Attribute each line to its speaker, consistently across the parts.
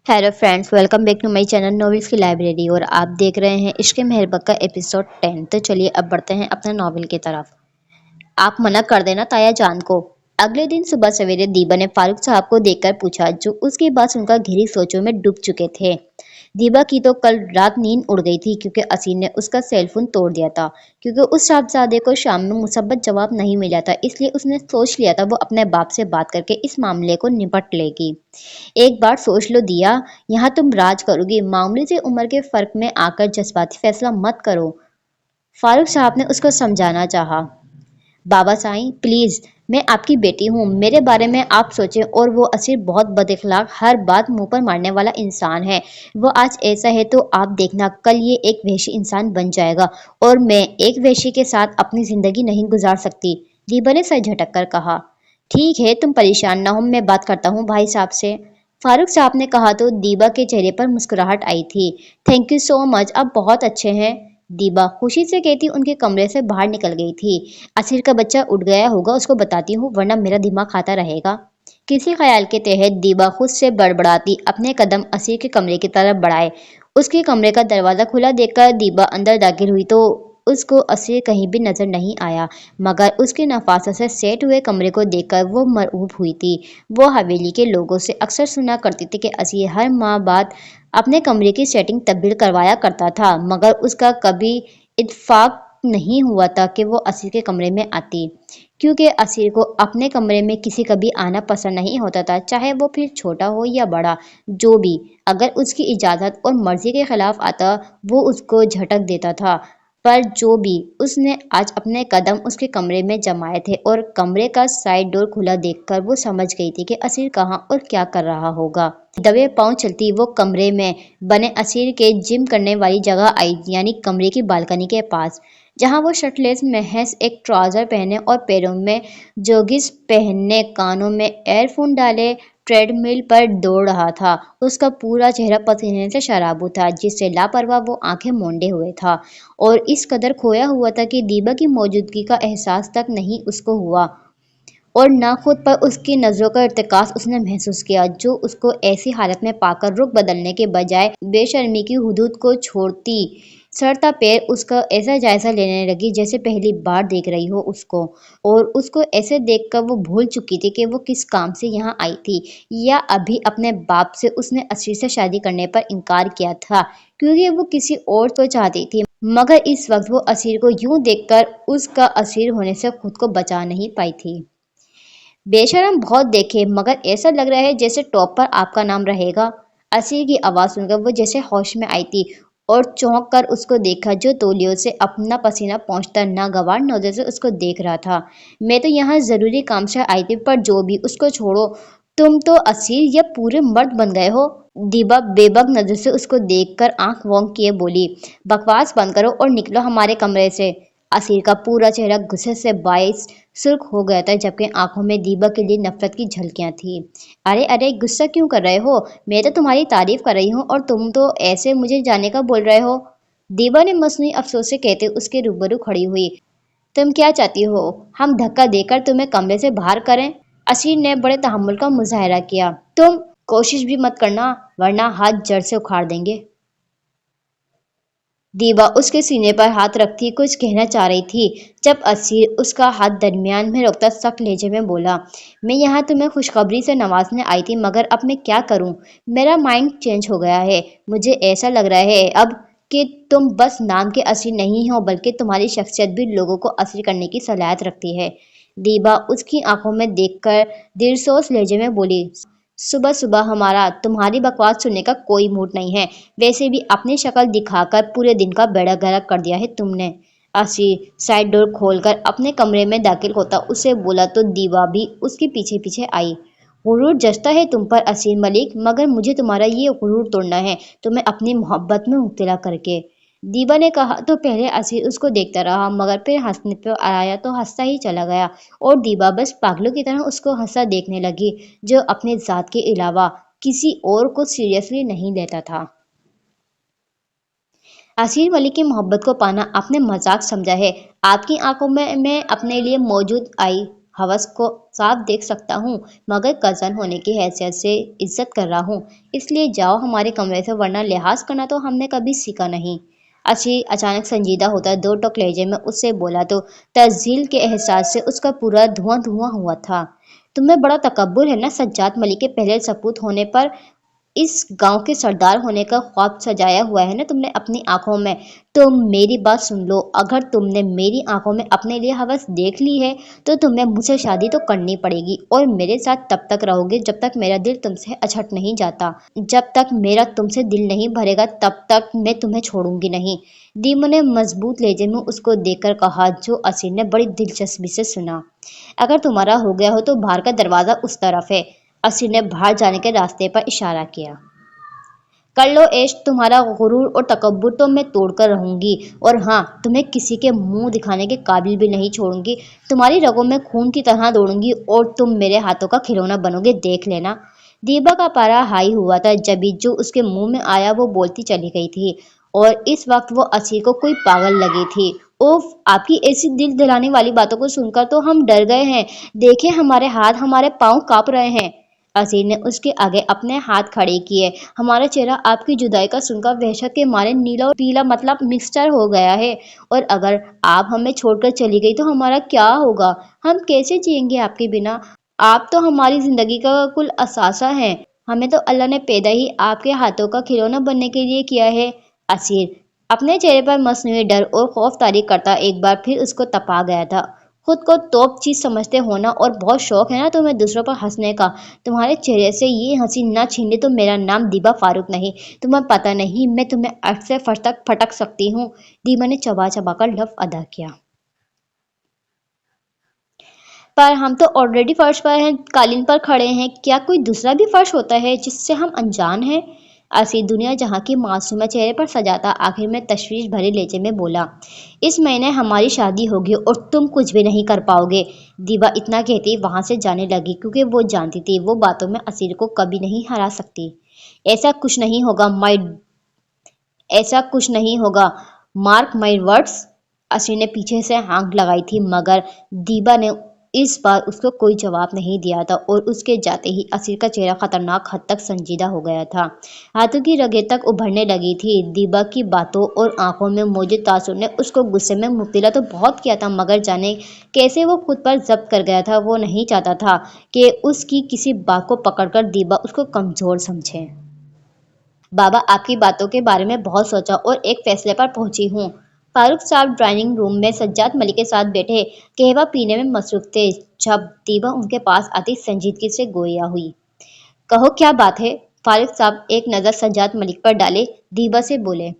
Speaker 1: Hello friends, welcome back to my channel novels की library. और आप देख रहे हैं इश्क मेहरबक का एपिसोड 10। तो चलिए अब बढ़ते हैं अपने नॉवेल की तरफ। आप मना कर देना ताया जान को। अगले दिन सुबह सवेरे दीबा ने फारूक साहब को देखकर पूछा, जो उसकी बात सुनकर गहरी सोचों में डूब चुके थे। दीबा की तो कल रात नींद उड़ गई थी क्योंकि असीर ने उसका सेल फोन तोड़ दिया था। क्योंकि उस साहबजादे को शाम में मुसब्बत जवाब नहीं मिला था, इसलिए उसने सोच लिया था वो अपने बाप से बात करके इस मामले को निपट लेगी। एक बार सोच लो दिया, यहाँ तुम राज करोगी। मामूली सी उम्र के फर्क में आकर जज्बाती फैसला मत करो। फारूक साहब ने उसको समझाना चाहा। बाबा साईं प्लीज, मैं आपकी बेटी हूँ, मेरे बारे में आप सोचें। और वो असीर बहुत बदअखलाक, हर बात मुंह पर मारने वाला इंसान है। वो आज ऐसा है तो आप देखना कल ये एक वहशी इंसान बन जाएगा। और मैं एक वहशी के साथ अपनी जिंदगी नहीं गुजार सकती। दीबा ने सर झटक कर कहा। ठीक है, तुम परेशान ना हो, मैं बात करता हूँ भाई साहब से। फारूक साहब ने कहा तो दीबा के चेहरे पर मुस्कुराहट आई थी। थैंक यू सो मच, आप बहुत अच्छे हैं। दीबा खुशी से कहती उनके कमरे से बाहर निकल गई थी। असीर का बच्चा उठ गया होगा, उसको बताती हूँ वरना मेरा दिमाग खाता रहेगा। किसी ख्याल के तहत दीबा खुद से बड़बड़ाती अपने कदम असीर के कमरे की तरफ बढ़ाए। उसके कमरे का दरवाजा खुला देखकर दीबा अंदर दाखिल हुई तो उसको असीर कहीं भी नजर नहीं आया, मगर उसके नफासत से सेट हुए कमरे को देखकर वो मरऊब हुई थी। वो हवेली के लोगों से अक्सर सुना करती थी कि असीर हर माह बाद अपने कमरे की सेटिंग तब्दील करवाया करता था, मगर उसका कभी इत्फाक नहीं हुआ था कि वो असीर के कमरे में आती। क्योंकि असीर को अपने कमरे में किसी का भी आना पसंद नहीं होता था, चाहे वो फिर छोटा हो या बड़ा, जो भी। अगर उसकी इजाज़त और मर्जी के खिलाफ आता वो उसको झटक देता था। पर जो भी, उसने आज अपने कदम उसके कमरे में जमाए थे और कमरे का साइड डोर खुला देखकर वो समझ गई थी कि असीर कहाँ और क्या कर रहा होगा। दबे पांव चलती वो कमरे में बने असीर के जिम करने वाली जगह आई, यानी कमरे की बालकनी के पास, जहां वो शर्टलेस महज एक ट्राउजर पहने और पैरों में जोगिस पहनने, कानों में एयरफोन डाले ट्रेडमिल पर दौड़ रहा था। उसका पूरा चेहरा पसीने से शराबू था, जिससे लापरवाह वो आंखें मूंदे हुए था और इस कदर खोया हुआ था कि दीबा की मौजूदगी का एहसास तक नहीं उसको हुआ। और न खुद पर उसकी नज़रों का इर्तिकास उसने महसूस किया, जो उसको ऐसी हालत में पाकर रुख बदलने के बजाय बेशर्मी की हुदूद को छोड़ती सड़ता पैर उसका ऐसा जायजा लेने लगी जैसे पहली बार देख रही हो उसको। और उसको ऐसे देखकर वो भूल चुकी थी कि वो किस काम से यहाँ आई थी, या अभी अपने बाप से उसने असीर से शादी करने पर इनकार किया था क्योंकि वो किसी और को चाहती थी। मगर इस वक्त वो असीर को यूं देखकर उसका असीर होने से खुद को बचा नहीं पाई थी। बेशरम बहुत देखे, मगर ऐसा लग रहा है जैसे टॉप पर आपका नाम रहेगा। असीर की आवाज सुनकर वो जैसे होश में आई थी और चौंक कर उसको देखा, जो तौलियों से अपना पसीना पहुंचता नागवार नजर से उसको देख रहा था। मैं तो यहाँ जरूरी काम से आई थी, पर जो भी, उसको छोड़ो। तुम तो असीर या पूरे मर्द बन गए हो। दीबा बेबक नजर से उसको देखकर आंख वोंक किए बोली, बकवास बंद करो और निकलो हमारे कमरे से। असीर का पूरा चेहरा गुस्से से बाइस सुर्ख हो गया था, जबकि आंखों में दीबा के लिए नफरत की झलकियां थी। अरे अरे, गुस्सा क्यों कर रहे हो? मैं तो तुम्हारी तारीफ कर रही हूँ और तुम तो ऐसे मुझे जाने का बोल रहे हो। दीबा ने मसनूई अफसोस से कहते उसके रूबरू खड़ी हुई। तुम क्या चाहती हो, हम धक्का देकर तुम्हें कमरे से बाहर करें? असीर ने बड़े तहम्मुल का मुजाहरा किया। तुम कोशिश भी मत करना, वरना हाथ जड़ से उखाड़ देंगे। दीबा उसके सीने पर हाथ रखती कुछ कहना चाह रही थी, जब असीर उसका हाथ दरमियान में रोकता सख्त लहजे में बोला, मैं यहाँ तुम्हें खुशखबरी से नवाजने आई थी, मगर अब मैं क्या करूँ? मेरा माइंड चेंज हो गया है। मुझे ऐसा लग रहा है अब कि तुम बस नाम के असीर नहीं हो, बल्कि तुम्हारी शख्सियत भी लोगों को असीर करने की सलाहियत रखती है। दीबा उसकी आंखों में देखकर दिलसोज लहजे में बोली, सुबह सुबह हमारा तुम्हारी बकवास सुनने का कोई मूड नहीं है। वैसे भी अपनी शक्ल दिखाकर पूरे दिन का बेड़ा गर्क कर दिया है तुमने। असीर साइड डोर खोलकर अपने कमरे में दाखिल होता उसे बोला तो दीवा भी उसके पीछे पीछे आई। गुरूर जचता है तुम पर असीर मलिक, मगर मुझे तुम्हारा ये गुरूर तोड़ना है, तुम्हें अपनी मोहब्बत में मुब्तला करके। दीवा ने कहा तो पहले असीर उसको देखता रहा, मगर फिर हंसने पर आया तो हंसता ही चला गया। और दीवा बस पागलों की तरह उसको हंसा देखने लगी, जो अपने जात के अलावा किसी और को सीरियसली नहीं लेता था। असीर मलिक की मोहब्बत को पाना आपने मजाक समझा है? आपकी आंखों में मैं अपने लिए मौजूद आई हवस को साफ देख सकता हूँ, मगर कज़न होने की हैसियत से इज्जत कर रहा हूँ। इसलिए जाओ हमारे कमरे से, वरना लिहाज करना तो हमने कभी सीखा नहीं। अशी अचानक संजीदा होता दो टोक लहजे में उससे बोला तो तज़हील के एहसास से उसका पूरा धुआं धुआं हुआ था। तुम्हें बड़ा तकब्बुर है ना सज्जाद मलिक के पहले सपूत होने पर। इस गांव के सरदार होने का ख्वाब सजाया हुआ है ना तुमने अपनी आंखों में। तो मेरी बात सुन लो, अगर तुमने मेरी आंखों में अपने लिए हवस देख ली है तो तुम्हें मुझसे शादी तो करनी पड़ेगी, और मेरे साथ तब तक रहोगे जब तक मेरा दिल तुमसे अछट नहीं जाता। जब तक मेरा तुमसे दिल नहीं भरेगा तब तक मैं तुम्हें छोड़ूंगी नहीं। दीमू ने मजबूत लहजे में उसको देखकर कहा, जो असीर ने बड़ी दिलचस्पी से सुना। अगर तुम्हारा हो गया हो तो बाहर का दरवाजा उस तरफ है। असीर ने बाहर जाने के रास्ते पर इशारा किया। कर लो ऐश, तुम्हारा गुरूर और तकब्बुर तो मैं तोड़ कर रहूंगी, और हाँ, तुम्हें किसी के मुंह दिखाने के काबिल भी नहीं छोड़ूंगी। तुम्हारी रगों में खून की तरह दौड़ूंगी और तुम मेरे हाथों का खिलौना बनोगे, देख लेना। दीबा का पारा हाई हुआ था, जबी जो उसके मुंह में आया वो बोलती चली गई थी, और इस वक्त वो असीर को कोई पागल लगी थी। ओफ, आपकी ऐसी दिल दिलाने वाली बातों को सुनकर तो हम डर गए हैं। देखिए, हमारे हाथ हमारे पांव कांप रहे हैं। असीर ने उसके आगे अपने हाथ खड़े किए। हमारा चेहरा आपकी जुदाई का सुनकर वहशत के मारे नीला और पीला मतलब मिक्सचर हो गया है, और अगर आप हमें छोड़कर चली गई तो हमारा क्या होगा? हम कैसे जिएंगे आपके बिना? आप तो हमारी जिंदगी का कुल असासा हैं। हमें तो अल्लाह ने पैदा ही आपके हाथों का खिलौना बनने के लिए किया है। असीर अपने चेहरे पर मसनूई डर और खौफ तारी करता एक बार फिर उसको तपा गया था। खुद को तोप चीज समझते हो ना, और बहुत शौक है ना तुम्हें दूसरों पर हंसने का। तुम्हारे चेहरे से ये हंसी ना छीने तो मेरा नाम दीबा फारूक नहीं। तुम्हें पता नहीं मैं तुम्हें अर्थ से फर्श तक फटक सकती हूँ। दीबा ने चबा चबा कर लफ्ज अदा किया। पर हम तो ऑलरेडी फर्श पर हैं, कालीन पर खड़े हैं। क्या कोई दूसरा भी फर्श होता है जिससे हम अनजान हैं? असी दुनिया जहाँ की मासूमा चेहरे पर सजाता आखिर में तशवीश भरे लहजे में बोला। इस महीने हमारी शादी होगी और तुम कुछ भी नहीं कर पाओगे। दीवा इतना कहती वहां से जाने लगी, क्योंकि वो जानती थी वो बातों में असीर को कभी नहीं हरा सकती। ऐसा कुछ नहीं होगा माई ऐसा कुछ नहीं होगा, मार्क माई वर्ड्स। असी ने पीछे से आंख लगाई थी, मगर दीबा ने इस बार उसको कोई जवाब नहीं दिया था, और उसके जाते ही असीर का चेहरा खतरनाक हद तक संजीदा हो गया था। हाथों की रगें तक उभरने लगी थी। दीबा की बातों और आंखों में मौजूद तासुर ने उसको गुस्से में मुब्तला तो बहुत किया था, मगर जाने कैसे वो खुद पर जब्त कर गया था। वो नहीं चाहता था कि उसकी किसी बात को पकड़कर दीबा उसको कमजोर समझे। बाबा, आपकी बातों के बारे में बहुत सोचा और एक फैसले पर पहुंची हूँ। फारूक साहब ड्राइंग रूम में सज्जाद मलिक के साथ बैठे कहवा पीने में मसरूफ थे, जब दीबा उनके पास आती संजीदगी से गोया हुई। कहो क्या बात है? फारूक साहब एक नज़र सज्जाद मलिक पर डाले, दीबा से बोले।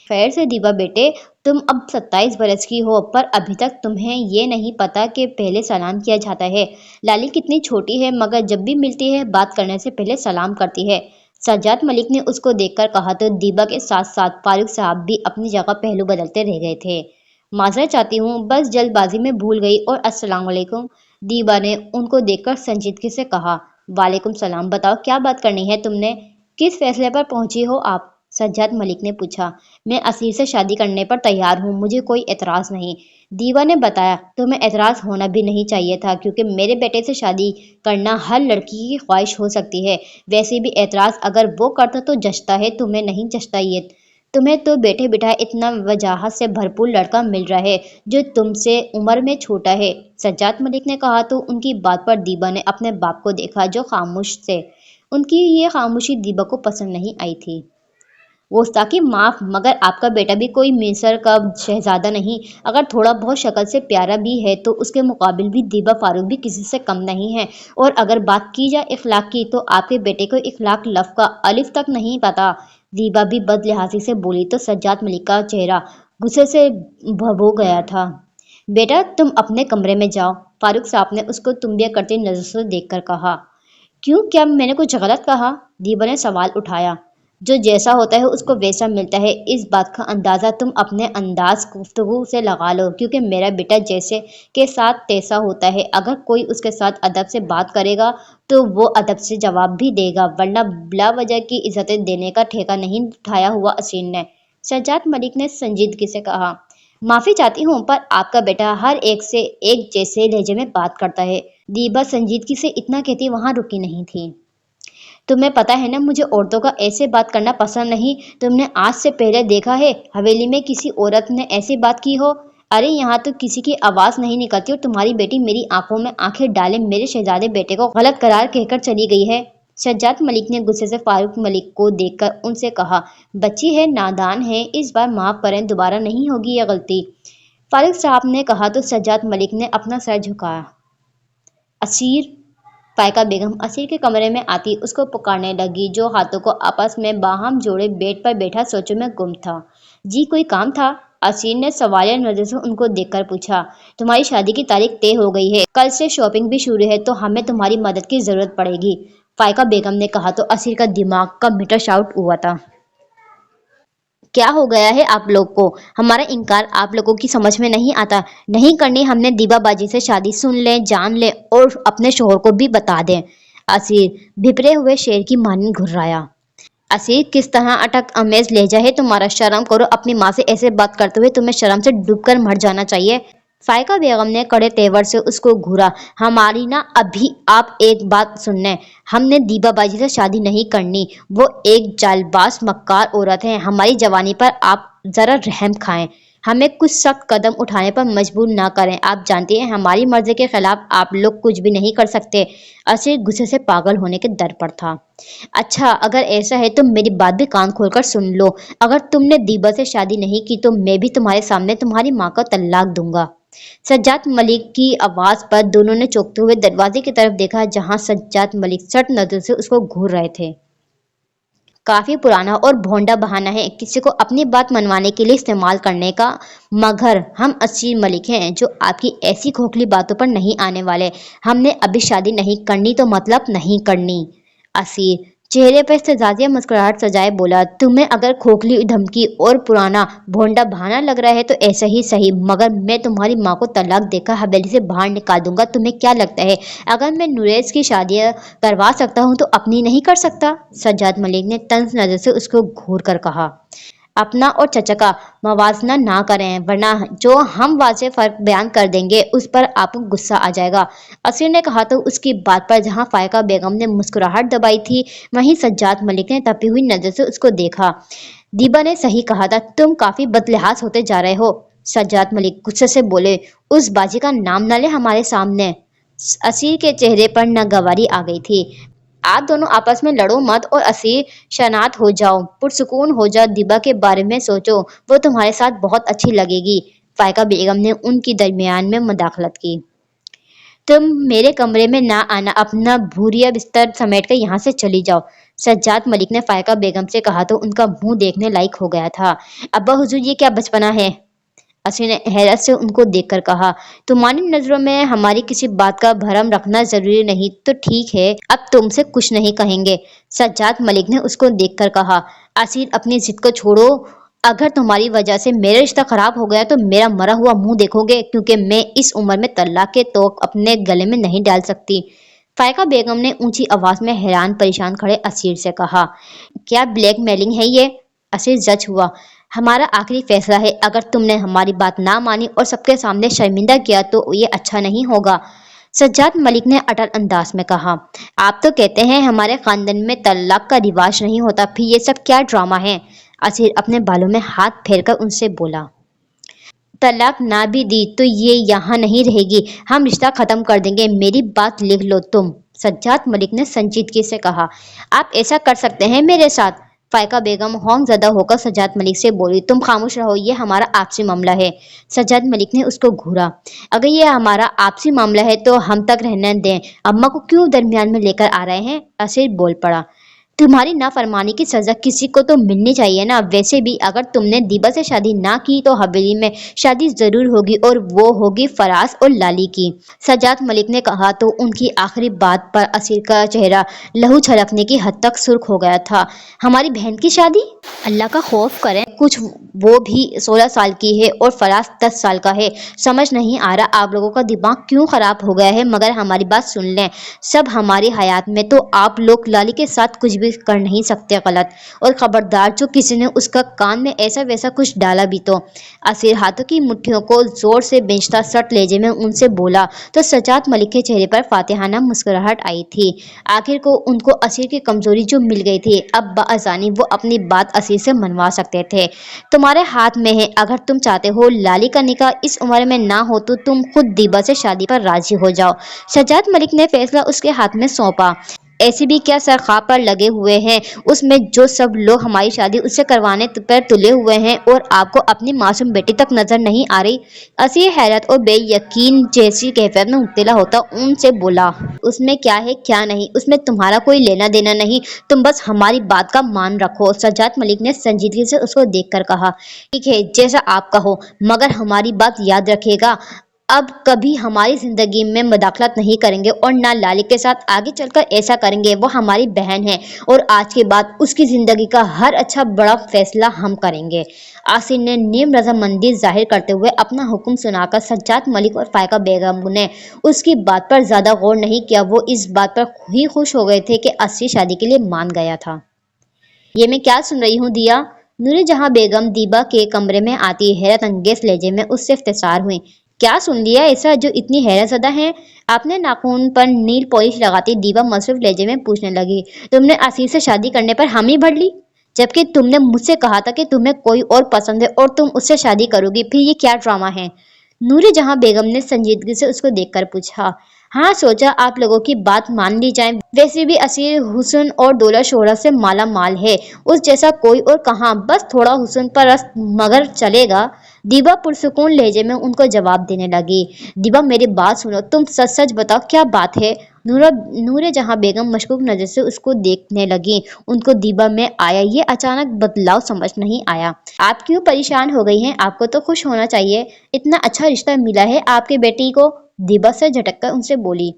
Speaker 1: खैर से दीबा बेटे, तुम अब 27 बरस की हो, पर अभी तक तुम्हें ये नहीं पता कि पहले सलाम किया जाता है। लाली कितनी छोटी है, मगर जब भी मिलती है बात करने से पहले सलाम करती है। सज्जाद मलिक ने उसको देखकर कहा तो दीबा के साथ साथ फारूक साहब भी अपनी जगह पहलू बदलते रह गए थे। माजरत चाहती हूँ, बस जल्दबाजी में भूल गई, और अस्सलाम वालेकुम। दीबा ने उनको देखकर संजीदगी से कहा। वालेकुम सलाम, बताओ क्या बात करनी है तुमने? किस फैसले पर पहुंची हो आप? सज्जाद मलिक ने पूछा। मैं असीर से शादी करने पर तैयार हूँ, मुझे कोई एतराज़ नहीं। दीवा ने बताया। तुम्हें एतराज़ होना भी नहीं चाहिए था, क्योंकि मेरे बेटे से शादी करना हर लड़की की ख्वाहिश हो सकती है। वैसे भी एतराज़ अगर वो करता तो जचता है, तुम्हें नहीं जचता ये। तुम्हें तो बैठे बिठाए इतना वजाहत से भरपूर लड़का मिल रहा है जो तुमसे उम्र में छोटा है। सज्जाद मलिक ने कहा तो उनकी बात पर दीबा ने अपने बाप को देखा, जो खामोश थे। उनकी ये खामोशी दीबा को पसंद नहीं आई थी। गुस्ताखी माफ, मगर आपका बेटा भी कोई मिस्र का शहजादा नहीं। अगर थोड़ा बहुत शक्ल से प्यारा भी है तो उसके मुकाबिल भी दीबा फारूक भी किसी से कम नहीं है। और अगर बात की जाए इखलाक की तो आपके बेटे को इखलाक लफ्ज़ का अलिफ तक नहीं पता। दीबा भी बदलिहाजी से बोली तो सज्जाद मलिक का चेहरा गुस्से से भभो गया था। बेटा, तुम अपने कमरे में जाओ, फारूक साहब ने उसको तुम्बिया करती नजर से देखकर कहा। क्यों, क्या मैंने कुछ गलत कहा? दीबा ने सवाल उठाया। जो जैसा होता है उसको वैसा मिलता है, इस बात का अंदाज़ा तुम अपने अंदाज गुफ्तगू से लगा लो, क्योंकि मेरा बेटा जैसे के साथ तैसा होता है। अगर कोई उसके साथ अदब से बात करेगा तो वो अदब से जवाब भी देगा, वरना बिला वजह की इज्जतें देने का ठेका नहीं उठाया हुआ असीर ने। सज्जाद मलिक ने संजीदगी से कहा। माफी चाहती हूँ, पर आपका बेटा हर एक से एक जैसे लहजे में बात करता है। दीपा संजीदगी से इतना कहती वहां रुकी नहीं थी। तुम्हें पता है ना, मुझे औरतों का ऐसे बात करना पसंद नहीं। तुमने आज से पहले देखा है हवेली में किसी औरत ने ऐसी बात की हो? अरे यहाँ तो किसी की आवाज नहीं निकलती और तुम्हारी बेटी मेरी आंखों में आंखें डाले मेरे शहजादे बेटे को गलत करार कहकर चली गई है। सज्जाद मलिक ने गुस्से से फारूक मलिक को देखकर उनसे कहा, बच्ची है, नादान है, इस बार माफ करें, दोबारा नहीं होगी यह गलती। फारूक साहब ने कहा तो सज्जाद मलिक ने अपना सर झुकाया। असीर। फायका बेगम असीर के कमरे में आती उसको पुकारने लगी, जो हाथों को आपस में बाहम जोड़े बेड पर बैठा सोचों में गुम था। जी, कोई काम था? असीर ने सवालिया नजर से उनको देखकर पूछा। तुम्हारी शादी की तारीख तय हो गई है, कल से शॉपिंग भी शुरू है, तो हमें तुम्हारी मदद की जरूरत पड़ेगी, फायका बेगम ने कहा तो असीर का दिमाग का मीटर आउट हुआ था। क्या हो गया है आप लोग को? हमारा इनकार आप लोगों की समझ में नहीं आता? नहीं करनी हमने दीवाबाजी से शादी, सुन ले, जान ले और अपने शोहर को भी बता दें। असीर भिपरे हुए शेर की मानी घुर्राया। असीर, किस तरह अटक अमेज लहजा है तुम्हारा? शर्म करो, अपनी माँ से ऐसे बात करते हुए तुम्हें शर्म से डूबकर मर जाना चाहिए। फायका बेगम ने कड़े तेवर से उसको घूरा। हमारी ना अभी आप एक बात सुनने, हमने दीबाबाजी से शादी नहीं करनी, वो एक जालबाज मक्कार औरत है। हमारी जवानी पर आप जरा रहम खाएं, हमें कुछ सख्त कदम उठाने पर मजबूर ना करें। आप जानती हैं हमारी मर्जी के खिलाफ आप लोग कुछ भी नहीं कर सकते। असीर गुस्से से पागल होने के दर पर था। अच्छा, अगर ऐसा है तो मेरी बात भी कान खोलकर सुन लो। अगर तुमने दीबा से शादी नहीं की तो मैं भी तुम्हारे सामने तुम्हारी माँ को तलाक दूंगा। सज्जाद मलिक की आवाज पर दोनों ने चौंकते हुए दरवाजे की तरफ देखा, जहां सज्जाद मलिक सट नजर से उसको घूर रहे थे। काफी पुराना और भोंडा बहाना है किसी को अपनी बात मनवाने के लिए इस्तेमाल करने का, मगर हम असीर मलिक हैं जो आपकी ऐसी खोखली बातों पर नहीं आने वाले। हमने अभी शादी नहीं करनी तो मतलब नहीं करनी। असीर चेहरे पर सजाजिया मुस्कुराहट सजाए बोला, तुम्हें अगर खोखली धमकी और पुराना भोंडा बहाना लग रहा है तो ऐसा ही सही, मगर मैं तुम्हारी माँ को तलाक देकर हवेली से बाहर निकाल दूंगा। तुम्हें क्या लगता है अगर मैं नुरेज की शादी करवा सकता हूँ तो अपनी नहीं कर सकता? सज्जाद मलिक ने तंज नजर से उसको घूर कर कहा। अपना और चचा का मवाजना ना करें, वरना जो हम वाज़ेह फर्क बयान कर देंगे उस पर आपको गुस्सा आ जाएगा। असीर ने कहा तो उसकी बात पर जहां फायका बेगम ने मुस्कुराहट दबाई थी, वहीं सज्जाद मलिक ने तपी हुई नजर से उसको देखा। दीबा ने सही कहा था, तुम काफी बदलिहाज होते जा रहे हो। सज्जाद मलिक गुस्से से बोले, उस बाजी का नाम न ले हमारे सामने। असीर के चेहरे पर नागवारी आ गई थी। आप दोनों आपस में लड़ो मत और असीर शनात हो जाओ, पुरसुकून हो जाओ, दिबा के बारे में सोचो, वो तुम्हारे साथ बहुत अच्छी लगेगी। फायका बेगम ने उनकी दरमियान में मुदाखलत की। तुम मेरे कमरे में ना आना, अपना भूरिया बिस्तर समेट कर यहाँ से चली जाओ। सज्जाद मलिक ने फायका बेगम से कहा तो उनका मुंह देखने लायक हो गया था। अब्बा हुजूर, ये क्या बचपना है? असी ने हैरत से उनको देखकर कहा, तुम्हारी नजरों में हमारी किसी बात का भरम रखना जरूरी नहीं तो ठीक है, अब तुमसे कुछ नहीं कहेंगे। सज्जाद मलिक ने उसको देखकर कहा, असीर अपनी जिद को छोड़ो, अगर तुम्हारी वजह से मेरा रिश्ता खराब हो गया तो मेरा मरा हुआ मुंह देखोगे, क्योंकि मैं इस उम्र में तलाक के तोक अपने गले में नहीं डाल सकती। फायका बेगम ने ऊंची आवाज में हैरान परेशान खड़े असीर से कहा, क्या ब्लैकमेलिंग है ये? असीर जज हुआ। हमारा आखिरी फैसला है, अगर तुमने हमारी बात ना मानी और सबके सामने शर्मिंदा किया तो ये अच्छा नहीं होगा। सज्जाद मलिक ने अटल अंदाज में कहा, आप तो कहते हैं हमारे खानदान में तलाक का रिवाज नहीं होता, फिर ये सब क्या ड्रामा है? असीर अपने बालों में हाथ फेरकर उनसे बोला, तलाक ना भी दी तो ये यहाँ नहीं रहेगी, हम रिश्ता खत्म कर देंगे, मेरी बात लिख लो तुम। सज्जाद मलिक ने संजीदगी से कहा, आप ऐसा कर सकते हैं मेरे साथ? फायका बेगम खौफजदा होकर सज्जाद मलिक से बोली, तुम खामोश रहो, ये हमारा आपसी मामला है। सज्जाद मलिक ने उसको घूरा। अगर ये हमारा आपसी मामला है तो हम तक रहने दें, अम्मा को क्यों दरमियान में लेकर आ रहे हैं? असीर बोल पड़ा, तुम्हारी नाफरमानी की सजा किसी को तो मिलनी चाहिए ना। वैसे भी अगर तुमने दीबा से शादी ना की तो हवेली में शादी जरूर होगी, और वो होगी फराज और लाली की। सज्जाद मलिक ने कहा तो उनकी आखिरी बात पर असीर का चेहरा लहू छलकने की हद तक सुर्ख हो गया था। हमारी बहन की शादी? अल्लाह का खौफ करें, कुछ वो भी 16 साल की है और फराज 10 साल का है। समझ नहीं आ रहा आप लोगों का दिमाग क्यों खराब हो गया है, मगर हमारी बात सुन लें, सब हमारी हयात में तो आप लोग लाली के साथ कुछ भी भी कर नहीं सकते गलत, और खबरदार जो किसी ने उसका कान में ऐसा वैसा कुछ डाला भी तो। असीर हाथों की मुट्ठियों को जोर से बेंचता सट लहजे में उनसे बोला तो सजाद मलिक के चेहरे पर फातिहाना मुस्कुराहट आई थी। आखिर को उनको असीर की कमजोरी जो मिल गई थी, अब बआसानी वो अपनी बात असीर से मनवा सकते थे। तुम्हारे हाथ में है, अगर तुम चाहते हो लाली का निकाह इस उम्र में ना हो तो तुम खुद दीबा से शादी पर राजी हो जाओ। सजाद मलिक ने फैसला उसके हाथ में सौंपा। ऐसे भी क्या सरखाब पर लगे हुए हैं, उसमें जो सब लोग हमारी शादी उससे करवाने पर तुले हुए हैं और आपको अपनी मासूम बेटी तक नजर नहीं आ रही। असीर हैरत और बेयकीन जैसी कैफियत में मुब्तला होता उनसे बोला, उसमें क्या है क्या नहीं, उसमें तुम्हारा कोई लेना देना नहीं, तुम बस हमारी बात का मान रखो। सजाद मलिक ने संजीदगी से उसको देखकर कहा, ठीक है जैसा आप कहो, मगर हमारी बात याद रखिएगा, अब कभी हमारी जिंदगी में मदाखलत नहीं करेंगे और ना लाली के साथ आगे चलकर ऐसा करेंगे। वो हमारी बहन है और आज के बाद उसकी जिंदगी का हर अच्छा बड़ा फैसला हम करेंगे। आसिर ने नीम रजामंदी जाहिर करते हुए अपना हुक्म सुनाकर सज्जाद मलिक और फायका बेगम ने उसकी बात पर ज्यादा गौर नहीं किया। वो इस बात पर ही खुश हो गए थे कि आसिर शादी के लिए मान गया था। ये मैं क्या सुन रही हूँ दिया? नूरे जहां बेगम दीबा के कमरे में आती हैरत अंगेज लहजे में उससे इफ्तिसार हुई। क्या सुन लिया ऐसा जो इतनी हैरत ज़दा है? आपने नाखून पर नील पॉलिश लगाती दीबा मसरूफ लहजे में पूछने लगी। तुमने असीर से शादी करने पर हामी भर ली, जबकि तुमने मुझसे कहा था कि तुम्हें कोई और पसंद है और तुम उससे शादी करोगी, फिर ये क्या ड्रामा है? नूरे जहां बेगम ने संजीदगी से उसको देखकर पूछा। हाँ, सोचा आप लोगों की बात मान ली जाए। वैसे भी असीर हुस्न और दौलत शोहरत से माला माल है, उस जैसा कोई और कहाँ, बस थोड़ा हुस्न पर रस मगर चलेगा। दीबा पुरसुकून लहजे में उनको जवाब देने लगी। दीबा मेरी बात सुनो, तुम सच सच बताओ क्या बात है? नूरे जहां बेगम मशकूक नजर से उसको देखने लगी। उनको दीबा में आया ये अचानक बदलाव समझ नहीं आया। आप क्यों परेशान हो गई हैं? आपको तो खुश होना चाहिए, इतना अच्छा रिश्ता मिला है आपके बेटी को। दीबा से झटककर उनसे बोली।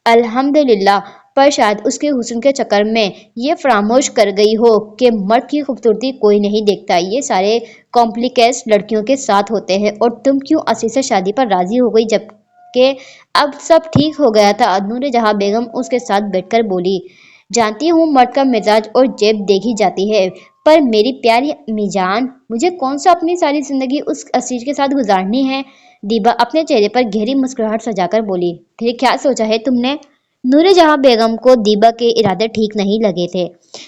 Speaker 1: अल्हम्दुलिल्लाह, पर शायद उसके हुस्न के चक्कर में ये फरामोश कर गई हो कि मर्द की खूबसूरती कोई नहीं देखता, ये सारे कॉम्प्लिकेट्स लड़कियों के साथ होते हैं। और तुम क्यों असी से शादी पर राजी हो गई जबकि अब सब ठीक हो गया था? नूरे जहां बेगम उसके साथ बैठकर बोली। जानती हूँ मर्द का मिजाज और जेब देखी जाती है, पर मेरी प्यारी अम्मीजान, मुझे कौन सा अपनी सारी जिंदगी उस असीर के साथ गुजारनी है? दीबा अपने चेहरे पर गहरी मुस्कुराहट सजाकर बोली। फिर क्या सोचा है तुमने? नूरे जहां बेगम को दीबा के इरादे ठीक नहीं लगे थे।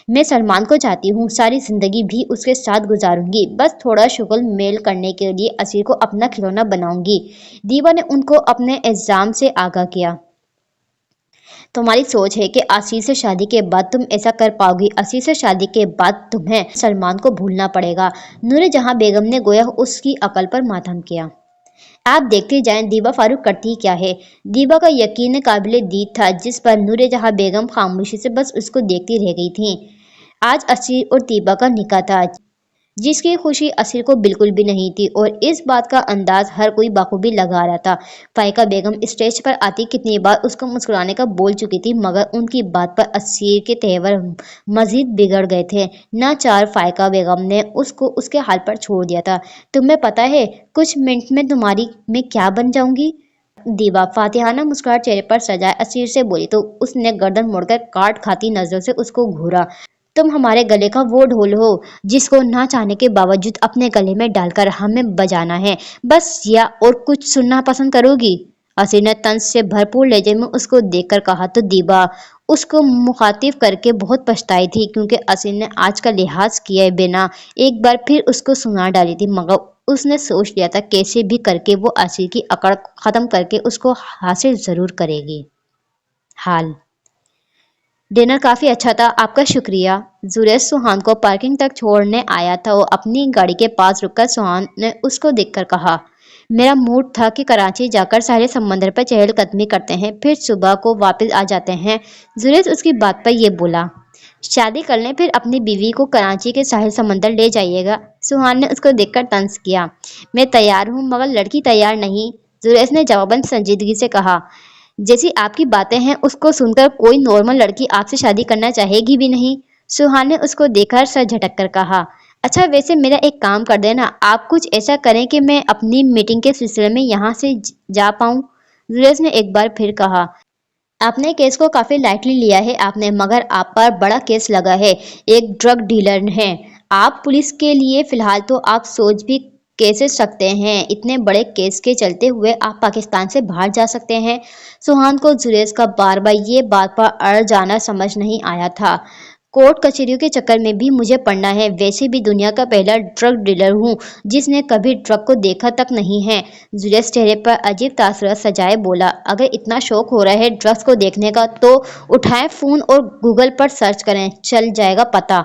Speaker 1: मैं सलमान को चाहती हूँ, सारी जिंदगी भी उसके साथ गुजारूंगी, बस थोड़ा शुगल मेल करने के लिए असीर को अपना खिलौना बनाऊंगी। दीबा ने उनको अपने इल्जाम से आगाह किया। तुम्हारी सोच है कि असीर से शादी के बाद तुम ऐसा कर पाओगी? असीर से शादी के बाद तुम्हें सलमान को भूलना पड़ेगा। नूरे जहां बेगम ने गोया उसकी अकल पर मातम किया। आप देखते जाएं दीबा फारूक करती क्या है। दीबा का यकीन काबिले दीद था, जिस पर नूरे जहां बेगम खामोशी से बस उसको देखती रह गई थी। आज असीर और दीबा का निकाह था, जिसकी खुशी असीर को बिल्कुल भी नहीं थी, और इस बात का अंदाज हर कोई बाखूबी लगा रहा था। फाइका बेगम स्टेज पर आती कितनी बार उसको मुस्कुराने का बोल चुकी थी, मगर उनकी बात पर असीर के तेवर मजीद बिगड़ गए थे। न चार फाइका बेगम ने उसको उसके हाल पर छोड़ दिया था। तुम्हें पता है कुछ मिनट में तुम्हारी मैं क्या बन जाऊंगी? दीबा फातिहाना मुस्कुराहट चेहरे पर सजाए असीर से बोली तो उसने गर्दन मोड़कर काट खाती नजरों से उसको घूरा। तुम हमारे गले का वो ढोल हो जिसको ना चाहने के बावजूद अपने गले में डालकर हमें बजाना है, बस, या और कुछ सुनना पसंद करोगी? असीर ने तंज से भरपूर लहजे में उसको देखकर कहा तो दीबा उसको मुखातिब करके बहुत पछताई थी, क्योंकि असीर ने आज का लिहाज किए बिना एक बार फिर उसको सुना डाली थी, मगर उसने सोच लिया था कैसे भी करके वो असीर की अकड़ खत्म करके उसको हासिल जरूर करेगी। हाल डिनर काफ़ी अच्छा था, आपका शुक्रिया। जुरैज सुहान को पार्किंग तक छोड़ने आया था। वो अपनी गाड़ी के पास रुककर सुहान ने उसको देखकर कहा, मेरा मूड था कि कराची जाकर सारे समंदर पर चहलकदमी करते हैं, फिर सुबह को वापस आ जाते हैं। जुरैज उसकी बात पर यह बोला। शादी कर लें, फिर अपनी बीवी को कराची के साहिल समंदर ले जाइएगा। सुहान ने उसको देखकर तंज किया। मैं तैयार हूँ, मगर लड़की तैयार नहीं, जुरैज ने जवाबन संजीदगी से कहा। जैसी आपकी बातें हैं उसको सुनकर कोई नॉर्मल लड़की आपसे शादी करना चाहेगी भी नहीं। सुहान ने उसको देखकर सर झटक कर कहा। अच्छा, वैसे मेरा एक काम कर देना, आप कुछ ऐसा करें कि मैं अपनी मीटिंग के सिलसिले में यहाँ से जा पाऊँ। जुरैज ने एक बार फिर कहा। आपने केस को काफी लाइटली लिया है आपने, मगर आप पर बड़ा केस लगा है। एक ड्रग डीलर हैं आप। पुलिस के लिए फिलहाल तो आप सोच भी कैसे सकते हैं, इतने बड़े केस के चलते हुए आप पाकिस्तान से बाहर जा सकते हैं। सुहान को जुरेज का बार बार ये बात पर अड़ जाना समझ नहीं आया था। कोर्ट कचहरियों के चक्कर में भी मुझे पड़ना है, वैसे भी दुनिया का पहला ड्रग डीलर हूँ जिसने कभी ड्रग को देखा तक नहीं है। जुरेज चेहरे पर अजीब तासुरात सजाए बोला, अगर इतना शौक हो रहा है ड्रग्स को देखने का तो उठाएं फोन और गूगल पर सर्च करें, चल जाएगा पता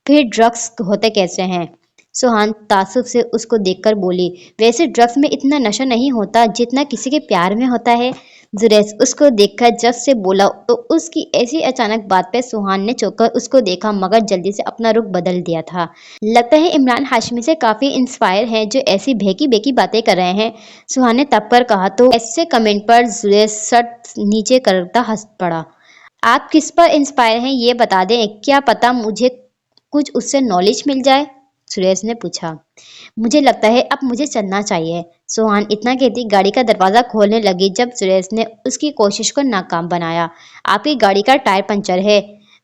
Speaker 1: फिर ड्रग्स होते कैसे हैं। सुहान तासुब से उसको देखकर बोली, वैसे ड्रग्स में इतना नशा नहीं होता जितना किसी के प्यार में होता है। जुरैस उसको देखकर जज से बोला तो उसकी ऐसी अचानक बात पे सुहान ने चौंककर उसको देखा, मगर जल्दी से अपना रुख बदल दिया था। लगता है इमरान हाशमी से काफी इंस्पायर हैं जो ऐसी बेकी बेकी बातें कर रहे हैं, सुहान ने तब कर कहा। तो ऐसे कमेंट पर जुरैस सर नीचे करता हंस पड़ा। आप किस पर इंस्पायर हैं ये बता दें, क्या पता मुझे कुछ उससे नॉलेज मिल जाए, सुरेश ने पूछा। मुझे लगता है अब मुझे चलना चाहिए, सोहान इतना कहती गाड़ी का दरवाजा खोलने लगी जब सुरेश ने उसकी कोशिश को नाकाम बनाया। आपकी गाड़ी का टायर पंचर है,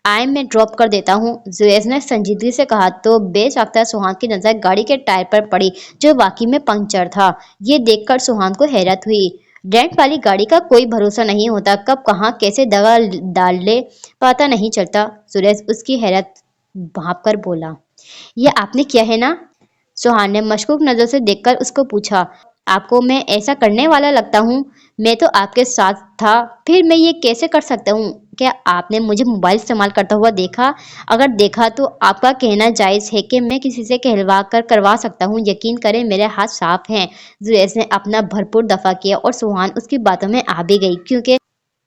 Speaker 1: आए मैं ड्रॉप कर देता हूँ, सुरेश ने संजीदगी से कहा। तो बेसाख्ता सुहान की नजर गाड़ी के टायर पर पड़ी जो वाकई में पंक्चर था। ये देखकर सुहान को हैरत हुई। रेंट वाली गाड़ी का कोई भरोसा नहीं होता, कब कहाँ कैसे दगा डाल ले पता नहीं चलता। सुरेश उसकी हैरत भांप कर बोला, ये आपने किया है ना? सुहान ने मशकूक नजर से देखकर उसको पूछा, आपको मैं ऐसा करने वाला लगता हूँ? मैं तो आपके साथ था, फिर मैं ये कैसे कर सकता हूँ? क्या आपने मुझे मोबाइल इस्तेमाल करता हुआ देखा? अगर देखा तो आपका कहना जायज़ है कि मैं किसी से कहलवा कर करवा सकता हूँ। यकीन करें मेरे हाथ साफ हैं। जुरैस ने अपना भरपूर दफा किया और सुहान उसकी बातों में आ भी गई, क्योंकि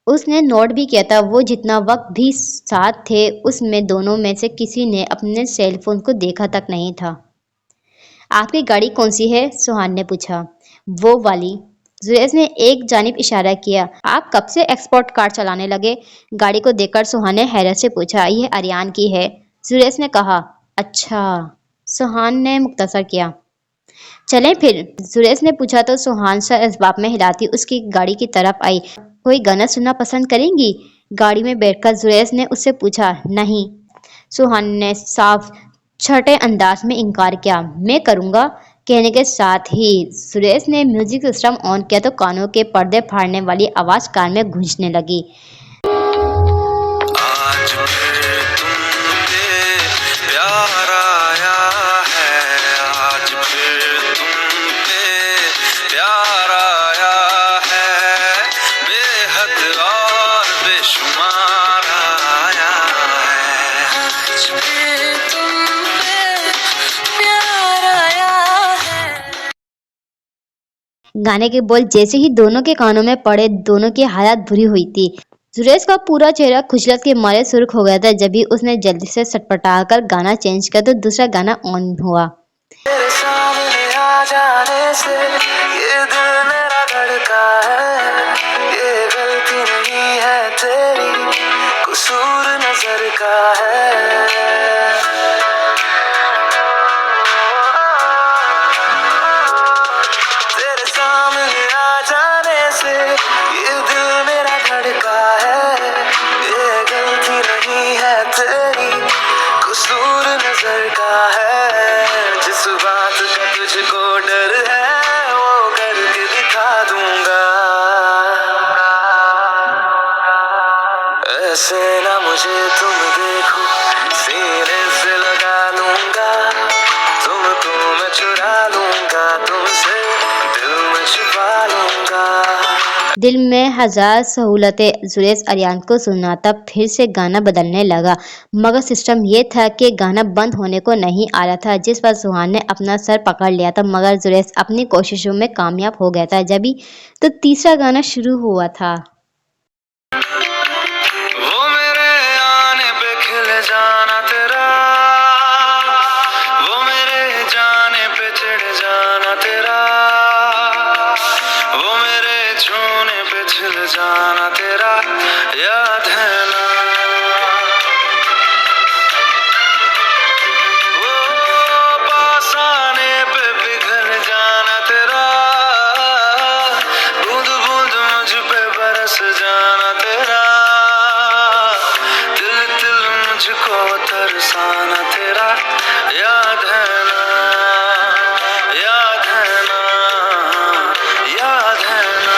Speaker 1: उसने नोट भी किया था। वो जितना वक्त भी साथ थे उसमें दोनों में से किसी ने अपने सेल फोन को देखा तक नहीं था। आपकी गाड़ी कौन सी है? सुहान ने पूछा। वो वाली, जुरैज ने एक जानिब इशारा किया। आप कब से एक्सपोर्ट कार चलाने लगे? गाड़ी को देखकर सुहान ने हैरत से पूछा। यह अरियान की है, जुरैज ने कहा। अच्छा, सुहान ने मुख्तसर किया। चलें फिर, जुरैज ने पूछा तो सुहान सा इस्बाब में हिलाती उसकी गाड़ी की तरफ आई। कोई गाना सुनना पसंद करेंगी? गाड़ी में बैठकर जुरैज ने उससे पूछा। नहीं, सुहान ने साफ छठे अंदाज में इनकार किया। मैं करूँगा, कहने के साथ ही सुरेश ने म्यूजिक सिस्टम ऑन किया तो कानों के पर्दे फाड़ने वाली आवाज कान में गूंजने लगी। आज फिर तुम पे प्यार आया है, आज फिर तुम पे प्यार आया है, बेहद और बेशुमार आया है, आज फिर तुम पे प्यार आया है। गाने के बोल जैसे ही दोनों के कानों में पड़े, दोनों की हालत बुरी हुई थी। सुरेश का पूरा चेहरा खुजलत के मारे सुर्ख हो गया था। जब भी उसने जल्दी से सटपटाकर गाना चेंज किया तो दूसरा गाना ऑन हुआ। तेरे सामने आ जाने से ये दिल मेरा धड़का है, ये गलती नहीं है तेरी, कसूर नजर का है। तेरे सामने आ जाने से ये दिल मेरा धड़का है, ये गलती नहीं है तेरी, कसूर नजर का है। जिस बात का तुझको डर है वो करके दिखा दूंगा, ऐसे ना मुझे तुम देखो, सीने से लगा लूंगा, तुमको मैं चुरा लूंगा, तुमसे दिल में छुपा लूंगा। दिल में हजार सहूलतें। सुरेश अरियान को सुना तब फिर से गाना बदलने लगा, मगर सिस्टम ये था कि गाना बंद होने को नहीं आ रहा था, जिस पर सुहान ने अपना सर पकड़ लिया था, मगर सुरेश अपनी कोशिशों में कामयाब हो गया था। जब ही तो तीसरा गाना शुरू हुआ था। वो मेरे आने पे खिल जाना तेरा, वो मेरे जाने पे चिढ़ जाना तेरा, वो मेरे छूने पे छिल जाना तेरा, याद है ना? वो पास आने पे पिघल जाना तेरा, बूंद बूंद मुझ पे बरस मुझको तरसाना तेरा याद है ना, याद है ना, याद है ना।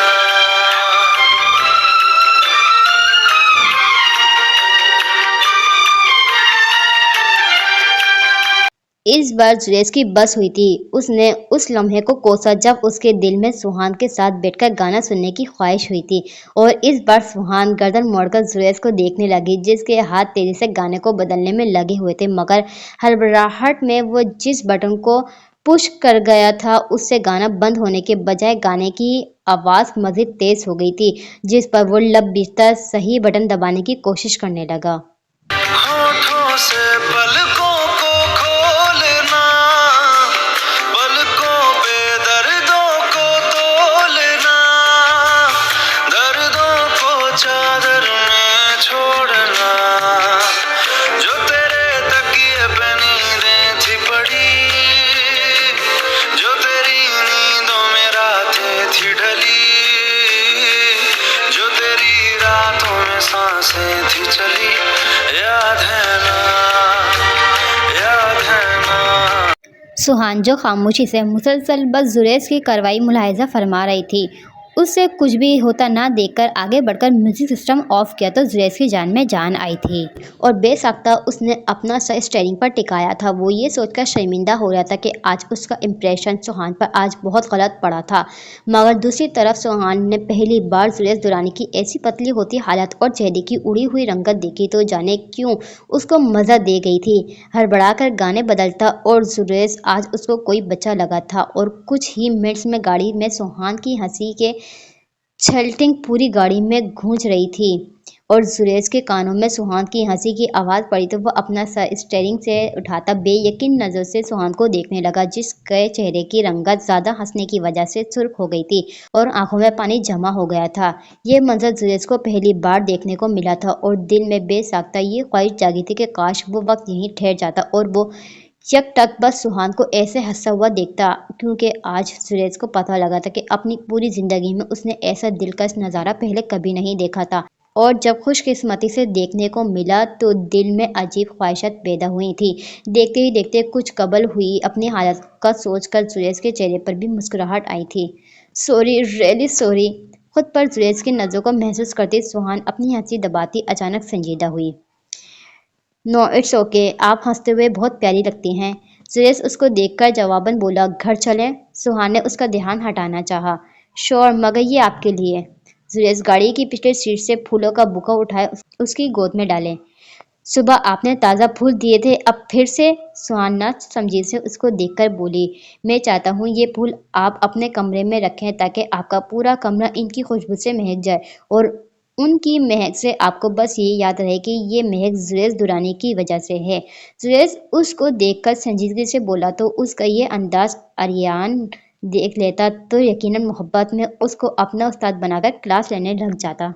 Speaker 1: इस बार जुरेज की बस हुई थी। उसने उस लम्हे को कोसा जब उसके दिल में सुहान के साथ बैठकर गाना सुनने की ख्वाहिश हुई थी। और इस बार सुहान गर्दन मोड़कर जुरेज को देखने लगी, जिसके हाथ तेजी से गाने को बदलने में लगे हुए थे, मगर हड़बड़ाहट में वो जिस बटन को पुश कर गया था, उससे गाना बंद होने के बजाय गाने की आवाज मजीद तेज हो गई थी, जिस पर वो लब बीतता सही बटन दबाने की कोशिश करने लगा। होठों से पलकों को खोलना, पलकों पे दर्दों को तोलना, दर्दों को चादर में छोड़ना, जो तेरे तकिए पे नींदें थी पड़ी, जो तेरी नींदों में रातें थी ढली, जो तेरी रातों में सांसें थी चली, याद है ना, याद है ना। सुहान जो खामोशी से मुसलसल बस जुरेज की कार्रवाई मुलाहिजा फरमा रही थी, उससे कुछ भी होता ना देखकर आगे बढ़कर म्यूजिक सिस्टम ऑफ किया तो जुरेज की जान में जान आई थी और बेसाख्ता उसने अपना सर स्टीयरिंग पर टिकाया था। वो ये सोचकर शर्मिंदा हो रहा था कि आज उसका इम्प्रेशन सुहान पर आज बहुत गलत पड़ा था, मगर दूसरी तरफ सुहान ने पहली बार जुरेज दुरानी की ऐसी पतली होती हालत और चेहरे की उड़ी हुई रंगत देखी तो जाने क्यों उसको मजा दे गई थी। हड़बड़ाकर गाने बदलता और जुरेज आज उसको कोई बच्चा लगा था और कुछ ही मिनट्स में गाड़ी में सुहान की हंसी के छलटिंग पूरी गाड़ी में गूंज रही थी और जुरेज के कानों में सुहान की हंसी की आवाज़ पड़ी तो वह अपना सर स्टीयरिंग से उठाता बेयकीन नज़र से सुहान को देखने लगा, जिसके चेहरे की रंगत ज़्यादा हंसने की वजह से सुर्ख हो गई थी और आंखों में पानी जमा हो गया था। ये मंजर जुरेज को पहली बार देखने को मिला था और दिल में बेसाख्ता ये ख्वाहिश जागी थी कि काश वो वक्त यहीं ठहर जाता और वो यकटक बस सुहान को ऐसे हंसता हुआ देखता, क्योंकि आज जुरेज को पता लगा था कि अपनी पूरी जिंदगी में उसने ऐसा दिलकश नज़ारा पहले कभी नहीं देखा था और जब खुशकिस्मती से देखने को मिला तो दिल में अजीब ख्वाहिशात पैदा हुई थी। देखते ही देखते कुछ कबल हुई अपनी हालत का सोचकर जुरेज के चेहरे पर भी मुस्कुराहट आई थी। Sorry, really sorry. खुद पर जुरेज की नज़रों को महसूस करती सुहान अपनी हंसी दबाती अचानक संजीदा हुई। नो इट्स ओके, आप हंसते हुए बहुत प्यारी लगती हैं। जुरेज उसको देखकर जवाबन बोला, घर चलें? सुहान ने उसका ध्यान हटाना चाहा। श्योर, मगर ये आपके लिए। जुरेज गाड़ी की पिछली सीट से फूलों का बुका उठाए उसकी गोद में डाले। सुबह आपने ताज़ा फूल दिए थे, अब फिर से? सुहान ना समझी से उसको देखकर बोली, मैं चाहता हूँ ये फूल आप अपने कमरे में रखें ताकि आपका पूरा कमरा इनकी खुशबू से महक जाए और उनकी महक से आपको बस ये याद रहे कि ये महक जुरेज दुरानी की वजह से है। जुरेज उसको देखकर संजीदगी से बोला तो उसका ये अंदाज आर्यन देख लेता तो यकीनन मोहब्बत में उसको अपना उस्ताद बनाकर क्लास लेने लग जाता।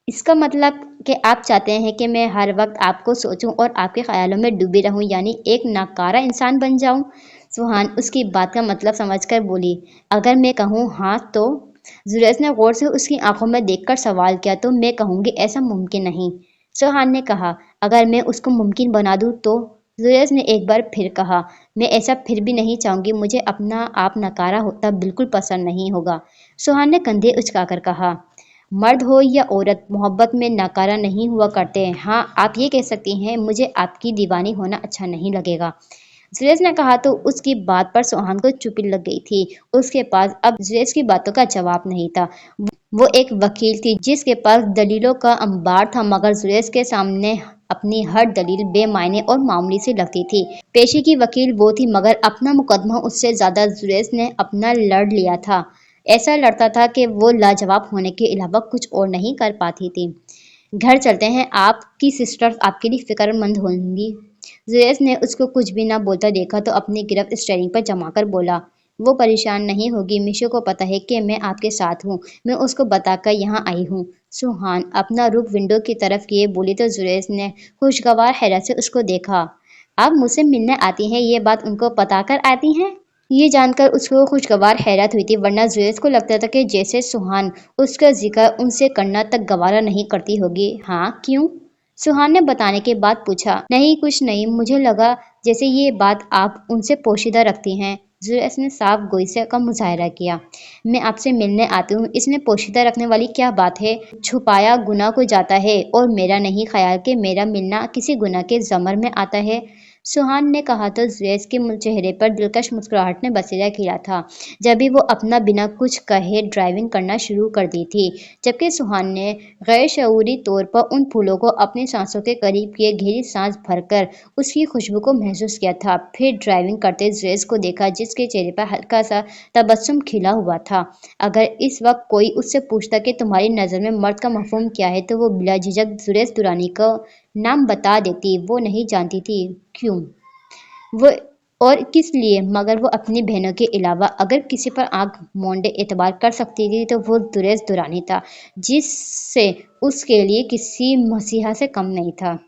Speaker 1: इसका मतलब कि आप चाहते हैं कि मैं हर वक्त आपको सोचूं और आपके ख्यालों में डूबी रहूं, यानी एक नाकारा इंसान बन जाऊं? सुहान उसकी बात का मतलब समझकर बोली, अगर मैं कहूँ हाँ तो? जुरेज ने गौर से उसकी आंखों में देखकर सवाल किया तो मैं कहूँगी ऐसा मुमकिन नहीं। सुहान ने कहा, अगर मैं उसको मुमकिन बना दूँ तो? जुरेज ने एक बार फिर कहा, मैं ऐसा फिर भी नहीं चाहूँगी, मुझे अपना आप नकारा होता बिल्कुल पसंद नहीं होगा। सुहान ने कंधे उचकाकर कहा, मर्द हो या औरत मोहब्बत में नकारा नहीं हुआ करते हैं। हाँ, आप ये कह सकती हैं, मुझे आपकी दीवानी होना अच्छा नहीं लगेगा। जुरेज ने कहा तो उसकी बात पर सुहान को चुप्पी लग गई थी। उसके पास अब जुरेज की बातों का जवाब नहीं था। वो एक वकील थी जिसके पास दलीलों का अंबार था, मगर जुरेज के सामने अपनी हर दलील बेमायने और मामूली सी लगती थी। पेशे की वकील वो थी, मगर अपना मुकदमा उससे ज्यादा जुरेज ने अपना लड़ लिया था। ऐसा लड़ता था कि वो लाजवाब होने के अलावा कुछ और नहीं कर पाती थी। घर चलते हैं, आपकी सिस्टर्स आपके लिए फिक्रमंद होंगी। जुरेज ने उसको कुछ भी ना बोलता देखा तो अपनी गिरफ्त स्टीयरिंग पर जमाकर बोला, वो परेशान नहीं होगी, मिशो को पता है कि मैं आपके साथ हूँ, मैं उसको बताकर यहाँ आई हूँ। सुहान अपना रुख विंडो की तरफ किए बोली तो जुरेज ने खुशगवार हैरत से उसको देखा। आप मुझसे मिलने आती हैं, ये बात उनको पता कर आती हैं? ये जानकर उसको खुशगवार हैरत हुई थी, वरना जुरेज को लगता था कि जैसे सुहान उसका जिक्र उनसे करना तक गवारा नहीं करती होगी। हाँ, क्यों? सुहान ने बताने के बाद पूछा, नहीं कुछ नहीं, मुझे लगा जैसे ये बात आप उनसे पोशीदा रखती हैं। जुरैस ने साफ गुस्से का मुजाहरा किया। मैं आपसे मिलने आती हूँ, इसमें पोशीदा रखने वाली क्या बात है? छुपाया गुनाह को जाता है और मेरा नहीं ख्याल कि मेरा मिलना किसी गुनाह के ज़मर में आता है। सुहान ने कहा तो जुरैस के चेहरे पर दिलकश मुस्कुराहट ने बसेरा खिला था। जब भी वो अपना बिना कुछ कहे ड्राइविंग करना शुरू कर दी थी, जबकि सुहान ने गैर शऊरी तौर पर उन फूलों को अपनी सांसों के करीब किए गहरी सांस भरकर उसकी खुशबू को महसूस किया था। फिर ड्राइविंग करते जुरैस को देखा जिसके चेहरे पर हल्का सा तबस्सुम खिला हुआ था। अगर इस वक्त कोई उससे पूछता कि तुम्हारी नज़र में मर्द का मफहूम क्या है, तो वो बिला झिझक जुरैस दुरानी का नाम बता देती। वो नहीं जानती थी क्यों वो और किस लिए, मगर वो अपनी बहनों के अलावा अगर किसी पर आंख मूंदे एतबार कर सकती थी तो वो जुरैस दुरानी था, जिससे उसके लिए किसी मसीहा से कम नहीं था।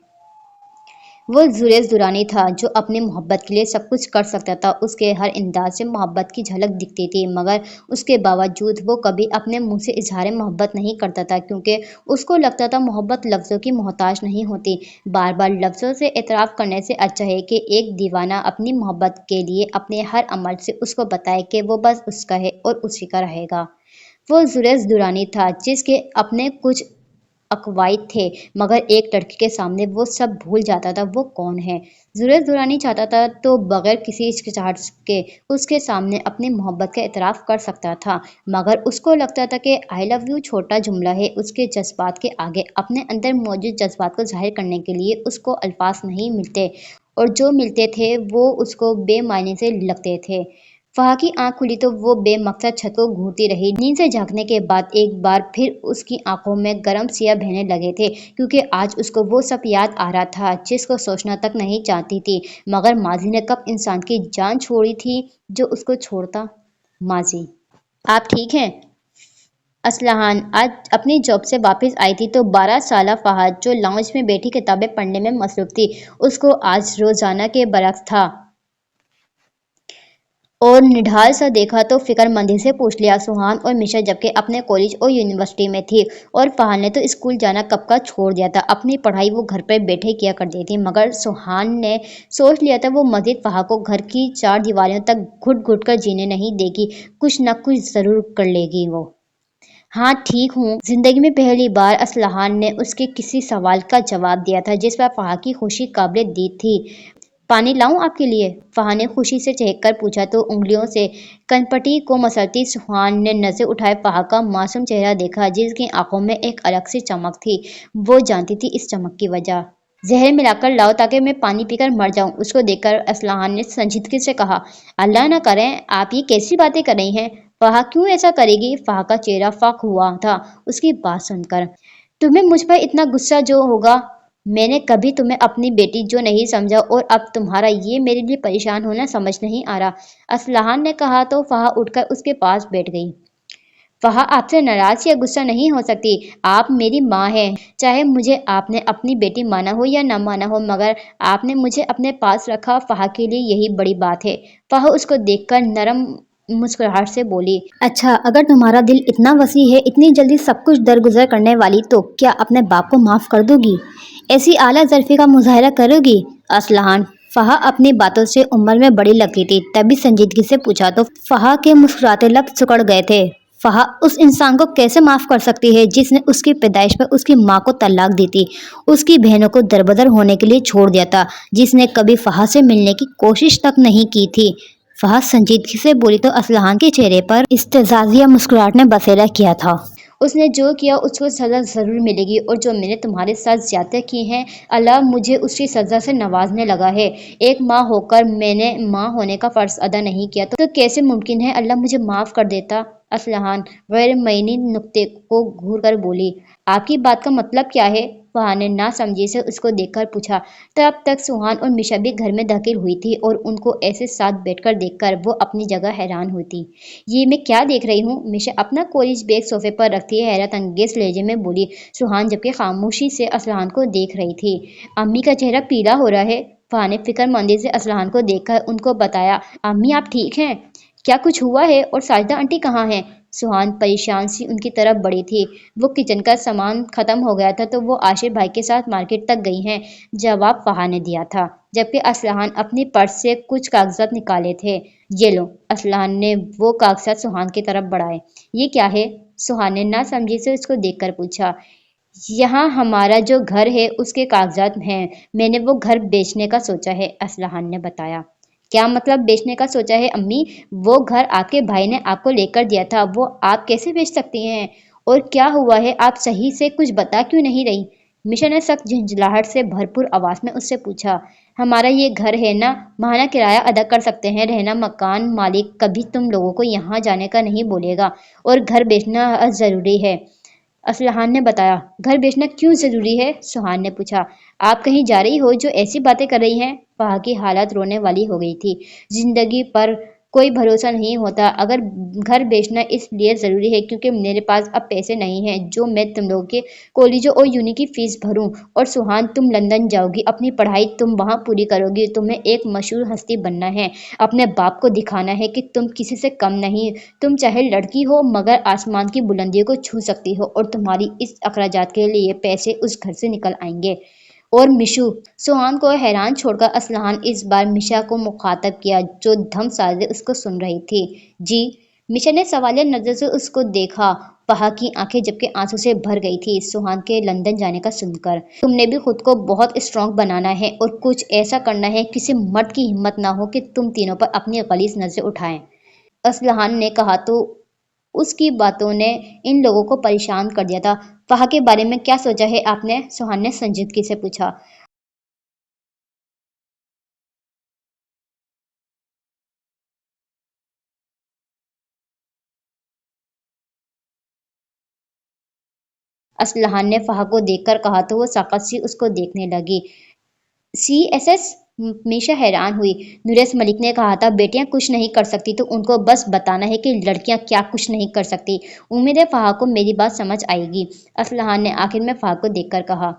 Speaker 1: वो जुरैस दुरानी था जो अपनी मोहब्बत के लिए सब कुछ कर सकता था। उसके हर अंदाज से मोहब्बत की झलक दिखती थी, मगर उसके बावजूद वो कभी अपने मुंह से इजहार मोहब्बत नहीं करता था, क्योंकि उसको लगता था मोहब्बत लफ्ज़ों की मोहताज नहीं होती। बार बार लफ्ज़ों से एतराफ़ करने से अच्छा है कि एक दीवाना अपनी मोहब्बत के लिए अपने हर अमल से उसको बताए कि वो बस उसका है और उसी का रहेगा। वो जुरैस दुरानी था जिसके अपने कुछ अक़वाइद थे, मगर एक लड़की के सामने वो सब भूल जाता था वो कौन है। जुरैस दुरानी चाहता था तो बगैर किसी हिचकिचाहट के उसके सामने अपनी मोहब्बत का एतराफ़ कर सकता था, मगर उसको लगता था कि आई लव यू छोटा जुमला है उसके जज्बात के आगे। अपने अंदर मौजूद जज्बात को ज़ाहिर करने के लिए उसको अल्फाज नहीं मिलते, और जो मिलते थे वो उसको बेमायने से लगते थे। फहा की आंख खुली तो वो बेमकसद छत को घूरती रही। नींद से जागने के बाद एक बार फिर उसकी आंखों में गर्म सिया बहने लगे थे, क्योंकि आज उसको वो सब याद आ रहा था जिसको सोचना तक नहीं चाहती थी, मगर माजी ने कब इंसान की जान छोड़ी थी जो उसको छोड़ता। माजी, आप ठीक हैं? असलहान आज अपनी जॉब से वापस आई थी तो 12 साला फहद जो लाउंज में बैठी किताबें पढ़ने में मसरूफ थी, उसको आज रोजाना के बरक्स था और निढाल सा देखा तो फिक्रमंदी से पूछ लिया। सुहान और मिशा जबकि अपने कॉलेज और यूनिवर्सिटी में थी, और फहान ने तो स्कूल जाना कब का छोड़ दिया था। अपनी पढ़ाई वो घर पर बैठे किया करती थी, मगर सुहान ने सोच लिया था वो मजीद फहा को घर की चार दीवारों तक घुट घुट कर जीने नहीं देगी, कुछ न कुछ ज़रूर कर लेगी वो। हाँ ठीक हूँ। जिंदगी में पहली बार असलहान ने उसके किसी सवाल का जवाब दिया था जिस पर फहा की खुशी काबिल दीद थी। पानी लाऊं आपके लिए? फहा ने खुशी से चहक कर पूछा तो उंगलियों से कनपटी को मसलती सुहान ने नजर उठाए फहा का मासूम चेहरा देखा जिसकी आंखों में एक अलग सी चमक थी। वो जानती थी इस चमक की वजह। जहर मिलाकर लाओ ताकि मैं पानी पीकर मर जाऊं। उसको देखकर असलहान ने संजीदगी से कहा, अल्लाह न करें, आप ये कैसी बातें कर रही हैं? फहा क्यों ऐसा करेगी? फहा का चेहरा फाक हुआ था उसकी बात सुनकर। तुम्हें मुझ पर इतना गुस्सा जो होगा, मैंने कभी तुम्हें अपनी बेटी जो नहीं समझा, और अब तुम्हारा ये मेरे लिए परेशान होना समझ नहीं आ रहा। असलहान ने कहा तो फहा उठकर उसके पास बैठ गई। फहा आपसे नाराज या गुस्सा नहीं हो सकती, आप मेरी माँ हैं। चाहे मुझे आपने अपनी बेटी माना हो या न माना हो, मगर आपने मुझे अपने पास रखा, फहा के लिए यही बड़ी बात है। फहा उसको देखकर नरम मुस्कुराहट से बोली, अच्छा अगर तुम्हारा दिल इतना वसी है, इतनी जल्दी सब कुछ दरगुजर करने वाली, तो क्या अपने बाप को माफ़ कर दोगी? ऐसी आला ज़र्फ़ी का मुजाहरा करोगी? असलहान, फहा अपनी बातों से उम्र में बड़ी लगती थी, तभी संजीदगी से पूछा तो फहा के मुस्कुराते लब सिकुड़ गए थे। फहा उस इंसान को कैसे माफ़ कर सकती है जिसने उसकी पैदाइश पर उसकी माँ को तलाक दी थी, उसकी बहनों को दरबदर होने के लिए छोड़ दिया था, जिसने कभी फहा से मिलने की कोशिश तक नहीं की थी। फहा संजीदगी से बोली तो असलहान के चेहरे पर इस्तेज़ाज़िया मुस्कुराहट ने बसेरा किया था। उसने जो किया उसको सज़ा ज़रूर मिलेगी, और जो मैंने तुम्हारे साथ ज़्यादतियाँ की हैं, अल्लाह मुझे उसकी सज़ा से नवाजने लगा है। एक माँ होकर मैंने माँ होने का फ़र्ज़ अदा नहीं किया, तो कैसे मुमकिन है अल्लाह मुझे माफ़ कर देता? असलहान गैर मईनी नुक्ते को घूर कर बोली, आपकी बात का मतलब क्या है? फहा ने नासमझी से उसको देखकर पूछा। तब तक सुहान और मिशा भी घर में दाखिल हुई थी, और उनको ऐसे साथ बैठकर देखकर वो अपनी जगह हैरान होती। ये मैं क्या देख रही हूँ? मिशा अपना कॉलेज बैग सोफे पर रखती है हैरत अंगेज लहजे में बोली। सुहान जबकि खामोशी से असलहान को देख रही थी। अम्मी का चेहरा पीला हो रहा है। फहा ने फिक्रमंदी से असलहान को देखकर उनको बताया, अम्मी आप ठीक हैं? क्या कुछ हुआ है? और साजिदा आंटी कहाँ हैं? सुहान परेशान सी उनकी तरफ बढ़ी थी। वो किचन का सामान खत्म हो गया था तो वो आशिर भाई के साथ मार्केट तक गई हैं, जवाब फहा ने दिया था, जबकि असलहान अपनी पर्स से कुछ कागजात निकाले थे। ये लो। असलहान ने वो कागजात सुहान की तरफ बढ़ाए। ये क्या है? सुहान ने ना समझी से उसको देखकर पूछा। यहाँ हमारा जो घर है उसके कागजात हैं। मैंने वो घर बेचने का सोचा है, असलहान ने बताया। क्या मतलब बेचने का सोचा है अम्मी? वो घर आपके भाई ने आपको लेकर दिया था, वो आप कैसे बेच सकती हैं? और क्या हुआ है, आप सही से कुछ बता क्यों नहीं रही? मिशा ने सख्त झंझलाहट से भरपूर आवाज में उससे पूछा। हमारा ये घर है ना, माहाना किराया अदा कर सकते हैं, रहना मकान मालिक कभी तुम लोगों को यहाँ जाने का नहीं बोलेगा, और घर बेचना जरूरी है, असलहान ने बताया। घर बेचना क्यों जरूरी है? सुहान ने पूछा। आप कहीं जा रही हो जो ऐसी बातें कर रही हैं? फहा की हालत रोने वाली हो गई थी। जिंदगी पर कोई भरोसा नहीं होता। अगर घर बेचना इसलिए जरूरी है क्योंकि मेरे पास अब पैसे नहीं हैं जो मैं तुम लोगों के कॉलेजों और यूनी की फीस भरूं। और सुहान, तुम लंदन जाओगी, अपनी पढ़ाई तुम वहां पूरी करोगी, तुम्हें एक मशहूर हस्ती बनना है, अपने बाप को दिखाना है कि तुम किसी से कम नहीं, तुम चाहे लड़की हो मगर आसमान की बुलंदियों को छू सकती हो, और तुम्हारी इस अखराजात के लिए पैसे उस घर से निकल आएंगे। और मिशु। सुहान को हैरान छोड़कर असलहान इस बार मिशा को मुखातब किया जो धम साजे उसको सुन रही थी। जी। मिशा ने सवालिया नजर से उसको देखा। फहा की आंखें जबकि आंसू से भर गई थी सुहान के लंदन जाने का सुनकर। तुमने भी खुद को बहुत स्ट्रांग बनाना है और कुछ ऐसा करना है किसी मर्द की हिम्मत ना हो कि तुम तीनों पर अपनी गलीज नजर उठाएं, असलहान ने कहा तो उसकी बातों ने इन लोगों को परेशान कर दिया था। फहा के बारे में क्या सोचा है आपने? सुहान ने संजीदगी से पूछा। असलहान ने फहा को देखकर कहा तो वो साकत सी उसको देखने लगी। CSS? मीशा हैरान हुई। नुरेश मलिक ने कहा था बेटियां कुछ नहीं कर सकती तो उनको बस बताना है कि लड़कियां क्या कुछ नहीं कर सकती। उम्मीद है फहा को मेरी बात समझ आएगी, असलहान ने आखिर में फहा को देखकर कहा।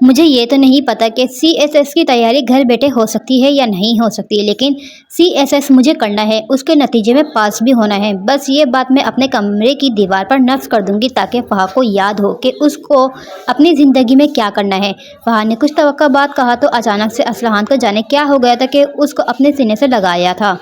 Speaker 1: मुझे ये तो नहीं पता कि CSS की तैयारी घर बैठे हो सकती है या नहीं हो सकती, लेकिन CSS मुझे करना है, उसके नतीजे में पास भी होना है। बस ये बात मैं अपने कमरे की दीवार पर नक्श कर दूंगी ताकि फहा को याद हो कि उसको अपनी ज़िंदगी में क्या करना है। फहा ने कुछ तवक्का बात कहा तो अचानक से असलहान को जाने क्या हो गया था कि उसको अपने सीने से लगाया था।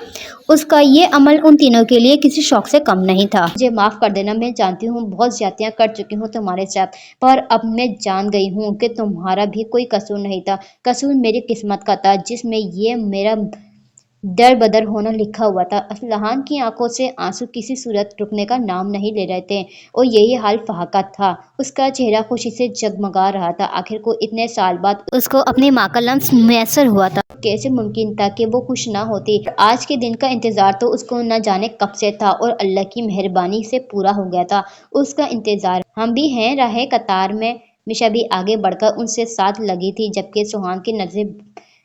Speaker 1: उसका ये अमल उन तीनों के लिए किसी शौक से कम नहीं था। मुझे माफ़ कर देना, मैं जानती हूँ बहुत ज्यादतियाँ कर चुकी हूँ तुम्हारे साथ, पर अब मैं जान गई हूँ कि तुम्हारा भी कोई कसूर नहीं था। कसूर मेरी किस्मत का था जिसमें ये मेरा दर बदर होना लिखा हुआ था। असलहान की आंखों से आंसू किसी सूरत रुकने का नाम नहीं ले रहे थे, और यही हाल फहा का था। उसका चेहरा खुशी से जगमगा रहा था। आखिर को इतने साल बाद उसको अपनी माँ का लम्स मैसर हुआ था। कैसे मुमकिन था कि वो खुश ना होती? आज के दिन का इंतजार तो उसको न जाने कब से था और अल्लाह की मेहरबानी से पूरा हो गया था उसका इंतजार। हम भी हैं राहे कतार में। मिशा भी आगे बढ़कर उनसे साथ लगी थी जबकि सुहान की नजरें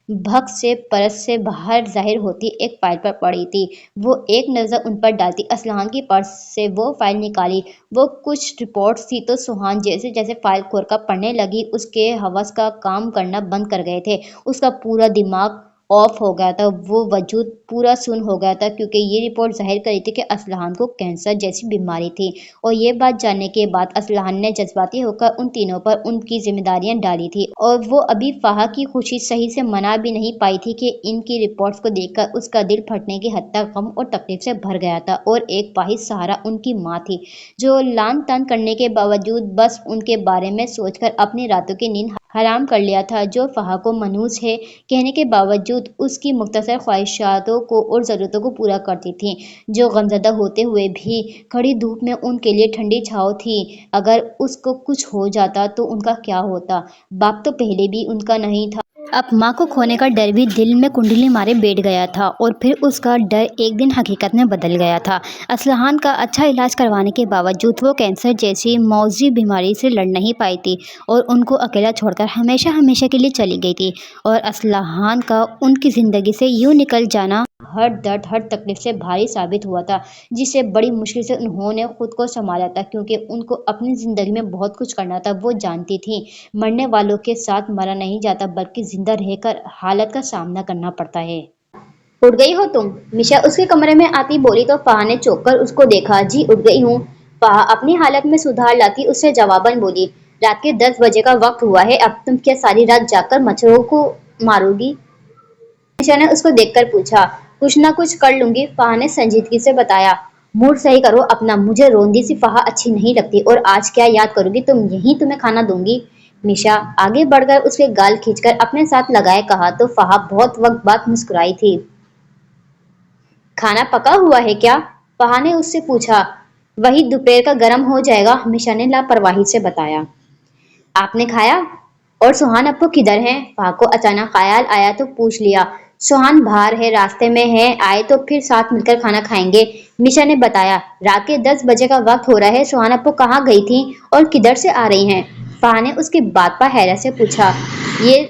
Speaker 1: भक से परत से बाहर जाहिर होती एक फाइल पर पड़ी थी। वो एक नज़र उन पर डालती असलहान की पर्स से वो फाइल निकाली। वो कुछ रिपोर्ट्स थी तो सुहान जैसे जैसे फाइल खोलकर पढ़ने लगी उसके हवस का काम करना बंद कर गए थे। उसका पूरा दिमाग ऑफ हो गया था, वो वजूद पूरा सुन हो गया था क्योंकि ये रिपोर्ट जाहिर कर रही थी कि असलहान को कैंसर जैसी बीमारी थी। और ये बात जानने के बाद असलहान ने जज्बाती होकर उन तीनों पर उनकी जिम्मेदारियां डाली थी, और वो अभी फाहा की खुशी सही से मना भी नहीं पाई थी कि इनकी रिपोर्ट्स को देखकर उसका दिल फटने की हद तक गम और तकलीफ से भर गया था। और एक वाहिद सहारा उनकी माँ थी जो लान तान करने के बावजूद बस उनके बारे में सोचकर अपनी रातों की नींद हराम कर लिया था, जो फहा को मनहूस है कहने के बावजूद उसकी मुख्तसर ख्वाहिशातों को और ज़रूरतों को पूरा करती थी, जो गमज़दा होते हुए भी खड़ी धूप में उनके लिए ठंडी छाँव थी। अगर उसको कुछ हो जाता तो उनका क्या होता? बाप तो पहले भी उनका नहीं था, अब माँ को खोने का डर भी दिल में कुंडली मारे बैठ गया था, और फिर उसका डर एक दिन हकीकत में बदल गया था। असलहान का अच्छा इलाज करवाने के बावजूद वो कैंसर जैसी मौजी बीमारी से लड़ नहीं पाई थी और उनको अकेला छोड़कर हमेशा हमेशा के लिए चली गई थी। और असलहान का उनकी ज़िंदगी से यूं निकल जाना हर दर्द हर तकलीफ से भारी साबित हुआ था, जिसे बड़ी मुश्किल से उन्होंने खुद को संभाला था क्योंकि उनको अपनी ज़िंदगी में बहुत कुछ करना था। वो जानती थी मरने वालों के साथ मरा नहीं जाता बल्कि जिंदा रहकर हालत का सामना करना पड़ता है। उठ गई हो तुम? मिशा उसके कमरे में आती बोली तो फहा ने चौंक कर उसको देखा। जी उठ गई हूँ। फहा अपनी हालत में सुधार लाती उससे जवाबन बोली। रात के 10 बजे का वक्त हुआ है, अब तुम क्या सारी रात जाकर मच्छरों को मारोगी? मिशा ने उसको देखकर पूछा। कुछ ना कुछ कर लूंगी, फहा ने संजीदगी से बताया। मूड सही करो अपना, मुझे रोंदी सी फहा अच्छी नहीं लगती। और आज क्या याद करोगी तुम? यही तुम्हें खाना दूंगी। मिशा आगे बढ़कर उसके गाल खींचकर अपने साथ लगाए कहा तो फहा बहुत वक्त बाद मुस्कुराई थी। खाना पका हुआ है क्या? फहा ने उससे पूछा। वही दोपहर का गर्म हो जाएगा, मिशा ने लापरवाही से बताया। आपने खाया? और सुहान अप्पू किधर हैं? फहा को अचानक ख्याल आया तो पूछ लिया। सुहान बाहर है, रास्ते में है, आए तो फिर साथ मिलकर खाना खाएंगे, मिशा ने बताया। रात के 10 बजे का वक्त हो रहा है, सुहान अप्पू कहाँ गई थी और किधर से आ रही हैं? फहा ने उसकी बात पर हैरत से पूछा। ये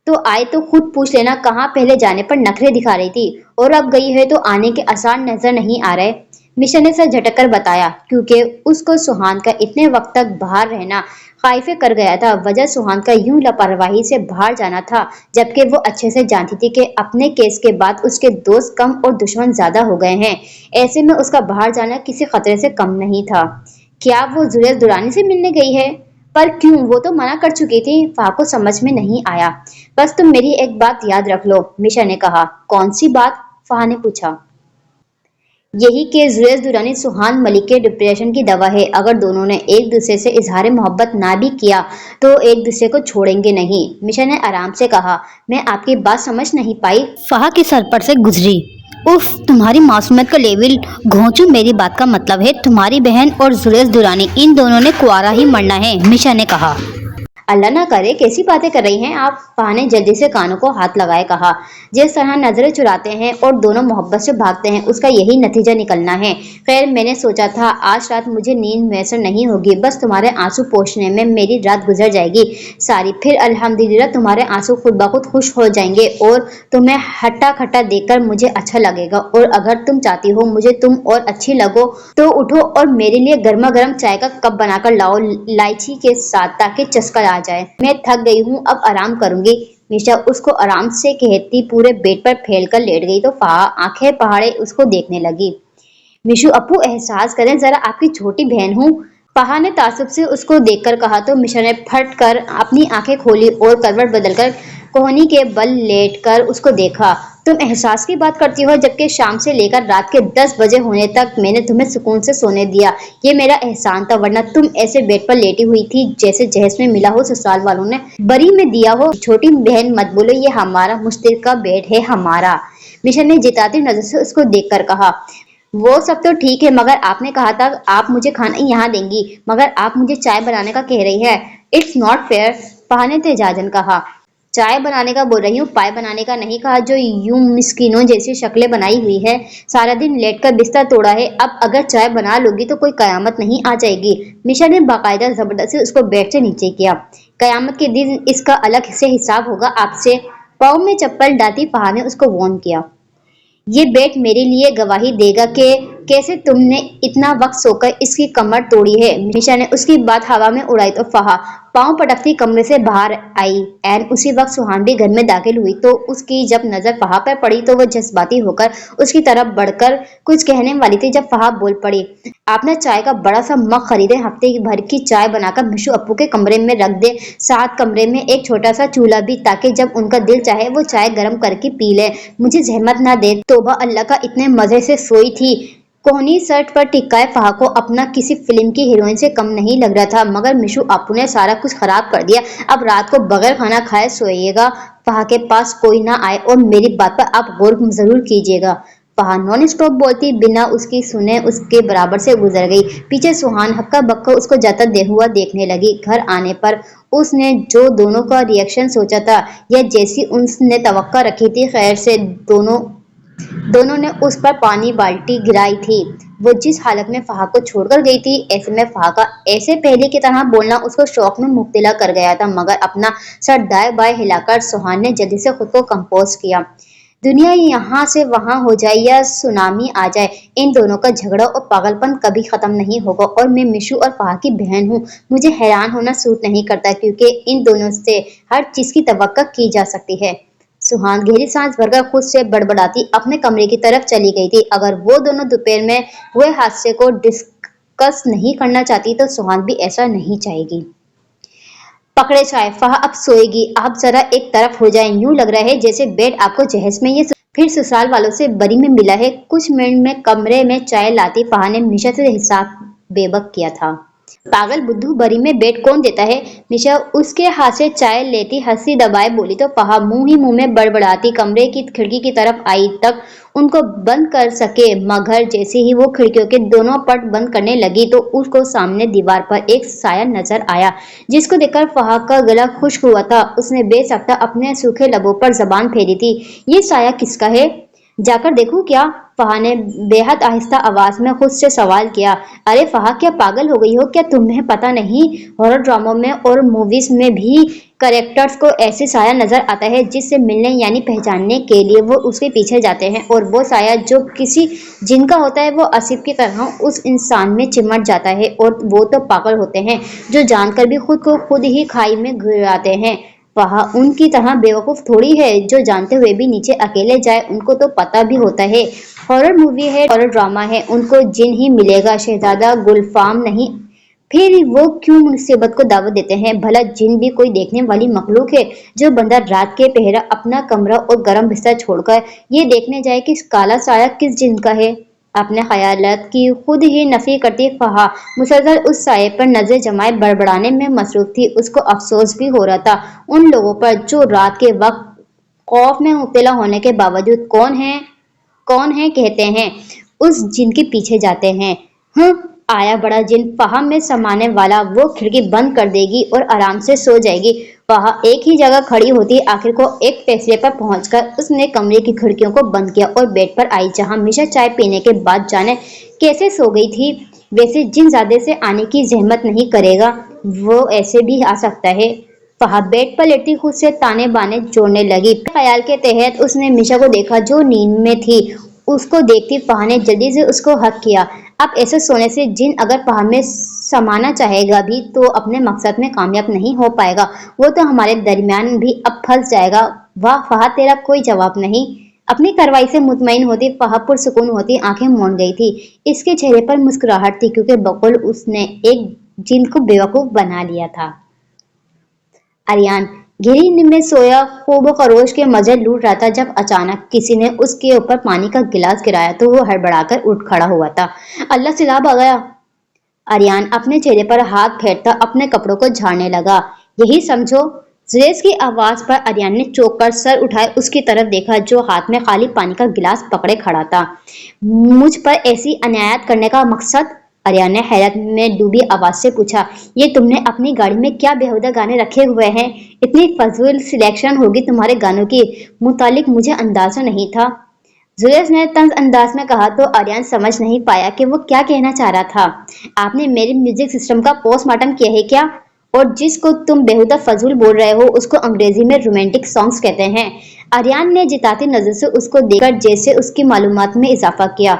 Speaker 1: तो आए तो खुद पूछ लेना, कहाँ पहले जाने पर नखरे दिखा रही थी और अब गई है तो आने के आसार नजर नहीं आ रहे। मिशा ने सर झटक कर बताया, क्योंकि उसको सुहान का इतने वक्त तक बाहर रहना खाइफे कर गया था। वजह सुहान का यूं लापरवाही से बाहर जाना था, जबकि वो अच्छे से जानती थी कि अपने केस के बाद उसके दोस्त कम और दुश्मन ज्यादा हो गए हैं। ऐसे में उसका बाहर जाना किसी खतरे से कम नहीं था। क्या वो जुरेज दुरानी से मिलने गई है? पर क्यों? वो तो मना कर चुकी थी। फा को समझ में नहीं आया। बस तुम मेरी एक बात याद रख लो, मिशा ने कहा। कौन सी बात? फहा ने पूछा। यही कि जुरेज दुरानी सुहान मलिक के डिप्रेशन की दवा है। अगर दोनों ने एक दूसरे से इजहार मोहब्बत ना भी किया तो एक दूसरे को छोड़ेंगे नहीं, मिशा ने आराम से कहा। मैं आपकी बात समझ नहीं पाई। फहा के सर पर से गुजरी। उफ, तुम्हारी मासूमियत का लेवल घोंचू। मेरी बात का मतलब है तुम्हारी बहन और जुरेज दुरानी इन दोनों ने कुआरा ही मरना है, मिशा ने कहा। अल्लाह ना करे, कैसी बातें कर रही हैं आप? फहा ने जल्दी से कानों को हाथ लगाए कहा। जिस तरह नजरें चुराते हैं और दोनों मोहब्बत से भागते हैं, उसका यही नतीजा निकलना है। खैर, मैंने सोचा था आज रात मुझे नींद मैसर नहीं होगी, बस तुम्हारे आंसू पोंछने में मेरी रात गुजर जाएगी सारी। फिर अल्हम्दुलिल्लाह तुम्हारे आंसू खुद ब खुद खुश हो जाएंगे और तुम्हें हट्टा खट्टा देखकर मुझे अच्छा लगेगा। और अगर तुम चाहती हो मुझे तुम और अच्छी लगो तो उठो और मेरे लिए गर्मा गर्म चाय का कप बनाकर लाओ, इलायची के साथ, ताकि चस्का आ जाए। मैं थक गई हूँ, अब आराम करूंगी। मिशा उसको आराम से कहती पूरे बेड पर फैलकर लेट गई तो फहा आंखें पहाड़े उसको देखने लगी। मिशु अप्पू, एहसास करें जरा, आपकी छोटी बहन हूँ। फहा ने तासुब से उसको देखकर कहा तो मिशा ने फट कर अपनी आंखें खोली और करवट बदलकर कोहनी के बल लेटकर उसको देखा। तुम एहसास की बात करती हो, जबकि शाम से लेकर रात के 10 बजे होने तक मैंने तुम्हें सुकून से सोने दिया। ये मेरा एहसान था, वरना तुम ऐसे बेड पर लेटी हुई थी जैसे जहेज में मिला हो ससुराल वालों ने बरी में दिया हो। छोटी बहन मत बोलो, ये हमारा मुश्तरका बेड है, हमारा। मिशा ने जिताती नजर से उसको देखकर कहा। वो सब तो ठीक है, मगर आपने कहा था आप मुझे खाना यहाँ देंगी, मगर आप मुझे चाय बनाने का कह रही है। इट्स नॉट फेयर, फहा ने तेजाजन कहा। चाय बनाने का बोल रही हूँ, पाय बनाने का नहीं कहा। जो यूं मिस्किनों जैसी शक्लें बनाई हुई है, सारा दिन लेटकर बिस्तर तोड़ा है, अब अगर चाय बना लोगी तो कोई कयामत नहीं आ जाएगी। मिशा ने बाकायदा जबरदस्ती उसको बेड से नीचे किया। कयामत के दिन इसका अलग से हिसाब होगा आपसे। पाँव में चप्पल डालती फहा ने उसको वार्न किया। ये बेड मेरे लिए गवाही देगा कि कैसे तुमने इतना वक्त सोकर इसकी कमर तोड़ी है। मिशा ने उसकी बात हवा में उड़ाई तो फहा पांव पटकती कमरे से बाहर आई। एन उसी वक्त सुहान भी घर में दाखिल हुई तो उसकी जब नजर फहा पर पड़ी तो वह जज्बाती होकर उसकी तरफ बढ़कर कुछ कहने वाली थी, जब फहा बोल पड़ी। आपने चाय का बड़ा सा मग खरीदे, हफ्ते भर की चाय बनाकर मिशु अप्पू के कमरे में रख दे, साथ कमरे में एक छोटा सा चूल्हा भी, ताकि जब उनका दिल चाहे वो चाय गर्म करके पी ले। मुझे जहमत ना दे। तोबा अल्लाह का, इतने मजे से सोई थी। कोहनी शर्ट पर टिकाए फहा को अपना किसी फिल्म की हीरोइन से कम नहीं लग रहा था, मगर मिशु अप्पू ने सारा कुछ खराब कर दिया। अब रात को बगैर खाना खाए सोइएगा, फहा के पास कोई ना आए, और मेरी बात पर आप गौर जरूर कीजिएगा। फहा नॉन स्टॉप बोलती बिना उसकी सुने उसके बराबर से गुजर गई। पीछे सुहान हक्का बक्का उसको जाता हुआ देखने लगी। घर आने पर उसने जो दोनों का रिएक्शन सोचा था या जैसी उसने तवक्का रखी थी, खैर से दोनों ने उस पर पानी बाल्टी गिराई थी। वो जिस हालत में फहा को छोड़कर गई थी, ऐसे में फहा का ऐसे पहले की तरह बोलना उसको शौक में मुब्तला कर गया था। मगर अपना सर दाएं बाएं हिलाकर सुहान ने जल्दी से खुद को कंपोज किया। दुनिया यहाँ से वहां हो जाए या सुनामी आ जाए, इन दोनों का झगड़ा और पागलपन कभी खत्म नहीं होगा। और मैं मिशु और फहा की बहन हूँ, मुझे हैरान होना सूट नहीं करता, क्योंकि इन दोनों से हर चीज की तवक्का की जा सकती है। सुहान गहरी सांस भरकर खुद से बड़बड़ाती अपने कमरे की तरफ चली गई थी। अगर वो दोनों दोपहर में हुए हादसे को डिस्कस नहीं करना चाहती तो सुहान भी ऐसा नहीं चाहेगी। पकड़े चाय, फहा अब सोएगी, आप जरा एक तरफ हो जाए, यूं लग रहा है जैसे बेड आपको जहज में। ये फिर ससुराल वालों से बरी में मिला है। कुछ मिनट में कमरे में चाय लाती फहा ने मिशा से हिसाब बेबक किया था। पागल बुद्धू, बरी में बेड कौन देता है? मिशा उसके हाथ से चाय लेती हंसी दबाए बोली तो फहा मुंह ही मुंह में बड़बड़ाती कमरे की खिड़की की तरफ आई तक उनको बंद कर सके, मगर जैसे ही वो खिड़कियों के दोनों पट बंद करने लगी तो उसको सामने दीवार पर एक साया नजर आया, जिसको देखकर फहा का गला खुश्क हुआ था। उसने बेसख्ता अपने सूखे लबों पर जबान फेरी थी। ये साया किसका है? जाकर देखूं क्या? फहा ने बेहद आहिस्ता आवाज में खुद से सवाल किया। अरे फहा, क्या पागल हो गई हो क्या? तुम्हें पता नहीं, हॉरर ड्रामों में और मूवीज में भी कैरेक्टर्स को ऐसे साया नजर आता है जिससे मिलने यानी पहचानने के लिए वो उसके पीछे जाते हैं, और वो साया जो किसी जिन का होता है वो आसिफ की तरह उस इंसान में चिमट जाता है। और वो तो पागल होते हैं जो जानकर भी खुद को खुद ही खाई में गिराते हैं। वहाँ उनकी तरह बेवकूफ थोड़ी है जो जानते हुए भी नीचे अकेले जाए। उनको तो पता भी होता है हॉरर मूवी है, हॉरर ड्रामा है, उनको जिन ही मिलेगा, शहजादा गुलफाम नहीं। फिर वो क्यों मुसीबत को दावत देते हैं? भला जिन भी कोई देखने वाली मखलूक है जो बंदा रात के पहरा अपना कमरा और गर्म बिस्तर छोड़कर ये देखने जाए कि काला साया किस जिन का है। अपने ख्यालात की खुद ही नफी करती फहा मुसलसल उस साये पर नजर जमाए बड़बड़ाने में मसरूफ थी। उसको अफसोस भी हो रहा था उन लोगों पर जो रात के वक्त खौफ में मुब्तला होने के बावजूद कौन है कहते हैं उस जिन के पीछे जाते हैं। आया बड़ा जिन फहा में समाने वाला। वो खिड़की बंद कर देगी और आराम से सो जाएगी। वहां एक ही जगह खड़ी होती आखिर को एक फैसले पर पहुंचकर उसने कमरे की खिड़कियों को बंद किया और बेड पर आई, जहां मिशा चाय पीने के बाद जाने कैसे सो गई थी। वैसे जिन ज्यादा से आने की जहमत नहीं करेगा, वो ऐसे भी आ सकता है। फहा बेड पर लेटी खुद से ताने बाने जोड़ने लगी। ख्याल के तहत उसने मिशा को देखा जो नींद में थी। उसको देखती फहा ने जल्दी से उसको हक किया। अब ऐसे सोने से जिन अगर फहा में समाना चाहेगा भी तो अपने मकसद में कामयाब नहीं हो पाएगा। वो तो हमारे दरमियान भी अब फंस जाएगा। वाह फहा, तेरा कोई जवाब नहीं। अपनी कार्रवाई से मुतमईन होती फहा पुरसुकून होती आंखें मूंद गई थी। इसके चेहरे पर मुस्कुराहट थी क्योंकि बकुल उसने एक जिन को बेवकूफ बना लिया था। आर्यन गहरी नींद में सोया खूब खरोश के मजे लूट रहा था जब अचानक किसी ने उसके ऊपर पानी का गिलास गिराया तो वो हड़बड़ाकर उठ खड़ा हुआ था। अल्लाह, सिलाब आ गया। आर्यन अपने चेहरे पर हाथ फेरता अपने कपड़ों को झाड़ने लगा। यही समझो। जुरेज की आवाज पर आर्यन ने चौंक कर सर उठाए उसकी तरफ देखा जो हाथ में खाली पानी का गिलास पकड़े खड़ा था। मुझ पर ऐसी अनायात करने का मकसद? आर्यन ने हैरत में डूबी आवाज से पूछा। ये तुमने अपनी गाड़ी में क्या बेहुदा गाने रखे हुए हैं? इतनी फजूल सिलेक्शन होगी तुम्हारे गानों की मुतालिक मुझे अंदाजा नहीं था। जुरेज ने तंज अंदाज में कहा तो आर्यन समझ नहीं पाया कि वो क्या कहना चाह रहा था। आपने मेरे म्यूजिक सिस्टम का पोस्टमार्टम किया है क्या? और जिसको तुम बेहुदा फजूल बोल रहे हो उसको अंग्रेजी में रोमांटिक सॉन्ग्स कहते हैं। आर्यन ने जिताती नजर से उसको देखकर जैसे उसकी मालूमात में इजाफा किया।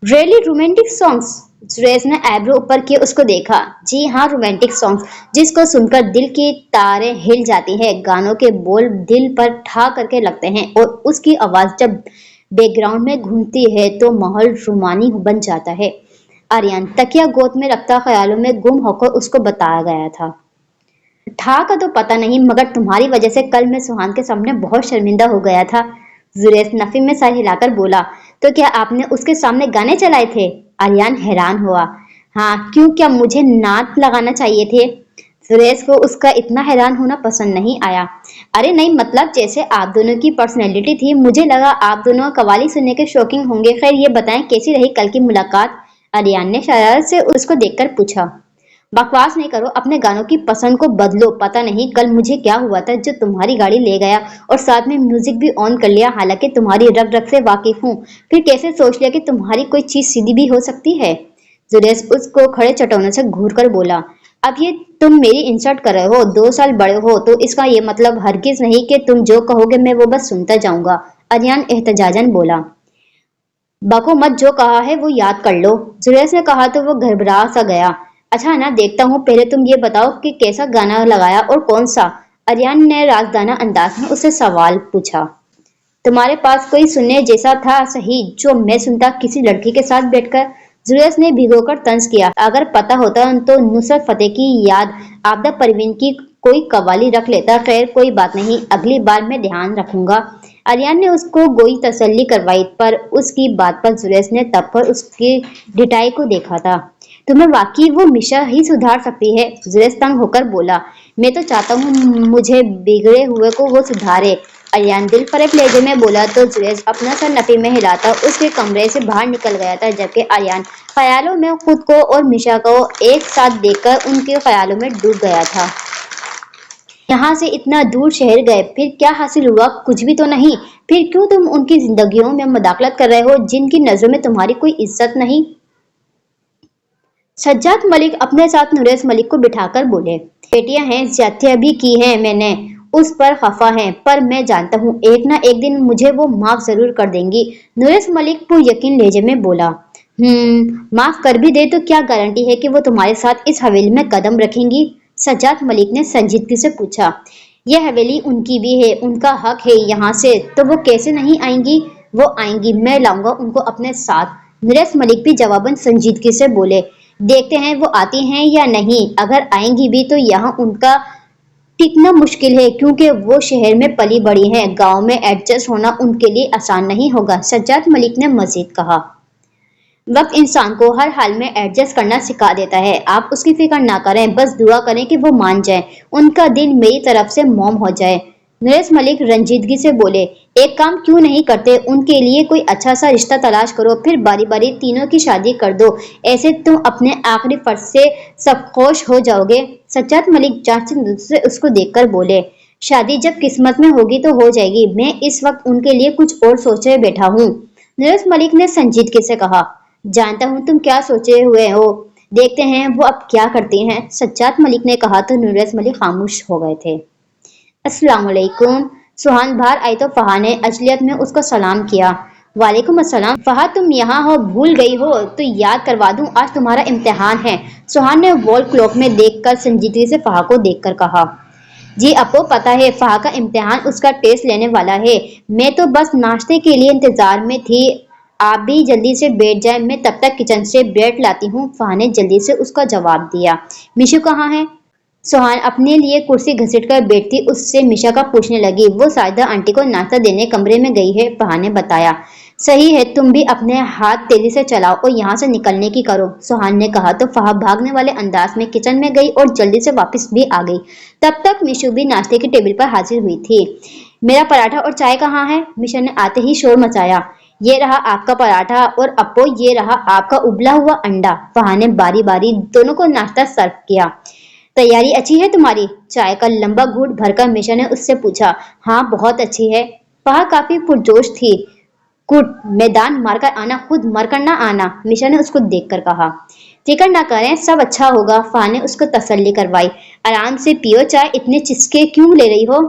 Speaker 1: Really romantic songs? सुरेश ने आईब्रो ऊपर किए उसको देखा। जी हाँ, रोमांटिक सॉन्ग्स जिसको सुनकर दिल की तारें हिल जाती हैं। गानों के बोल दिल पर ठा करके लगते हैं और उसकी आवाज जब बैकग्राउंड में घूमती है तो माहौल रूमानी बन जाता है। आर्यन तकिया गोद में रखता ख्यालों में गुम होकर उसको बताया गया था। ठा का तो पता नहीं, मगर तुम्हारी वजह से कल मैं सुहान के सामने बहुत शर्मिंदा हो गया था। जुरेश नफी में सर हिलाकर बोला। तो क्या आपने उसके सामने गाने चलाए थे? आर्यन हैरान हुआ। हाँ, क्यों, क्या मुझे नात लगाना चाहिए थे? सुरेश को उसका इतना हैरान होना पसंद नहीं आया। अरे नहीं, मतलब जैसे आप दोनों की पर्सनैलिटी थी, मुझे लगा आप दोनों कवाली सुनने के शौकीन होंगे। खैर ये बताएं कैसी रही कल की मुलाकात? आर्यन ने शरारत से उसको देखकर पूछा। बकवास नहीं करो, अपने गानों की पसंद को बदलो। पता नहीं कल मुझे क्या हुआ था जो तुम्हारी गाड़ी ले गया और साथ में म्यूजिक भी ऑन कर लिया। हालांकि तुम्हारी रग रग से वाकिफ हूँ, फिर कैसे सोच लिया कि तुम्हारी कोई चीज सीधी भी हो सकती है? जुरेश उसको खड़े चटोने से घूर कर बोला। अब ये तुम मेरी इंसल्ट कर रहे हो। 2 साल बड़े हो तो इसका ये मतलब हरगिज नहीं कि तुम जो कहोगे मैं वो बस सुनता जाऊंगा। आर्यन एहतजाजन बोला। बको मत, जो कहा है वो याद कर लो। जुरेश ने कहा तो वो घबरा सा गया। अच्छा ना, देखता हूँ, पहले तुम ये बताओ कि कैसा गाना लगाया और कौन सा? आर्यन ने राजदाना अंदाज में उससे सवाल पूछा। तुम्हारे पास कोई सुनने जैसा था सही जो मैं सुनता किसी लड़की के साथ बैठकर? जुलैस ने भिगोकर तंज किया। अगर पता होता तो नुसरत फतेह की याद आपदा परवीन की कोई कवाली रख लेता। खैर कोई बात नहीं, अगली बार मैं ध्यान रखूंगा। आर्यन ने उसको गोई तसल्ली करवाई, पर उसकी बात पर जुलैस ने तब पर उसकी ढिठाई को देखा था। तुम्हें वाकई वो मिशा ही सुधार सकती है, जुलैस तंग होकर बोला। मैं तो चाहता हूँ मुझे बिगड़े हुए को वो सुधारे, आर्यन दिल फरेब लहजे में बोला। तो जुलैस अपना सर नफी में हिलाता उसके कमरे से बाहर निकल गया था, जबकि आर्यन ख्यालों में खुद को और मिशा को एक साथ देखकर उनके ख्यालों में डूब गया था। यहाँ से इतना दूर शहर गए, फिर क्या हासिल हुआ? कुछ भी तो नहीं। फिर क्यों तुम उनकी जिंदगियों में मदाखलत कर रहे हो जिनकी नजरों में तुम्हारी कोई इज्जत नहीं? सज्जाद मलिक अपने साथ नुरेस मलिक को बिठाकर बोले। बेटियां हैं, ज्यादतियां भी की हैं मैंने, उस पर खफा हैं, पर मैं जानता हूँ एक ना एक दिन मुझे वो माफ जरूर कर देंगी। नुरेस मलिक पुर यकीन लहजे में बोला। माफ कर भी दे तो क्या गारंटी है कि वो तुम्हारे साथ इस हवेली में कदम रखेंगी? सज्जाद मलिक ने संजीदगी से पूछा। यह हवेली उनकी भी है, उनका हक है यहाँ से, तो वो कैसे नहीं आएंगी? वो आएंगी, मैं लाऊंगा उनको अपने साथ। नुरेस मलिक भी जवाबन संजीदगी से बोले। देखते हैं वो आती हैं या नहीं, अगर आएंगी भी तो यहाँ उनका टिकना मुश्किल है, क्योंकि वो शहर में पली बड़ी हैं। गांव में एडजस्ट होना उनके लिए आसान नहीं होगा, सज्जाद मलिक ने मजीद कहा। वक्त इंसान को हर हाल में एडजस्ट करना सिखा देता है, आप उसकी फिक्र ना करें, बस दुआ करें कि वो मान जाए, उनका दिल मेरी तरफ से मोम हो जाए। नुरेस मलिक रंजीदगी से बोले। एक काम क्यों नहीं करते, उनके लिए कोई अच्छा सा रिश्ता तलाश करो, फिर बारी बारी तीनों की शादी कर दो, ऐसे तुम अपने आखिरी फर्ज से सबखोश हो जाओगे। सज्जाद मलिक जांच से उसको देखकर बोले। शादी जब किस्मत में होगी तो हो जाएगी, मैं इस वक्त उनके लिए कुछ और सोचे बैठा हूँ। नुरेस मलिक ने संजीदगी से कहा। जानता हूँ तुम क्या सोचे हुए हो, देखते हैं वो अब क्या करती हैं, सज्जाद मलिक ने कहा। तो नुरेस मलिक खामोश हो गए थे। अस्सलाम वालेकुम। सुहान बाहर आई तो फहा ने अजलियत में उसको सलाम किया। वालेकुम अस्सलाम। फहा तुम यहाँ हो, भूल गई हो तो याद करवा दूं, आज तुम्हारा इम्तिहान है। सुहान ने वॉल क्लॉक में देखकर संजीदगी से फहा को देखकर कहा। जी आपको पता है, फहा का इम्तिहान उसका टेस्ट लेने वाला है, मैं तो बस नाश्ते के लिए इंतजार में थी, आप भी जल्दी से बैठ जाए, मैं तब तक किचन से ब्रेड लाती हूँ। फहा ने जल्दी से उसका जवाब दिया। मिशु कहाँ है? सुहान अपने लिए कुर्सी घसीट कर बैठती उससे मिशा का पूछने लगी। वो साजिदा आंटी को नाश्ता देने कमरे में गई है, फहा ने बताया। सही है, तुम भी अपने हाथ तेजी से चलाओ और यहाँ से निकलने की करो, सुहान ने कहा। तो फहा भागने वाले अंदाज में किचन में गई और जल्दी से वापस भी आ गई। तब तक मिशु भी नाश्ते की टेबल पर हाजिर हुई थी। मेरा पराठा और चाय कहाँ है? मिशा ने आते ही शोर मचाया। ये रहा आपका पराठा और अप्पो ये रहा आपका उबला हुआ अंडा। फहा ने बारी बारी दोनों को नाश्ता सर्व किया। तैयारी अच्छी है तुम्हारी? चाय का लंबा घूंट भरकर मिशा ने उससे पूछा। हाँ बहुत अच्छी है। फहा काफी पुरजोश थी। गुड, मैदान मारकर आना, खुद मरकर ना आना, मिशा ने उसको देखकर कहा। फिक्र ना करें, सब अच्छा होगा, फहा ने उसको तसल्ली करवाई। आराम से पियो चाय, इतने चिस्के क्यों ले रही हो?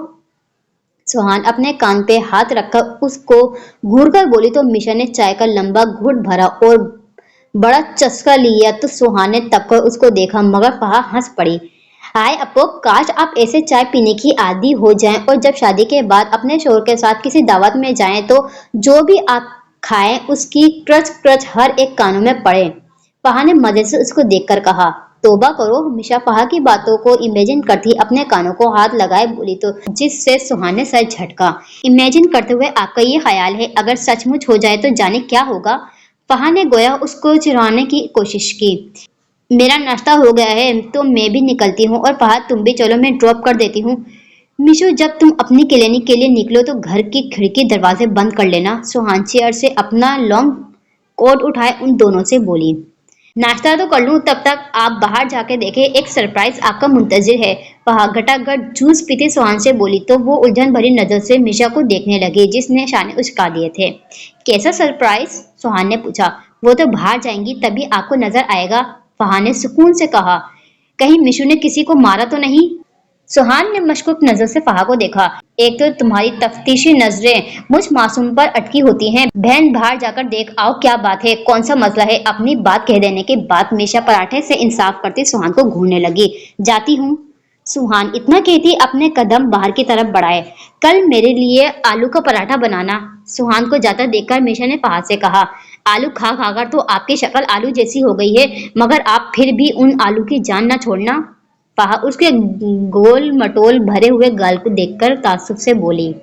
Speaker 1: सुहान अपने कान पे हाथ रखकर उसको घूरकर बोली। तो मिशा ने चाय का लंबा घूंट भरा और बड़ा चस्का लिया। तो सुहान ने तब कर उसको देखा, मगर फहा हंस पड़ी। हाय अपो, काश आप ऐसे चाय पीने की आदी हो जाएं और जब शादी के बाद अपने शोहर के साथ किसी दावत में जाएं तो जो भी आप खाएं उसकी क्रच क्रच हर एक कानों में पड़े। फहा ने मजे से उसको देखकर कहा। तौबा करो, मिशा फहा की बातों को इमेजिन करती अपने कानों को हाथ लगाए बोली। तो जिससे सुहान ने सर झटका। इमेजिन करते हुए आपका ये ख्याल है, अगर सचमुच हो जाए तो जाने क्या होगा? फहा ने गोया उसको चिढ़ाने की कोशिश की। मेरा नाश्ता हो गया है तो मैं भी निकलती हूँ, और फहा तुम भी चलो, मैं ड्रॉप कर देती हूँ। मिशु जब तुम अपनी क्लिनिक के लिए निकलो तो घर की खिड़की दरवाजे बंद कर लेना, सुहान चेयर से अपना लॉन्ग कोट उठाए उन दोनों से बोली। नाश्ता तो कर लूं, तब तक आप बाहर जाके देखें, एक सरप्राइज आपका मुंतजिर है, फहा घटाघट जूस पीते सुहान से बोली। तो वो उलझन भरी नजर से मिशा को देखने लगी जिसने शाने उचका दिए थे। कैसा सरप्राइज? सुहान ने पूछा। वो तो बाहर जाएंगी तभी आपको नजर आएगा, फहा ने सुकून से कहा। कहीं मिशु ने किसी को मारा तो नहीं? सुहान ने मशकूक नजर से फहा को देखा। एक तो तुम्हारी तफ्तीशी नजरें मुझ मासूम पर अटकी होती हैं, बहन बाहर जाकर देख आओ क्या बात है, कौन सा मसला है। अपनी बात कह देने के बाद मिशा पराठे से इंसाफ करती सुहान को घूरने लगी। जाती हूँ। सुहान इतना कहती अपने कदम बाहर की तरफ बढ़ाए। कल मेरे लिए आलू का पराठा बनाना। सुहान को जाता देखकर मीशा ने फहद से कहा, आलू खा खाकर तो आपकी शक्ल आलू जैसी हो गई है, मगर आप फिर भी उन आलू की जान ना छोड़ना। फहद उसके गोल मटोल भरे हुए गाल को देखकर ताज्जुब से बोली,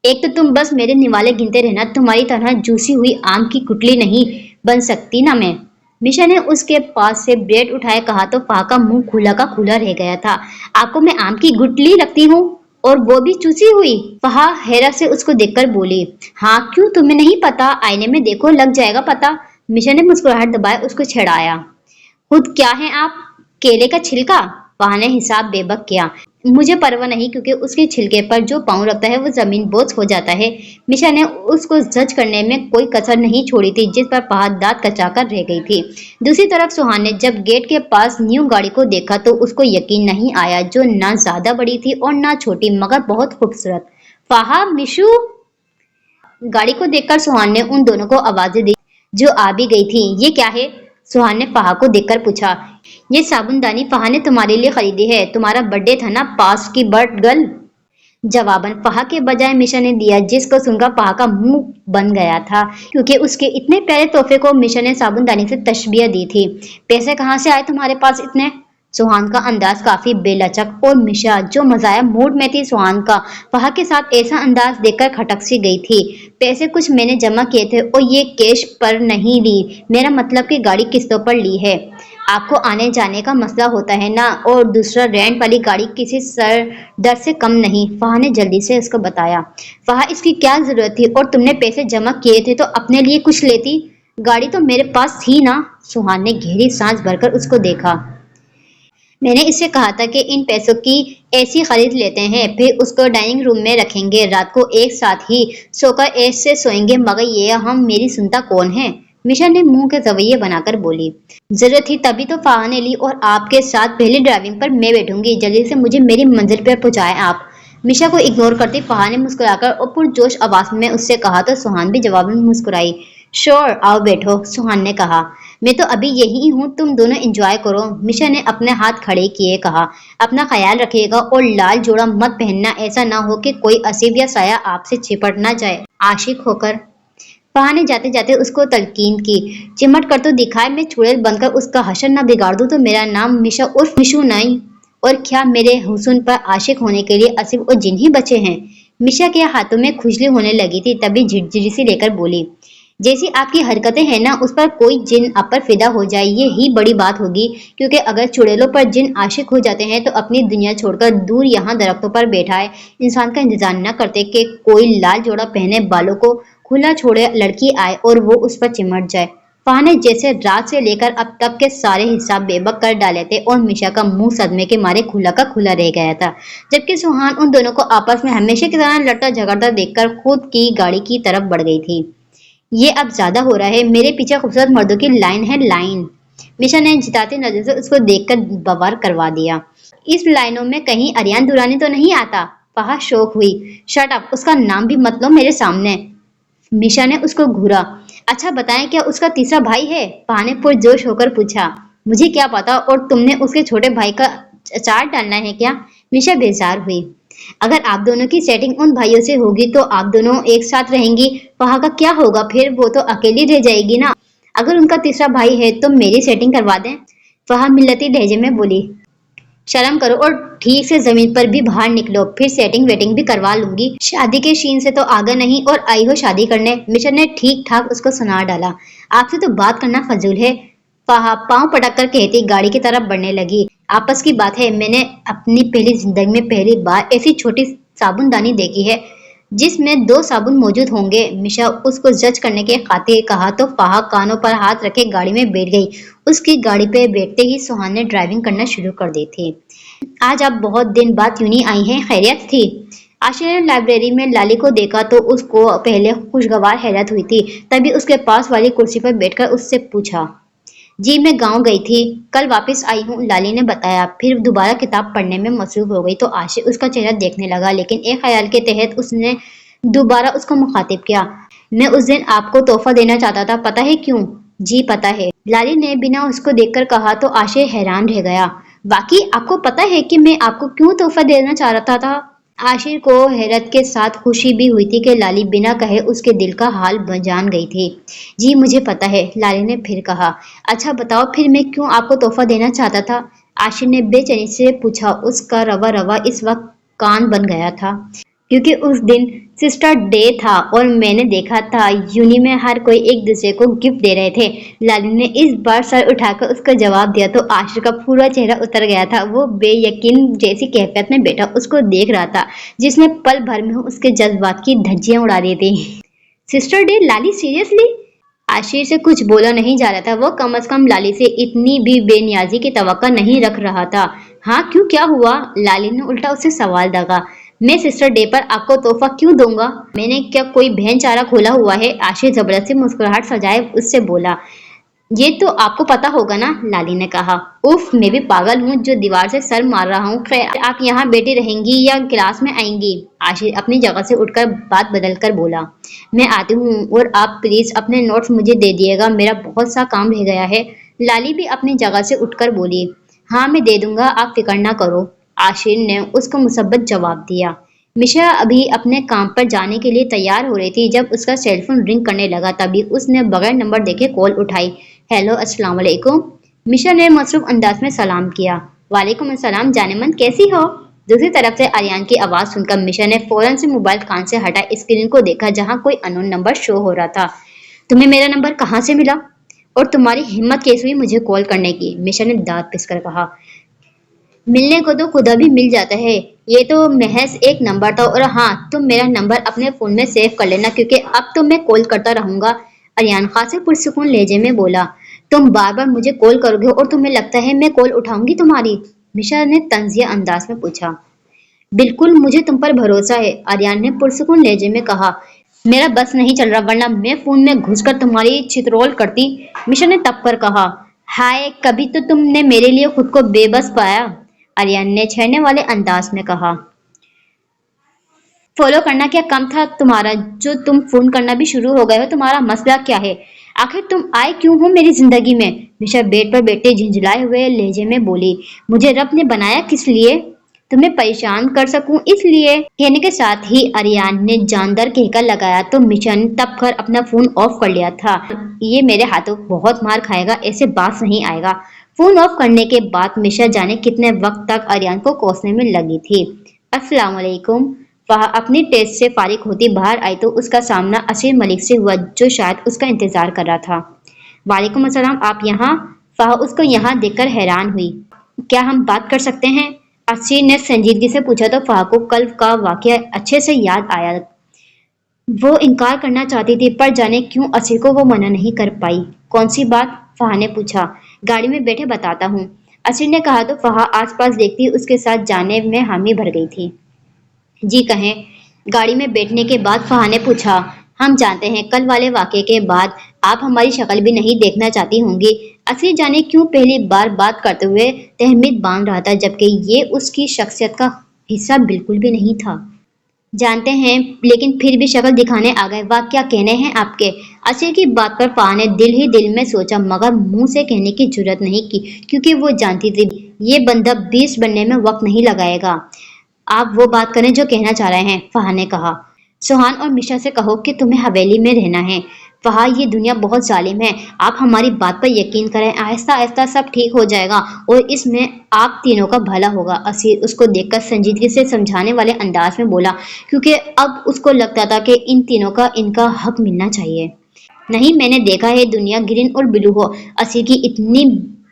Speaker 1: एक तो तुम बस मेरे निवाले गिनते रहना, तुम्हारी तरह जूसी हुई आम की गुठली नहीं बन सकती ना मैं। मिशा ने उसके पास से ब्रेड उठाए कहा तो फा का मुंह खुला का खुला रह गया था। आपको मैं आम की गुठली लगती हूँ, और वो भी चूसी हुई? फहा हैरत से उसको देखकर बोली, हाँ क्यों, तुम्हें नहीं पता? आईने में देखो, लग जाएगा पता। मिशा ने मुस्कुराहट दबाए उसको छेड़ाया, खुद क्या है आप, केले का छिलका? वहां ने हिसाब बेबक किया। मुझे परवाह नहीं, क्योंकि उसके छिलके पर जो पाँव रखता है वो जमीन बोझ हो जाता है। मिशा ने उसको जज करने में कोई कसर नहीं छोड़ी थी, जिस पर फहद दांत कचाकर रह गई थी। दूसरी तरफ सुहान ने जब गेट के पास न्यू गाड़ी को देखा तो उसको यकीन नहीं आया, जो ना ज्यादा बड़ी थी और ना छोटी, मगर बहुत खूबसूरत। फाहा, मिशु। गाड़ी को देखकर सुहान ने उन दोनों को आवाजें दी जो आ भी गई थी। ये क्या है? सुहान ने फहा को देखकर पूछा। ये साबुनदानी फहा ने तुम्हारे लिए खरीदी है, तुम्हारा बर्थडे था ना, पास की बर्थ गर्ल। जवाबन फहा के बजाय मिशा ने दिया, जिसको सुनकर फहा का मुंह बन गया था, क्योंकि उसके इतने प्यारे तोहफे को मिशा ने साबुनदानी से तशबीह दी थी। पैसे कहाँ से आए तुम्हारे पास इतने? सुहान का अंदाज काफी बेलचक, और मिशा जो मजाया मूड में थी सुहान का फहा के साथ ऐसा अंदाज देखकर खटक सी गई थी। पैसे कुछ मैंने जमा किए थे और ये कैश पर नहीं ली, मेरा मतलब कि गाड़ी किस्तों पर ली है। आपको आने जाने का मसला होता है ना, और दूसरा रेंट वाली गाड़ी किसी सर दर्द से कम नहीं, फहा ने जल्दी से उसको बताया। फहा, इसकी क्या जरूरत थी, और तुमने पैसे जमा किए थे तो अपने लिए कुछ लेती, गाड़ी तो मेरे पास थी ना। सुहान ने गहरी सांस भरकर उसको देखा। मैंने इससे कहा था कि इन पैसों की एसी खरीद लेते हैं, फिर उसको डाइनिंग रूम में रखेंगे, रात को एक साथ ही सोकर ऐसे सोएंगे, मगर ये हम मेरी सुनता कौन है? मिशा ने मुंह के रवैये बनाकर बोली। जरूरत थी तभी तो फहा ने ली, और आपके साथ पहली ड्राइविंग पर मैं बैठूंगी, जल्दी से मुझे मेरी मंजिल पर पहुंचाएं आप। मिशा को इग्नोर करती फहा ने मुस्कुराकर और पुरजोश आवाज में उससे कहा तो सुहान भी जवाब में मुस्कुराई। श्योर, आओ बैठो, सुहान ने कहा। मैं तो अभी यही हूँ, तुम दोनों एंजॉय करो, मिशा ने अपने हाथ खड़े किए कहा। अपना ख्याल रखिएगा और लाल जोड़ा मत पहनना, ऐसा ना हो कि कोई असीब या साया आपसे चिपट ना जाए आशिक होकर। फहा ने जाते जाते उसको तलकीन की। चिमट कर तो दिखाए, मैं चुड़ैल बनकर उसका हशर ना बिगाड़ दूं तो मेरा नाम मिशा उर्फ मिशु नहीं। और क्या मेरे हुस्न पर आशिक होने के लिए असीब और जिन ही बचे हैं? मिशा के हाथों में खुजली होने लगी थी, तभी झिरझिरी सी लेकर बोली, जैसी आपकी हरकतें हैं ना, उस पर कोई जिन आप पर फिदा हो जाए, ये ही बड़ी बात होगी, क्योंकि अगर चुड़ैलों पर जिन आशिक हो जाते हैं तो अपनी दुनिया छोड़कर दूर यहाँ दरख्तों पर बैठा है इंसान का इंतजार न करते कि कोई लाल जोड़ा पहने बालों को खुला छोड़े लड़की आए और वो उस पर चिमट जाए। फहा ने जैसे रात से लेकर अब तक के सारे हिसाब बेबक कर डाले थे, और मिशा का मुंह सदमे के मारे खुला का खुला रह गया था, जबकि सुहान उन दोनों को आपस में हमेशा की तरह लड़ता झगड़ता देखकर खुद की गाड़ी की तरफ बढ़ गई थी। ये अब ज्यादा हो रहा है, मेरे पीछे खूबसूरत मर्दों की लाइन है, लाइन। मिशा ने जिताती नजर से उसको देखकर बवार करवा दिया। इस लाइनों में कहीं अरियान दुरानी तो नहीं आता? फहा शौक हुई। शट अप, उसका नाम भी मत लो मेरे सामने। मिशा ने उसको घूरा। अच्छा बताएं, क्या उसका तीसरा भाई है? फहा ने पुरजोश होकर पूछा। मुझे क्या पता, और तुमने उसके छोटे भाई का अचार डालना है क्या? मिशा बेजार हुई। अगर आप दोनों की सेटिंग उन भाइयों से होगी तो आप दोनों एक साथ रहेंगी, वहां का क्या होगा फिर? वो तो अकेली रह जाएगी ना। अगर उनका तीसरा भाई है तो मेरी सेटिंग करवा दें, फहा मिलती लहजे में बोली। शर्म करो और ठीक से जमीन पर भी बाहर निकलो, फिर सेटिंग वेटिंग भी करवा लूंगी। शादी के शीन से तो आगे नहीं और आई हो शादी करने। मिशा ने ठीक ठाक उसको सुना डाला। आपसे तो बात करना फजूल है, फहा पांव पटक कर कहती गाड़ी की तरफ बढ़ने लगी। आपस की बात है, मैंने अपनी पहली जिंदगी में पहली बार ऐसी छोटी साबुनदानी देखी है जिसमें 2 साबुन मौजूद होंगे। मिशा उसको जज करने के खातिर कहा तो फहा कानों पर हाथ रखे गाड़ी में बैठ गई। उसकी गाड़ी पे बैठते ही सुहान ने ड्राइविंग करना शुरू कर दी थी। आज आप बहुत दिन बाद यूं ही आई हैं, खैरियत थी? आशिया ने लाइब्रेरी में लाली को देखा तो उसको पहले खुशगवार हैरत हुई थी, तभी उसके पास वाली कुर्सी पर बैठकर उससे पूछा। जी मैं गांव गई थी, कल वापस आई हूँ, लाली ने बताया। फिर दोबारा किताब पढ़ने में मसरूफ हो गई तो आशिक उसका चेहरा देखने लगा, लेकिन एक ख्याल के तहत उसने दोबारा उसको मुखातिब किया। मैं उस दिन आपको तोहफा देना चाहता था, पता है क्यों? जी पता है, लाली ने बिना उसको देखकर कहा तो आशिक हैरान रह गया। बाकी आपको पता है कि मैं आपको क्यों तोहफा देना चाह रहा था? आशिर को हैरत के साथ खुशी भी हुई थी कि लाली बिना कहे उसके दिल का हाल जान गई थी। जी मुझे पता है, लाली ने फिर कहा। अच्छा बताओ फिर मैं क्यों आपको तोहफा देना चाहता था? आशिर ने बेचैनी से पूछा। उसका रवा रवा इस वक्त कान बन गया था, क्योंकि उस दिन सिस्टर डे था और मैंने देखा था यूनि में हर कोई एक दूसरे को गिफ्ट दे रहे थे। लाली ने इस बार सर उठाकर उसका जवाब दिया तो आशिर का पूरा चेहरा उतर गया था। वो बेयकीन जैसी कैफियत में बैठा उसको देख रहा था, जिसने पल भर में उसके जज्बात की धज्जियां उड़ा दी थी। Sister day? Lali seriously? Ashir से कुछ बोला नहीं जा रहा था। वो कम से कम लाली से इतनी भी बेनियाजी की तवक्को नहीं रख रहा था। हाँ क्यों, क्या हुआ? लाली ने उल्टा उससे सवाल दागा। मैं सिस्टर डे पर आपको तोहफा क्यों दूंगा? मैंने क्या कोई बहन चारा खोला हुआ है? आशिर जबरदस्ती मुस्कुराहट सजाए उससे बोला। ये तो आपको पता होगा ना, लाली ने कहा। उफ, मैं भी पागल हूँ जो दीवार से सर मार रहा हूँ। खैर आप यहाँ बैठी रहेंगी या क्लास में आएंगी? आशिर अपनी जगह से उठकर बात बदल कर बोला। मैं आती हूँ और आप प्लीज अपने नोट्स मुझे दे दिएगा, मेरा बहुत सा काम रह गया है। लाली भी अपनी जगह से उठकर बोली। हाँ मैं दे दूंगा, आप फिक्र ना करो, आशिर ने उसको मुसब्बत जवाब दिया। मिशा अभी अपने काम पर जाने के लिए तैयार हो रही थी जब उसका सेलफोन रिंग करने लगा। तभी उसने बगैर नंबर देखे कॉल उठाई। हेलो अस्सलाम वालेकुम। मिशा ने मसरूफ अंदाज में सलाम किया। वालेकुम अस्सलाम जानेमन, कैसी हो? दूसरी तरफ से आर्यन की आवाज सुनकर मिशा ने फौरन से मोबाइल कान से हटा स्क्रीन को देखा जहां कोई अननोन नंबर शो हो रहा था। तुम्हें मेरा नंबर कहाँ से मिला? और तुम्हारी हिम्मत कैसे हुई मुझे कॉल करने की? मिशा ने दांत पिसकर कहा। मिलने को तो खुदा भी मिल जाता है, ये तो महज एक नंबर था। और हाँ तुम मेरा नंबर अपने फोन में सेव कर लेना क्योंकि अब तो मैं कॉल करता रहूंगा। अरियान खासे पुरसुकून लहजे में बोला। तुम बार बार मुझे कॉल करोगे और तुम्हें लगता है मैं कॉल उठाऊंगी तुम्हारी? मिशा ने तंजिया अंदाज में पूछा। बिल्कुल मुझे तुम पर भरोसा है, आर्यन ने पुरसुकून लहजे में कहा। मेरा बस नहीं चल रहा वरना मैं फोन में घुसकर तुम्हारी चितरोल करती, मिशा ने तब पर कहा। हाय कभी तो तुमने मेरे लिए खुद को बेबस पाया, आर्यन ने छेड़ने वाले अंदाज में कहा। फॉलो करना क्या कम था तुम्हारा जो तुम फोन करना भी शुरू हो गए हो? तुम्हारा मसला क्या है? आखिर तुम आए क्यों हो मेरी जिंदगी में? मिशा बेड पर बैठे झिंझलाए हुए लहजे में बोली। मुझे रब ने बनाया किस लिए? तुम्हें परेशान कर सकूं इसलिए। कहने के साथ ही अरियान ने जानदार कहकर लगाया तो मिशा ने तब कर अपना फोन ऑफ कर लिया था। ये मेरे हाथों बहुत मार खाएगा, ऐसे बात नहीं आएगा। फोन ऑफ करने के बाद मिशा जाने कितने वक्त तक अरियान को कोसने में लगी थी। अस्सलाम वालेकुम। वह अपनी टेस्ट से फारिग होती बाहर आई तो उसका सामना असीर मलिक से हुआ जो शायद उसका इंतजार कर रहा था। वालेकुम अस्सलाम, आप यहाँ? वह उसको यहाँ देखकर हैरान हुई। क्या हम बात कर सकते हैं? असीर ने संजीदगी से पूछा तो फाह को कल का वाकया अच्छे से याद आया। वो इनकार करना चाहती थी पर जाने क्यों असीर को वो मना नहीं कर पाई। कौन सी बात? फाह ने पूछा। गाड़ी में बैठे बताता हूँ, असीर ने कहा तो फाह आसपास देखती उसके साथ जाने में हामी भर गई थी। जी कहें। गाड़ी में बैठने के बाद फाह ने पूछा। हम जानते हैं कल वाले वाक़े के बाद आप हमारी शक्ल भी नहीं देखना चाहती होंगी। असीर जाने क्यों पहली बार बात करते हुए तहमीद बांध रहा था जबकि ये उसकी शख्सियत का हिस्सा बिल्कुल भी नहीं था। जानते हैं लेकिन फिर भी शक्ल दिखाने आ गए, वाह क्या कहने हैं आपके? असीर की बात पर फाह ने दिल ही दिल में सोचा मगर मुंह से कहने की जुर्रत नहीं की क्योंकि वो जानती थी ये बंदा 20 बनने में वक्त नहीं लगाएगा। आप वो बात करें जो कहना चाह रहे हैं, फहा ने कहा। सुहान और मिशा से कहो कि तुम्हें हवेली में रहना है। फहा ये दुनिया बहुत जालिम है, आप हमारी बात पर यकीन करें, आहिस्ता आहिस्ता सब ठीक हो जाएगा और इसमें आप तीनों का भला होगा। असीर उसको देखकर संजीदगी से समझाने वाले अंदाज में बोला क्योंकि अब उसको लगता था कि इन तीनों का इनका हक मिलना चाहिए। नहीं मैंने देखा है दुनिया ग्रीन और ब्लू हो। असीर की इतनी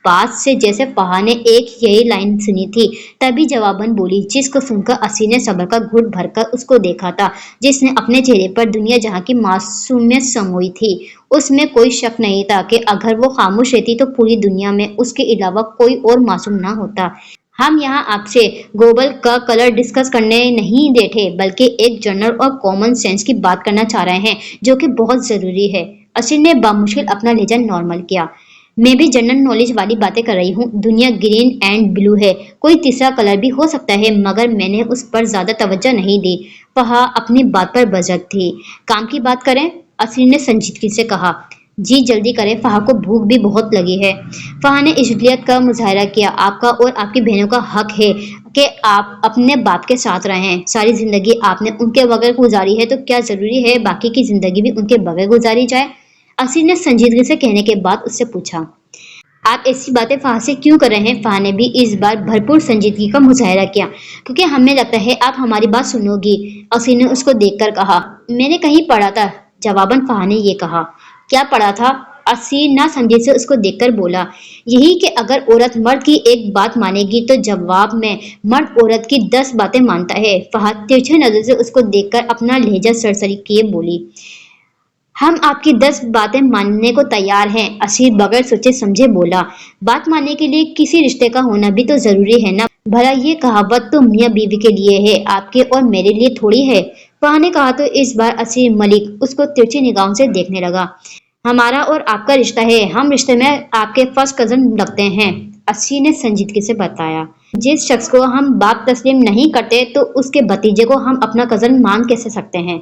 Speaker 1: बात से जैसे फहा ने एक यही लाइन सुनी थी तभी जवाबन बोली जिसको सुनकर असीर ने सब्र का घुट भरकर उसको देखा था जिसने अपने चेहरे पर दुनिया जहां की मासूमियत समोई थी। उसमें कोई शक नहीं था कि अगर वो खामोश रहती तो पूरी दुनिया में उसके अलावा कोई और मासूम ना होता। हम यहाँ आपसे ग्लोबल का कलर डिस्कस करने नहीं बैठे बल्कि एक जनरल और कॉमन सेंस की बात करना चाह रहे हैं जो कि बहुत जरूरी है। असीर ने बामुश्किल अपना लहजा नॉर्मल किया। मैं भी जनरल नॉलेज वाली बातें कर रही हूँ। दुनिया ग्रीन एंड ब्लू है, कोई तीसरा कलर भी हो सकता है मगर मैंने उस पर ज्यादा तवज्जो नहीं दी। वह अपनी बात पर बजट थी। काम की बात करें, असीर ने संजीदगी से कहा। जी जल्दी करें, फहा को भूख भी बहुत लगी है। फहा ने इजलियत का मुजाहरा किया। आपका और आपकी बहनों का हक है कि आप अपने बाप के साथ रहें। सारी जिंदगी आपने उनके बगैर गुजारी है तो क्या जरूरी है बाकी की जिंदगी भी उनके बगैर गुजारी जाए? असीर ने संजीदगी से कहने के बाद उससे पूछा, आप ऐसी बातें फहा से क्यों कर रहे हैं? फहा ने भी इस बार भरपूर संजीदगी का मुजाहरा किया, क्योंकि हमें लगता है आप हमारी बात सुनोगी। असीर ने उसको देखकर कहा, मैंने कहीं पढ़ा था। जवाबन फहा ने ये कहा, क्या पढ़ा था? असीर ना समझे से उसको देखकर बोला, यही कि अगर औरत मर्द की एक बात मानेगी तो जवाब में मर्द औरत की 10 बातें मानता है। फहा तिरछे नजर से उसको देखकर अपना लहजा सरसरी किए बोली, हम आपकी 10 बातें मानने को तैयार हैं। असीर बगैर सोचे समझे बोला, बात मानने के लिए किसी रिश्ते का होना भी तो जरूरी है ना। भला ये कहावत तो मियाँ बीवी के लिए है, आपके और मेरे लिए थोड़ी है। फहा ने कहा तो इस बार असीर मलिक उसको तिरछी निगाहों से देखने लगा। हमारा और आपका रिश्ता है, हम रिश्ते में आपके फर्स्ट कजन लगते हैं। असीर ने संजीदगी से बताया, जिस शख्स को हम बाप तस्लीम नहीं करते तो उसके भतीजे को हम अपना कजन मान कैसे सकते हैं?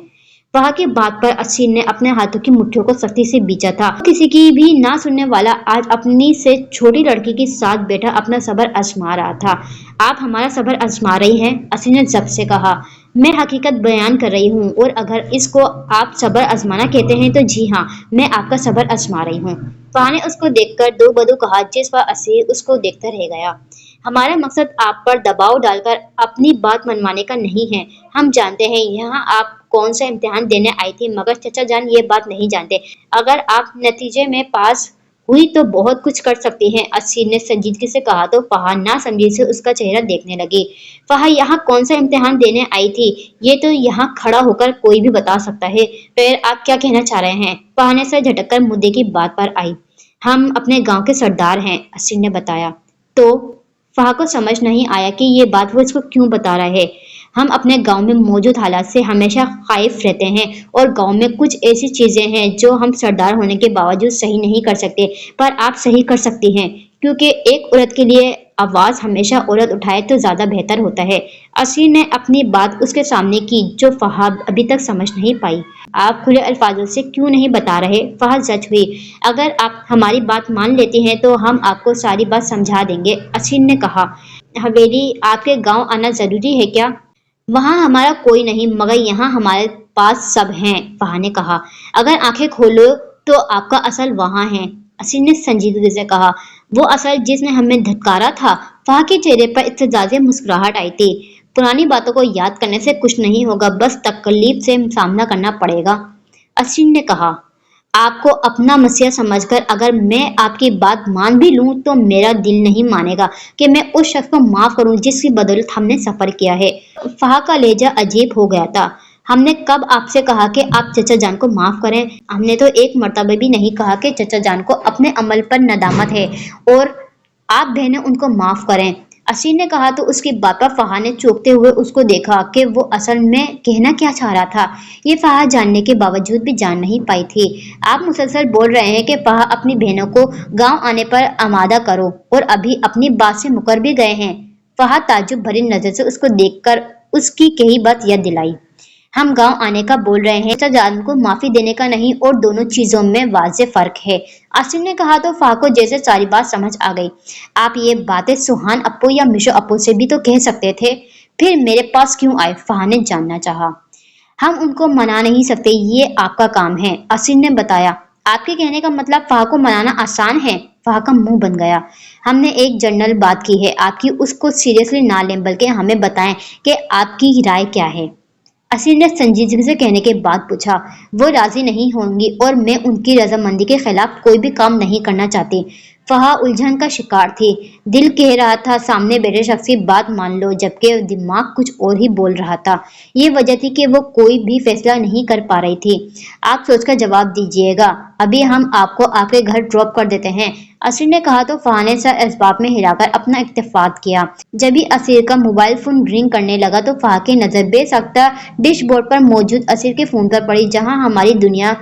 Speaker 1: वहां की बात पर असीर ने अपने हाथों की मुट्ठियों को सख्ती से बीचा था। किसी की भी ना सुनने वाला आज अपनी से छोटी लड़की के साथ बैठा अपना सबर आजमा रहा था। आप हमारा सबर आजमा रही हैं? असीर ने जब से कहा, मैं हकीकत बयान कर रही हूँ और अगर इसको आप सबर आजमाना कहते हैं तो जी हाँ, मैं आपका सबर आजमा रही हूँ। फहा ने उसको देखकर दो बदू कहा, जिस पर असीर उसको देखता रह गया। हमारा मकसद आप पर दबाव डालकर अपनी बात मनवाने का नहीं है। हम जानते हैं यहाँ आप कौन सा इम्तिहान देने आई थी, मगर चचा जान ये बात नहीं जानते। अगर आप नतीजे में पास हुई तो बहुत कुछ कर सकती हैं। असीर ने संजीदगी से कहा तो फहा ना समझी से उसका चेहरा देखने लगी। फहा यहाँ कौन सा इम्तिहान देने आई थी ये तो यहाँ खड़ा होकर कोई भी बता सकता है। फिर आप क्या कहना चाह रहे हैं? फहा ने सर झटककर मुद्दे की बात पर आई। हम अपने गांव के सरदार हैं, असीर ने बताया। तो फहा को समझ नहीं आया कि ये बात वो इसको क्यों बता रहा है। हम अपने गांव में मौजूद हालात से हमेशा खाइफ रहते हैं और गांव में कुछ ऐसी चीजें हैं जो हम सरदार होने के बावजूद सही नहीं कर सकते, पर आप सही कर सकती हैं, क्योंकि एक औरत के लिए आवाज हमेशा औरत उठाए तो ज्यादा बेहतर होता है। असीर ने अपनी बात उसके सामने की जो फहाद अभी तक समझ नहीं पाई। आप खुले अल्फाजों से क्यों नहीं बता रहे? फहद जज हुई। अगर आप हमारी बात मान लेती हैं तो हम आपको सारी बात समझा देंगे, असीर ने कहा। हवेली आपके गांव आना जरूरी है क्या? वहां हमारा कोई नहीं, मगर यहाँ हमारे पास सब हैं, फहा ने कहा। अगर आंखें खोलो तो आपका असल वहां है, असीर ने संजीदगी से कहा। वो असल जिसने हमें धत्कारा था? फहा के चेहरे पर इत्तेजाज़ी मुस्कुराहट आई थी। पुरानी बातों को याद करने से कुछ नहीं होगा, बस तकलीफ से सामना करना पड़ेगा, असीर ने कहा। आपको अपना मसीहा समझकर अगर मैं आपकी बात मान भी लूं तो मेरा दिल नहीं मानेगा कि मैं उस शख्स को माफ करूं जिसकी बदौलत हमने सफर किया है। फहा का लहजा अजीब हो गया था। हमने कब आपसे कहा कि आप चचा जान को माफ करें? हमने तो एक मर्तबा भी नहीं कहा कि चचा जान को अपने अमल पर नदामत है और आप बहनें उनको माफ करें, असीर ने कहा तो उसकी बात पर फहा ने चौंकते हुए उसको देखा कि वो असल में कहना क्या चाह रहा था। ये फहा जानने के बावजूद भी जान नहीं पाई थी। आप मुसलसल बोल रहे हैं कि फहा अपनी बहनों को गांव आने पर आमादा करो और अभी अपनी बात से मुकर भी गए हैं। फहा ताज्जुब भरी नजर से उसको देखकर उसकी कही बात याद दिलाई। हम गांव आने का बोल रहे हैं, चचा जान को माफी देने का नहीं, और दोनों चीजों में वाज़े फर्क है, आसिम ने कहा तो फहा को जैसे सारी बात समझ आ गई। आप ये बातें सुहान अप्पू या मिशो अप्पू से भी तो कह सकते थे, फिर मेरे पास क्यों आए? फहा ने जानना चाहा। हम उनको मना नहीं सकते, ये आपका काम है, असीर ने बताया। आपके कहने का मतलब फहा को मनाना आसान है? फहा का मुंह बन गया। हमने एक जनरल बात की है, आपकी उसको सीरियसली ना लें, बल्कि हमें बताएं कि आपकी राय क्या है। असीर ने संजीदगी से कहने के बाद पूछा। वो राजी नहीं होंगी और मैं उनकी रजामंदी के खिलाफ कोई भी काम नहीं करना चाहती। फहा उलझन का शिकार थी। दिल कह रहा था सामने बैठे शख्स की बात मान लो, जबकि दिमाग कुछ और ही बोल रहा था। ये वजह थी कि वो कोई भी फैसला नहीं कर पा रही थी। आप सोचकर जवाब दीजिएगा, अभी हम आपको आपके घर ड्रॉप कर देते हैं, असीर ने कहा तो फहा ने सर इस्बाब में हिलाकर अपना इत्तेफाक किया। जब भी असीर का मोबाइल फोन रिंग करने लगा तो फहा की नजर बेसाख्ता डिश बोर्ड पर मौजूद असीर के फोन पर पड़ी, जहां हमारी दुनिया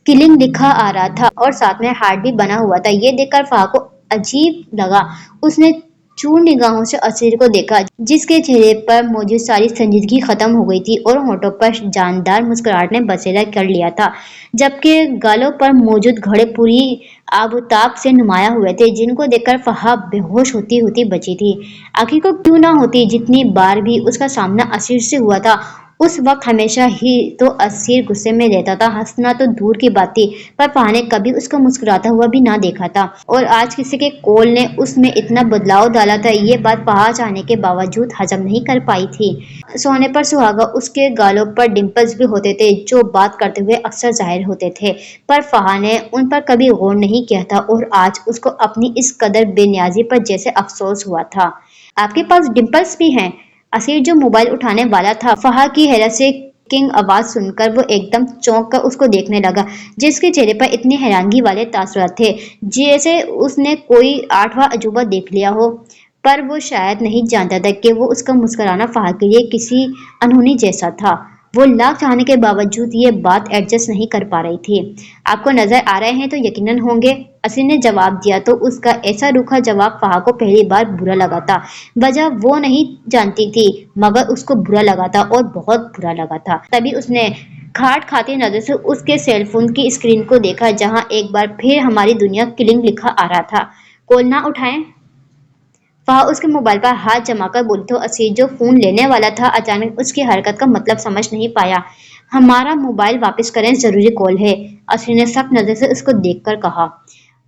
Speaker 1: किलिंग लिखा आ रहा था और साथ में हार्ट भी बना हुआ था। ये देखकर फहा को अजीब लगा। उसने चूर निगाहों से असीर को देखा, जिसके चेहरे पर मौजूद सारी संजीदगी खत्म हो गई थी और होठों पर जानदार मुस्कुराहट ने बसेरा कर लिया था, जबकि गालों पर मौजूद घड़े पूरी आबूताब से नुमाया हुए थे, जिनको देखकर फहा बेहोश होती होती बची थी। आखिर को क्यों ना होती, जितनी बार भी उसका सामना असीर से हुआ था, उस वक्त हमेशा ही तो असीर गुस्से में रहता था, हंसना तो दूर की बात थी, पर फहा ने कभी उसको मुस्कुराता हुआ भी ना देखा था। और आज किसी के कॉल ने उसमें इतना बदलाव डाला था, ये बात फहा चाहने के बावजूद हजम नहीं कर पाई थी। सोने पर सुहागा उसके गालों पर डिंपल्स भी होते थे, जो बात करते हुए अक्सर जाहिर होते थे, पर फहा ने उन पर कभी गौर नहीं किया था और आज उसको अपनी इस कदर बेनियाजी पर जैसे अफसोस हुआ था। आपके पास डिंपल्स भी हैं? असीर जो मोबाइल उठाने वाला था, फहा की हैरत से किंग आवाज सुनकर वो एकदम चौंक कर उसको देखने लगा, जिसके चेहरे पर इतनी हैरानगी वाले तासुरात थे, जैसे उसने कोई आठवां अजूबा देख लिया हो। पर वो शायद नहीं जानता था कि वो उसका मुस्कुराना फहा के लिए किसी अनहोनी जैसा था। वो लाख चाहने के बावजूद ये बात एडजस्ट नहीं कर पा रही थी। आपको नजर आ रहे हैं तो यकीनन होंगे, असीर ने जवाब दिया, तो उसका ऐसा रूखा जवाब फहा को पहली बार बुरा लगा था। वजह वो नहीं जानती थी, मगर उसको बुरा लगा था और बहुत बुरा लगा था। तभी उसने खाट खाती नजर से उसके सेलफोन की स्क्रीन को देखा, जहां एक बार फिर हमारी दुनिया किलिंग लिखा आ रहा था। कॉल ना उठाएं? फहा उसके मोबाइल पर हाथ जमाकर बोली, तो असीर जो फोन लेने वाला था अचानक उसकी हरकत का मतलब समझ नहीं पाया। हमारा मोबाइल वापस करें, जरूरी कॉल है, असीर ने सख्त नजर से उसको देखकर कहा।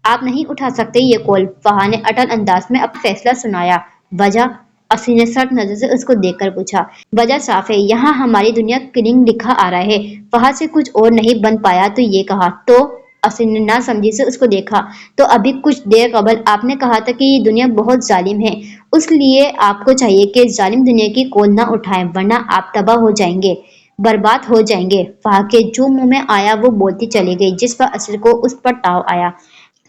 Speaker 1: आप नहीं उठा सकते ये कॉल, फहा ने अटल अंदाज में अपना फैसला सुनाया। वजह? असीर ने सख्त नजर से उसको देखकर पूछा। वजह साफ है, यहाँ हमारी दुनिया किलिंग लिखा आ रहा है। फहा से कुछ और नहीं बन पाया तो ये कहा। तो असीर ने ना समझी से उसको देखा। तो अभी कुछ देर कबल आपने कहा था कि ये दुनिया बहुत जालिम है, उसलिए आपको चाहिए कि जालिम दुनिया की कॉल ना उठाएं, वरना आप तबाह हो जाएंगे, बर्बाद हो जाएंगे। फहा के जो मुंह में आया वो बोलती चली गई, जिस पर असीर को उस पर ताव आया।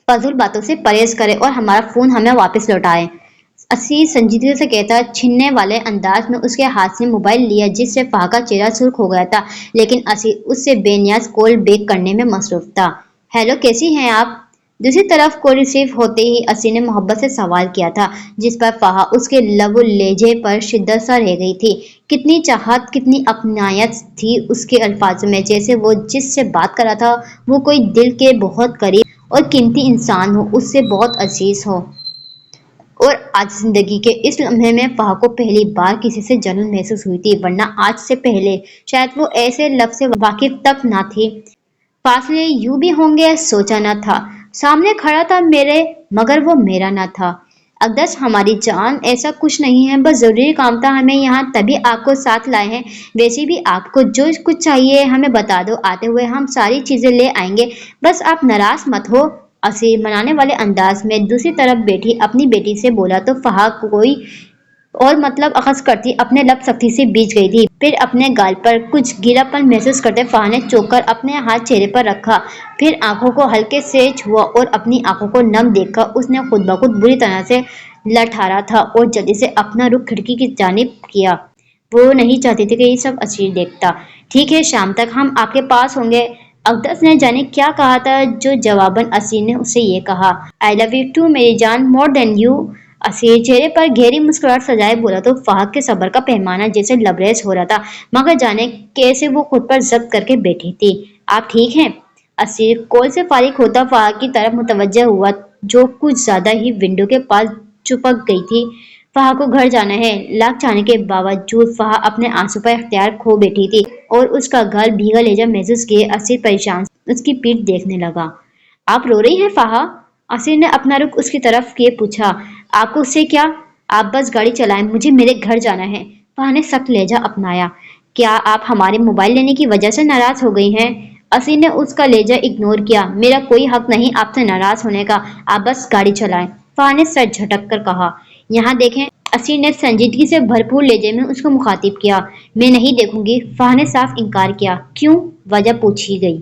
Speaker 1: फजूल बातों से परहेज करें और हमारा फोन हमें वापस लौटाएं, असीर संजीदगी से कहता, छीनने वाले अंदाज में उसके हाथ से मोबाइल लिया, जिससे फहा का चेहरा सुर्ख हो गया था, लेकिन असीर उससे बेनियाज कॉल बैक करने में मसरूफ था। हेलो, कैसी हैं आप? दूसरी तरफ कॉल रिसीव होते ही असीर ने मोहब्बत से सवाल किया था, जिस पर फहा उसके लबो लेजे पर शिद्दत सा रह गई थी। कितनी चाहत, कितनी अपनायत थी उसके अल्फाजों में, जैसे वो जिससे बात कर रहा था वो कोई दिल के बहुत करीब और कीमती इंसान हो, उससे बहुत अजीज हो। और आज जिंदगी के इस लम्हे में फहा को पहली बार किसी से जलन महसूस हुई थी, वरना आज से पहले शायद वो ऐसे लफ्ज से वाकिफ तक ना थी। फासले यूं भी होंगे सोचा न था, सामने खड़ा था मेरे, मगर वो मेरा न था। अकदस हमारी जान, ऐसा कुछ नहीं है, बस जरूरी काम था हमें यहाँ, तभी आपको साथ लाए हैं। वैसे भी आपको जो कुछ चाहिए हमें बता दो, आते हुए हम सारी चीजें ले आएंगे, बस आप नाराज मत हो। असीर मनाने वाले अंदाज में दूसरी तरफ बैठी अपनी बेटी से बोला, तो फहा कोई और मतलब अखज़ करती अपने लब सख्ती से बीच गई थी। फिर अपने गाल पर कुछ गीलापन महसूस करते फहा ने चौंक कर अपने हाथ चेहरे पर रखा, फिर आंखों को हल्के से छुआ और अपनी आंखों को नम देखकर उसने खुद ब खुद बुरी तरह से लठहारा था और जल्दी से अपना रुख खिड़की की जानिब किया। वो नहीं चाहती थी कि ये सब असीर देखता। ठीक है, शाम तक हम आपके पास होंगे। अकदस ने जाने क्या कहा था, जो जवाबन असीर ने उसे ये कहा, आई लव यू टू मेरी जान, मोर देन यू। असीर चेहरे पर गहरी मुस्कुराहट सजाए बोला, तो फहा के सब्र का पैमाना जैसे लबरेज हो रहा था, मगर जाने कैसे वो खुद पर जब्त करके बैठी थी। आप ठीक हैं? असीर कॉल से फारिग होता फहा की तरफ मुतवज्जह हुआ, जो कुछ ज्यादा ही विंडो के पास चुपक गई थी। फहा को घर जाना है। लाख चाहने के बावजूद फहा अपने आंसू पर इख्तियार खो बैठी थी और उसका गाल भीगा लेजा महसूस किए असीर परेशान उसकी पीठ देखने लगा। आप रो रही हैं फहा? असीर ने अपना रुख उसकी तरफ किए पूछा। आपको उससे क्या? आप बस गाड़ी चलाएं, मुझे मेरे घर जाना है। फहा ने सख्त लहजा अपनाया। क्या आप हमारे मोबाइल लेने की वजह से नाराज हो गई हैं? असीर ने उसका लहजा इग्नोर किया। मेरा कोई हक नहीं आपसे नाराज होने का, आप बस गाड़ी चलाएं। फहा ने सर झटक कर कहा। यहाँ देखें, असीर ने संजीदगी से भरपूर लहजे में उसको मुखातिब किया। मैं नहीं देखूंगी, फहा ने साफ इनकार किया। क्यों? वजह पूछी गई।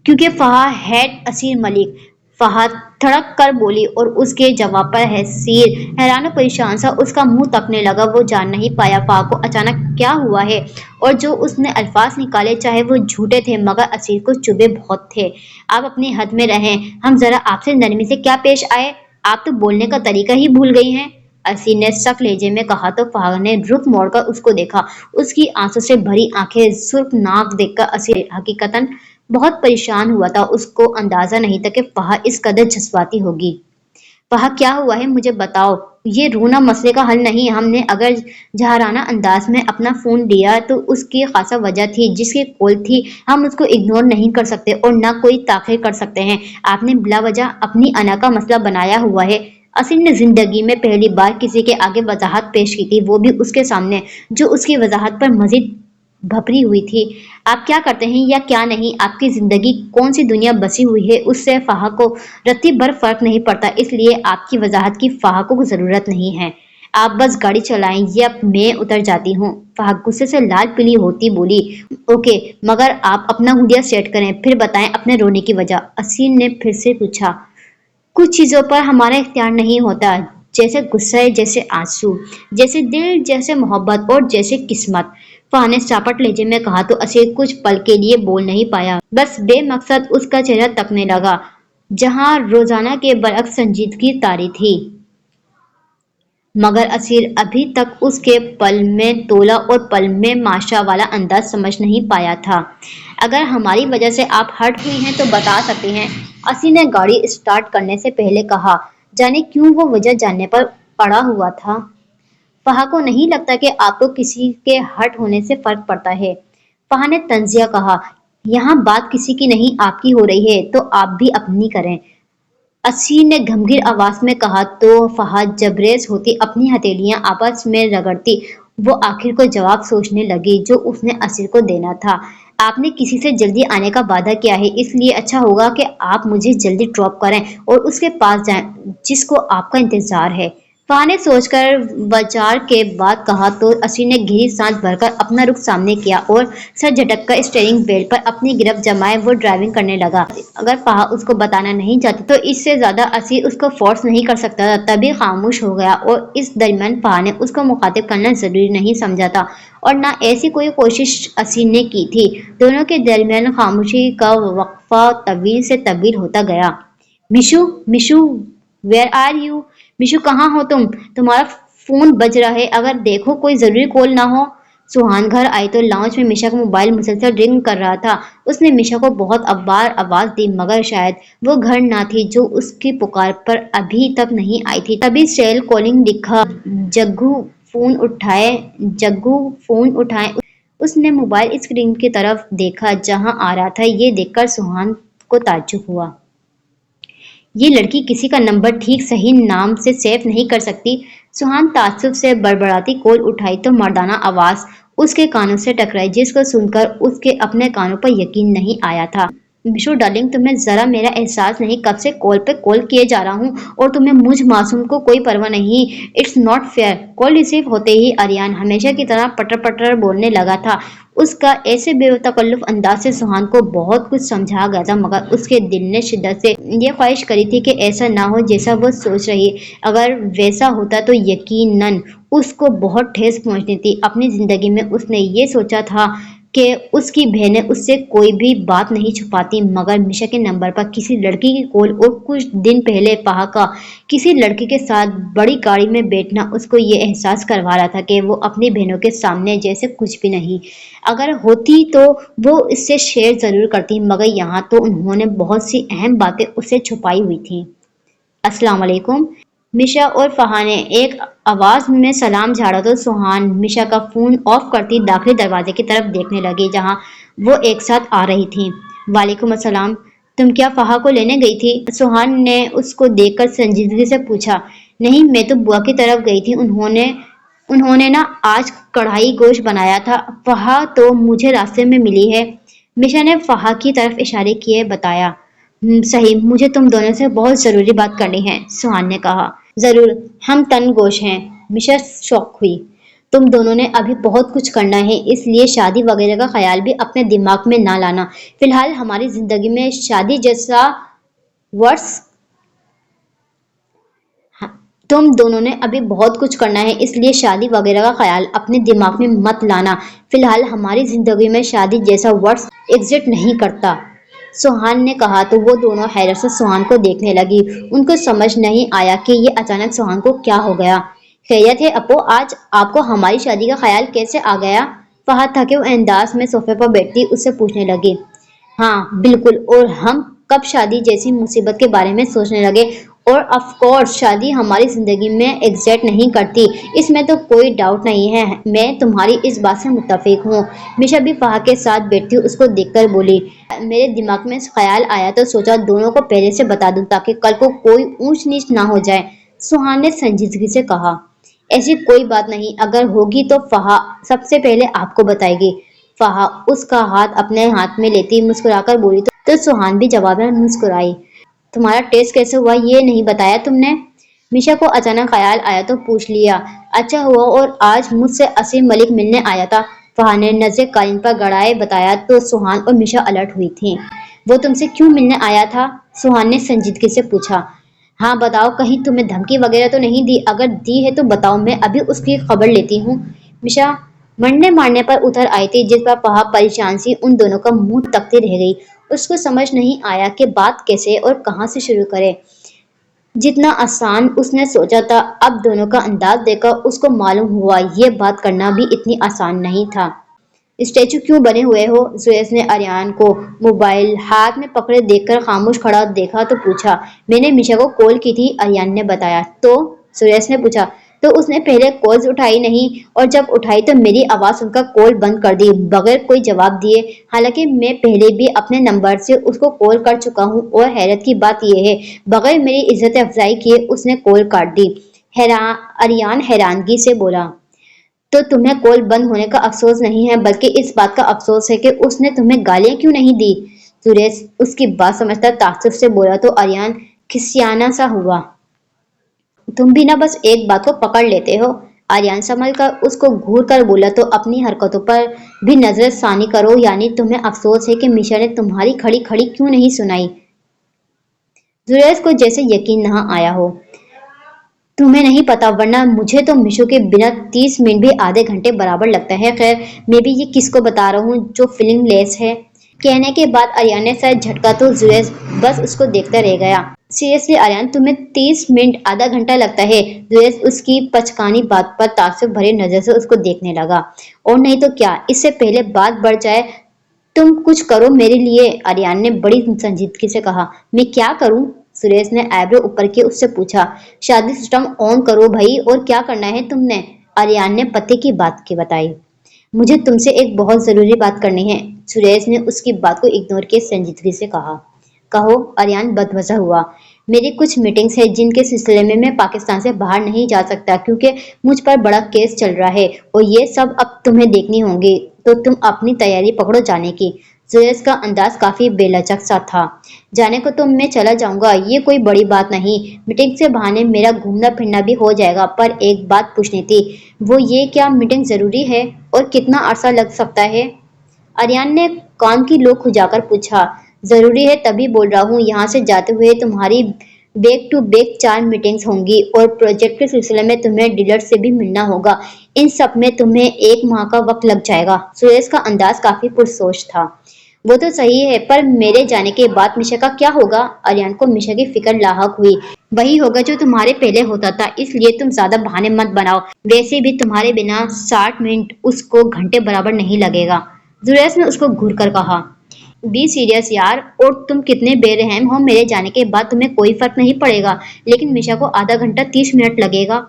Speaker 1: क्योंकि फहा हैड असीर मलिक, फहा धड़क कर बोली और उसके जवाब पर असीर हैरान और परेशान सा उसका मुंह तकने लगा। वो जान नहीं पाया फहा को अचानक क्या हुआ है, और जो उसने अल्फाज निकाले चाहे वो झूठे थे, मगर असीर को चुभे बहुत थे। आप अपने हद में रहें, हम जरा आपसे नरमी से क्या पेश आए, आप तो बोलने का तरीका ही भूल गई हैं। असी ने सख्त लहजे में कहा तो फहद ने रुख मोड़कर उसको देखा। उसकी आंसू से भरी आंखें, सुर्ख नाक देखकर असी हकीकतन बहुत परेशान हुआ था। उसको अंदाजा नहीं था कि फहद इस कदर जज्बाती होगी। फहद, क्या हुआ है, मुझे बताओ। ये रोना मसले का हल नहीं है। हमने अगर जहराना अंदाज में अपना फोन लिया तो उसकी खासा वजह थी, जिसकी कॉल थी। हम उसको इग्नोर नहीं कर सकते और न कोई ताखिर कर सकते हैं। आपने बिला वजह अपनी अना का मसला बनाया हुआ है। असीम ने जिंदगी में पहली बार किसी के आगे वजाहत पेश की थी, वो भी उसके सामने, जो उसकी वजाहत पर मजीद भपरी हुई थी। आप क्या करते हैं या क्या नहीं, आपकी जिंदगी कौन सी दुनिया बसी हुई है, उससे फहद को रत्ती भर फर्क नहीं पड़ता। इसलिए आपकी वजाहत की फहद को जरूरत नहीं है। आप बस गाड़ी चलाएं या मैं उतर जाती हूँ। फहद गुस्से से लाल पीली होती बोली। ओके, मगर आप अपना हुलिया सेट करें, फिर बताएं अपने रोने की वजह। असीम ने फिर से पूछा। कुछ चीजों पर हमारा इख्तियार नहीं होता, जैसे गुस्सा, जैसे आंसू, जैसे दिल, जैसे मोहब्बत और जैसे किस्मत। फहद ने चापट लहजे में कहा तो असीर कुछ पल के लिए बोल नहीं पाया, बस बेमकसद उसका चेहरा तकने लगा, जहां रोजाना के बरअक्स संजीदगी तारी थी। मगर असीर अभी तक उसके पल में तोला और पल में माशा वाला अंदाज समझ नहीं पाया था। अगर हमारी वजह से आप हर्ट हुई हैं तो बता सकती हैं, असीर ने गाड़ी स्टार्ट करने से पहले कहा। जाने क्यों वो वजह जानने पर अड़ा हुआ था। फहद को नहीं लगता कि आपको किसी के हर्ट होने से फर्क पड़ता है। फहद ने तंजिया कहा। यहाँ बात किसी की नहीं आपकी हो रही है, तो आप भी अपनी करें। असीर ने गंभीर आवाज में कहा तो फहद जबरेज होती अपनी हथेलियां आपस में रगड़ती वो आखिर को जवाब सोचने लगी जो उसने असीर को देना था। आपने किसी से जल्दी आने का वादा किया है, इसलिए अच्छा होगा कि आप मुझे जल्दी ड्रॉप करें और उसके पास जाएं जिसको आपका इंतजार है। फहद ने सोचकर विचार के बाद कहा तो असीर ने गहरी सांस भरकर अपना रुख सामने किया और सर झटककर स्टीयरिंग व्हील पर अपनी गिरफ्त जमाए वो ड्राइविंग करने लगा। अगर फहद उसको बताना नहीं चाहती तो इससे ज्यादा असीर उसको फोर्स नहीं कर सकता था। तभी खामोश हो गया और इस दरमियान फहद ने उसको मुखातिब करना जरूरी नहीं समझा था और न ऐसी कोई कोशिश असीर ने की थी। दोनों के दरमियान खामोशी का वक्फा तवील से तवील होता गया। Mishu, Mishu, where are you? Mishu, कहाँ हो तुम? तुम्हारा फोन बज रहा है, अगर देखो कोई जरूरी कॉल ना हो। सुहान घर आई तो लाउंज में मिशा का मोबाइल मुसलसल रिंग कर रहा था। उसने मिशा को बहुत बार आवाज दी मगर शायद वो घर ना थी जो उसकी पुकार पर अभी तक नहीं आई थी। तभी सेल कॉलिंग दिखा। जग्गू फोन उठाए, जग्गू फोन उठाए। उसने मोबाइल स्क्रीन की तरफ देखा जहां आ रहा था। ये देखकर सुहान को ताज्जुब हुआ। ये लड़की किसी का नंबर ठीक सही नाम से सेव नहीं कर सकती। सुहान ताज्जुब से बड़बड़ाती कॉल उठाई तो मर्दाना आवाज उसके कानों से टकराई, जिसको सुनकर उसके अपने कानों पर यकीन नहीं आया था। मिशू डार्लिंग, तुम्हें जरा मेरा एहसास नहीं? कब से कॉल पे कॉल किए जा रहा हूँ और तुम्हें मुझ मासूम को कोई परवाह नहीं। It's not fair. Call receive होते ही अरियान हमेशा की तरह पटर पटर बोलने लगा था। उसका ऐसे बेतकल्लुफ अंदाज से सुहान को बहुत कुछ समझा गया था, मगर उसके दिल ने शिद्दत से ये ख्वाहिश करी थी कि ऐसा ना हो जैसा वो सोच रही। अगर वैसा होता तो यकीनन उसको बहुत ठेस पहुंचनी थी। अपनी जिंदगी में उसने ये सोचा था कि उसकी बहनें उससे कोई भी बात नहीं छुपाती, मगर मिशा के नंबर पर किसी लड़की की कॉल और कुछ दिन पहले फहद का किसी लड़की के साथ बड़ी गाड़ी में बैठना उसको ये एहसास करवा रहा था कि वो अपनी बहनों के सामने जैसे कुछ भी नहीं। अगर होती तो वो इससे शेयर जरूर करती, मगर यहाँ तो उन्होंने बहुत सी अहम बातें उससे छुपाई हुई थी। अस्सलाम वालेकुम। मिशा और फहद ने एक आवाज में सलाम झाड़ा तो सुहान मिशा का फोन ऑफ करती दाखिली दरवाजे की तरफ देखने लगी जहां वो एक साथ आ रही थी। वालेकुम अस्सलाम। तुम क्या फहद को लेने गई थी? सुहान ने उसको देखकर संजीदगी से पूछा। नहीं, मैं तो बुआ की तरफ गई थी। उन्होंने उन्होंने ना आज कढ़ाई गोश्त बनाया था। फहद तो मुझे रास्ते में मिली है। मिशा ने फहद की तरफ इशारे किए बताया। सही, मुझे तुम दोनों से बहुत जरूरी बात करनी है, सुहान ने कहा। जरूर, हम तनगोश हैं। मिशा शौक हुई। तुम दोनों ने अभी बहुत कुछ करना है, इसलिए शादी वगैरह का ख्याल भी अपने दिमाग में ना लाना। फिलहाल हमारी जिंदगी में शादी जैसा वर्ड्स तुम दोनों ने अभी बहुत कुछ करना है, इसलिए शादी वगैरह का ख्याल अपने दिमाग में मत लाना। फिलहाल हमारी जिंदगी में शादी जैसा वर्ड्स एग्जिस्ट नहीं करता, सुहान ने कहा तो वो दोनों हैरत से सुहान को देखने लगी। उनको समझ नहीं आया कि ये अचानक सुहान को क्या हो गया। خیریت ہے اپو، آج آپ کو ہماری شادی کا خیال کیسے آ گیا؟ فہد تھکے ہوئے انداز میں صوفے پر بیٹھتی اس سے پوچھنے لگی۔ ہاں بالکل، اور ہم کب شادی جیسی مصیبت کے بارے میں سوچنے لگے، اور آف کورس شادی ہماری زندگی میں ایگزٹ نہیں کرتی، اس میں تو کوئی ڈاؤٹ نہیں ہے۔ میں تمہاری اس بات سے متفق ہوں۔ میشا بھی فہد کے ساتھ بیٹھی اس کو دیکھ کر بولی، میرے دماغ میں خیال آیا تو سوچا دونوں کو پہلے سے بتا دوں تاکہ کل کو کوئی اونچ نیچ نہ ہو جائے۔ سہان نے سنجیدگی سے کہا، ایسی کوئی بات نہیں، اگر ہوگی تو فہد سب سے پہلے آپ کو بتائے گی۔ فہد اس کا ہاتھ اپنے ہاتھ میں لیتی مسکرا کر بولی تو سہان بھی جواب میں مسکرائی۔ تمہارا ٹیسٹ کیسے ہوا یہ نہیں بتایا تم نے؟ میشا کو اچانک خیال آیا تو پوچھ لیا۔ اچھا ہوا، اور آج مجھ سے اسیم ملک ملنے آیا تھا۔ فہد نے نظریں قالین پر گڑائے بتایا تو سہان اور میشا الرٹ ہوئی تھیں۔ وہ تم سے کیوں ملنے آیا تھا؟ سہان نے سنجیدگی سے پوچھا۔ ہاں بتاؤ، کہیں تمہیں دھمکی وغیرہ تو نہیں دی؟ اگر دی ہے تو بتاؤ، میں ابھی اس کی خبر لیتی ہوں۔ میشا مرنے مارنے پر اتر آئی تھی جس پر فہد پریشان سی ان دونوں کا منہ تکتی رہ گئی۔ اس کو سمجھ نہیں آیا کہ بات کیسے اور کہاں سے شروع کرے۔ جتنا آسان اس نے سوچا تھا اب دونوں کا انداز دیکھ کر اس کو معلوم ہوا یہ بات کرنا بھی اتنی آسان نہیں تھا۔ اسٹیچو کیوں بنے ہوئے ہو؟ سریش نے آریان کو موبائل ہاتھ میں پکڑے دیکھ کر خاموش کھڑا دیکھا تو پوچھا۔ میں نے میشا کو کال کی تھی، آریان نے بتایا۔ تو سریش نے پوچھا۔ تو اس نے پہلے کالز اٹھائی نہیں، اور جب اٹھائی تو میری آواز سن کر کال بند کر دی بغیر کوئی جواب دیے۔ حالانکہ میں پہلے بھی اپنے نمبر سے اس کو کال کر چکا ہوں، اور حیرت کی بات یہ ہے بغیر میری عزت افزائی کیے اس نے کال کاٹ دی۔ آریان حیرانگی سے بولا۔ تو تمہیں کال بند ہونے کا افسوس نہیں ہے بلکہ اس بات کا افسوس ہے کہ اس نے تمہیں گالیاں کیوں نہیں دی؟ سریش اس کی بات سمجھتا تعجب سے بولا تو آریان کھسیانا سا ہوا۔ تم بھی نہ بس ایک بات کو پکڑ لیتے ہو۔ آریان سنبھل کر اس کو گھور کر بولا تو اپنی حرکتوں پر بھی نظر ثانی کرو، یعنی تمہیں افسوس ہے کہ میشا نے تمہاری کھڑی کھڑی کیوں نہیں سنائی؟ سریش کو جیسے یقین نہ آیا ہو۔ تمہیں نہیں پتا، ورنہ مجھے تو میشو کے بنا 30 منٹ بھی آدھے گھنٹے برابر لگتا ہے۔ خیر میں بھی یہ کس کو بتا رہا ہوں جو فیلنگ لیس ہے؟ کہنے کے بعد آریان نے سر جھٹکا تو سریش بس اس کو دیکھتا رہ گیا۔ سیریسلی آریان، تمہیں 30 منٹ آدھا گھنٹہ لگتا ہے؟ سریش اس کی پچکانی بات پر تعجب بھری نظر سے اس کو دیکھنے لگا۔ اور نہیں تو کیا، اس سے پہلے بات بڑھ جائے تم کچھ کرو میرے لیے، آریان نے بڑی سنجیدگی سے کہا۔ میں کیا کروں؟ سریش نے آئیبرو اوپر کیے اس سے پوچھا۔ شادی سسٹم آن کرو بھائی، اور کیا کرنا ہے تم نے؟ آریان نے پتے کی بات کی بتائی۔ مجھے تم سے ایک بہت ضروری بات کرنی ہے، سریش نے اس کی بات کو اگنور کیے سنجیدگی سے کہا۔ کہو، آریان بدمزہ ہوا۔ میری کچھ میٹنگز ہیں جن کے سلسلے میں پاکستان سے باہر نہیں جا سکتا کیونکہ مجھ پر بڑا کیس چل رہا ہے، اور یہ سب اب تمہیں دیکھنی ہوں گی، تو تم اپنی تیاری پکڑو جانے کی۔ سریش کا انداز کافی بے لچک سا تھا۔ جانے کو تو میں چلا جاؤں گا، یہ کوئی بڑی بات نہیں، میٹنگ سے بہانے میرا گھومنا پھرنا بھی ہو جائے گا، پر ایک بات پوچھنی تھی، وہ یہ کیا میٹنگ ضروری ہے اور کتنا عرصہ لگ سکتا ہے؟ آریان نے کان کی لو کھجا کر پوچھا۔ ضروری ہے تبھی بول رہا ہوں، یہاں سے جاتے ہوئے تمہاری بیک ٹو بیک 4 میٹنگز ہوں گی، اور پروجیکٹ کے سلسلے میں تمہیں ڈیلر سے بھی ملنا ہوگا، ان سب میں تمہیں 1 ماہ کا وقت لگ جائے گا۔ سریش کا انداز کافی پرسوچ تھا۔ وہ تو صحیح ہے، پر میرے جانے کے بعد میشا کا کیا ہوگا؟ آریان کو میشا کی فکر لاحق ہوئی۔ وہی ہوگا جو تمہارے پہلے ہوتا تھا، اس لیے تم زیادہ بہانے مت بناؤ، ویسے بھی تمہارے بنا 60 منٹ اس کو گھنٹے برابر نہیں لگے گا۔ سریش نے اس کو گھور کر کہا۔ بی سیریس یار، اور تم کتنے بے رحم ہو، میرے جانے کے بعد تمہیں کوئی فرق نہیں پڑے گا، لیکن میشا کو آدھا گھنٹہ 30 منٹ لگے گا۔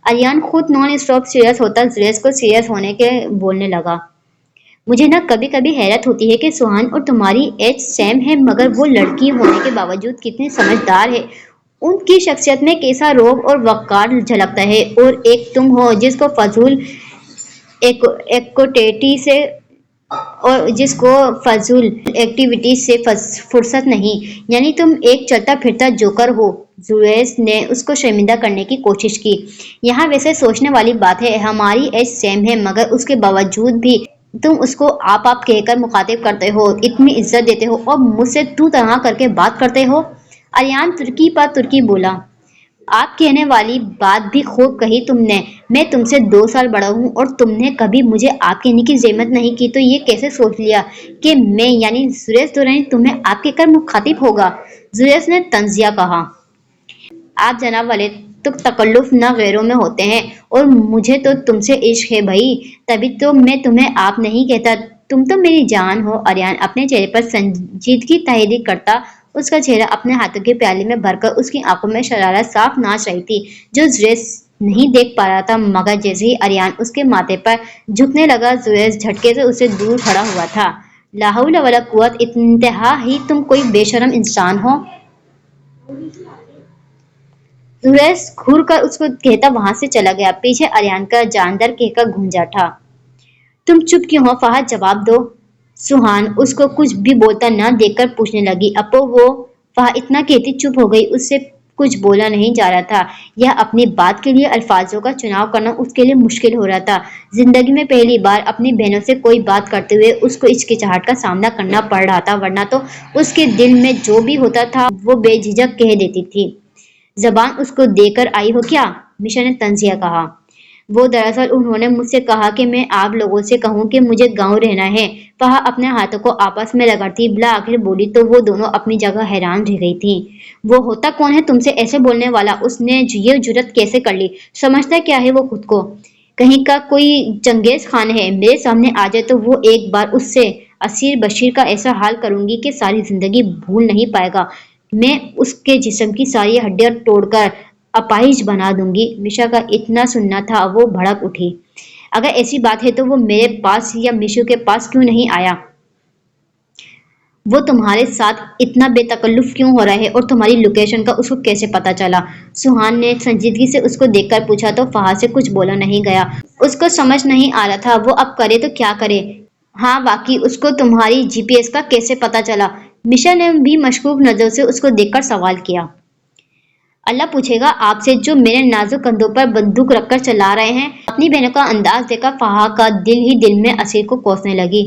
Speaker 1: آریان خود نان اسٹاپ سیریس ہوتا سریش کو سیریس ہونے کے بولنے لگا۔ مجھے نہ کبھی کبھی حیرت ہوتی ہے کہ سہان اور تمہاری ایج سیم ہے، مگر وہ لڑکی ہونے کے باوجود کتنی سمجھدار ہے، ان کی شخصیت میں کیسا رعب اور وقار جھلکتا ہے، اور ایک تم ہو جس کو فضول ایکٹیویٹی سے فرصت نہیں، یعنی تم ایک چلتا پھرتا جوکر ہو۔ سریش نے اس کو شرمندہ کرنے کی کوشش کی۔ یہاں ویسے سوچنے والی بات ہے، ہماری ایج سیم ہے، مگر اس کے باوجود بھی تم اس کو آپ کہہ کر مخاطب کرتے ہو، اتنی عزت دیتے ہو، اور مجھ سے تو طرح کر کے بات کرتے ہو۔ آریان ترکی پر ترکی بولا۔ آپ کہنے والی بات بھی خوب کہی تم نے، میں تم سے 2 سال بڑا ہوں، اور تم نے کبھی مجھے آپ کہنے کی زحمت نہیں کی، تو یہ کیسے سوچ لیا کہ میں یعنی سریش دورانی تمہیں آپ کہہ کر مخاطب ہوگا؟ سریش نے طنزیہ کہا۔ آپ جناب والے तो तकल्लुफ न गैरों में होते हैं, और मुझे तो तुमसे इश्क है भाई, तभी तो मैं तुम्हें आप नहीं कहता। तुम तो मेरी जान हो। आर्यन अपने चेहरे पर संजीदगी तहरीक करता उसका चेहरा अपने हाथों के प्याले में भरकर उसकी आंखों में शरारत साफ नाच रही थी, जो जुरेज नहीं देख पा रहा था। मगर जैसे ही आर्यन उसके माथे पर झुकने लगा, जुरेज झटके से उसे दूर खड़ा हुआ था। ला हौला वला कुव्वत, इंतहा ही तुम कोई बेशरम इंसान हो। जुरेज घूर कर उसको कहता वहां से चला गया। पीछे आर्यन का जानदार कहकर गूंजा था, तुम चुप क्यों हो फहद, जवाब दो। सुहान उसको कुछ भी बोलता न देखकर पूछने लगी, अपो वो। फहद इतना कहती चुप हो गई। उससे कुछ बोला नहीं जा रहा था। यह अपनी बात के लिए अल्फाजों का चुनाव करना उसके लिए मुश्किल हो रहा था। जिंदगी में पहली बार अपनी बहनों से कोई बात करते हुए उसको हिचकिचाहट का सामना करना पड़ रहा था, वरना तो उसके दिल में जो भी होता था वो बेझिझक कह देती थी। जबान उसको देकर आई हो क्या? मिशा ने तंजिया कहा। वो दरअसल उन्होंने मुझसे कहा कि मैं आप लोगों से कहूँ कि मुझे गांव रहना है। फहा अपने हाथों को आपस में रगड़ती बिला आखिर बोली, तो वो दोनों अपनी जगह हैरान रह गई थी। वो होता कौन है तुमसे ऐसे बोलने वाला? उसने ये जुर्रत कैसे कर ली? समझता क्या है वो खुद को? कहीं का कोई चंगेज खान है? मेरे सामने आ जाए तो वो एक बार उससे असीर बशीर का ऐसा हाल करूंगी कि सारी जिंदगी भूल नहीं पाएगा। मैं उसके जिस्म की सारी हड्डियां तोड़कर अपाहिज बना दूंगी। मिशा का इतना सुनना था, वो भड़क उठी। अगर ऐसी बात है तो वो मेरे पास या मिशु के पास क्यों नहीं आया? वो तुम्हारे साथ इतना बेतकल्लुफ क्यों हो रहा है, और तुम्हारी लोकेशन का उसको कैसे पता चला? सुहान ने संजीदगी से उसको देखकर पूछा, तो फहाद से कुछ बोला नहीं गया। उसको समझ नहीं आ रहा था वो अब करे तो क्या करे। हाँ वाकई उसको तुम्हारी जीपीएस का कैसे पता चला? मिशा ने भी मशकूक नजर से उसको देखकर सवाल किया। अल्लाह पूछेगा आपसे, जो मेरे नाजुक कंधों पर बंदूक रखकर चला रहे हैं। अपनी बहनों का अंदाज देखकर फहा का दिल ही दिल में असीर को कोसने लगी।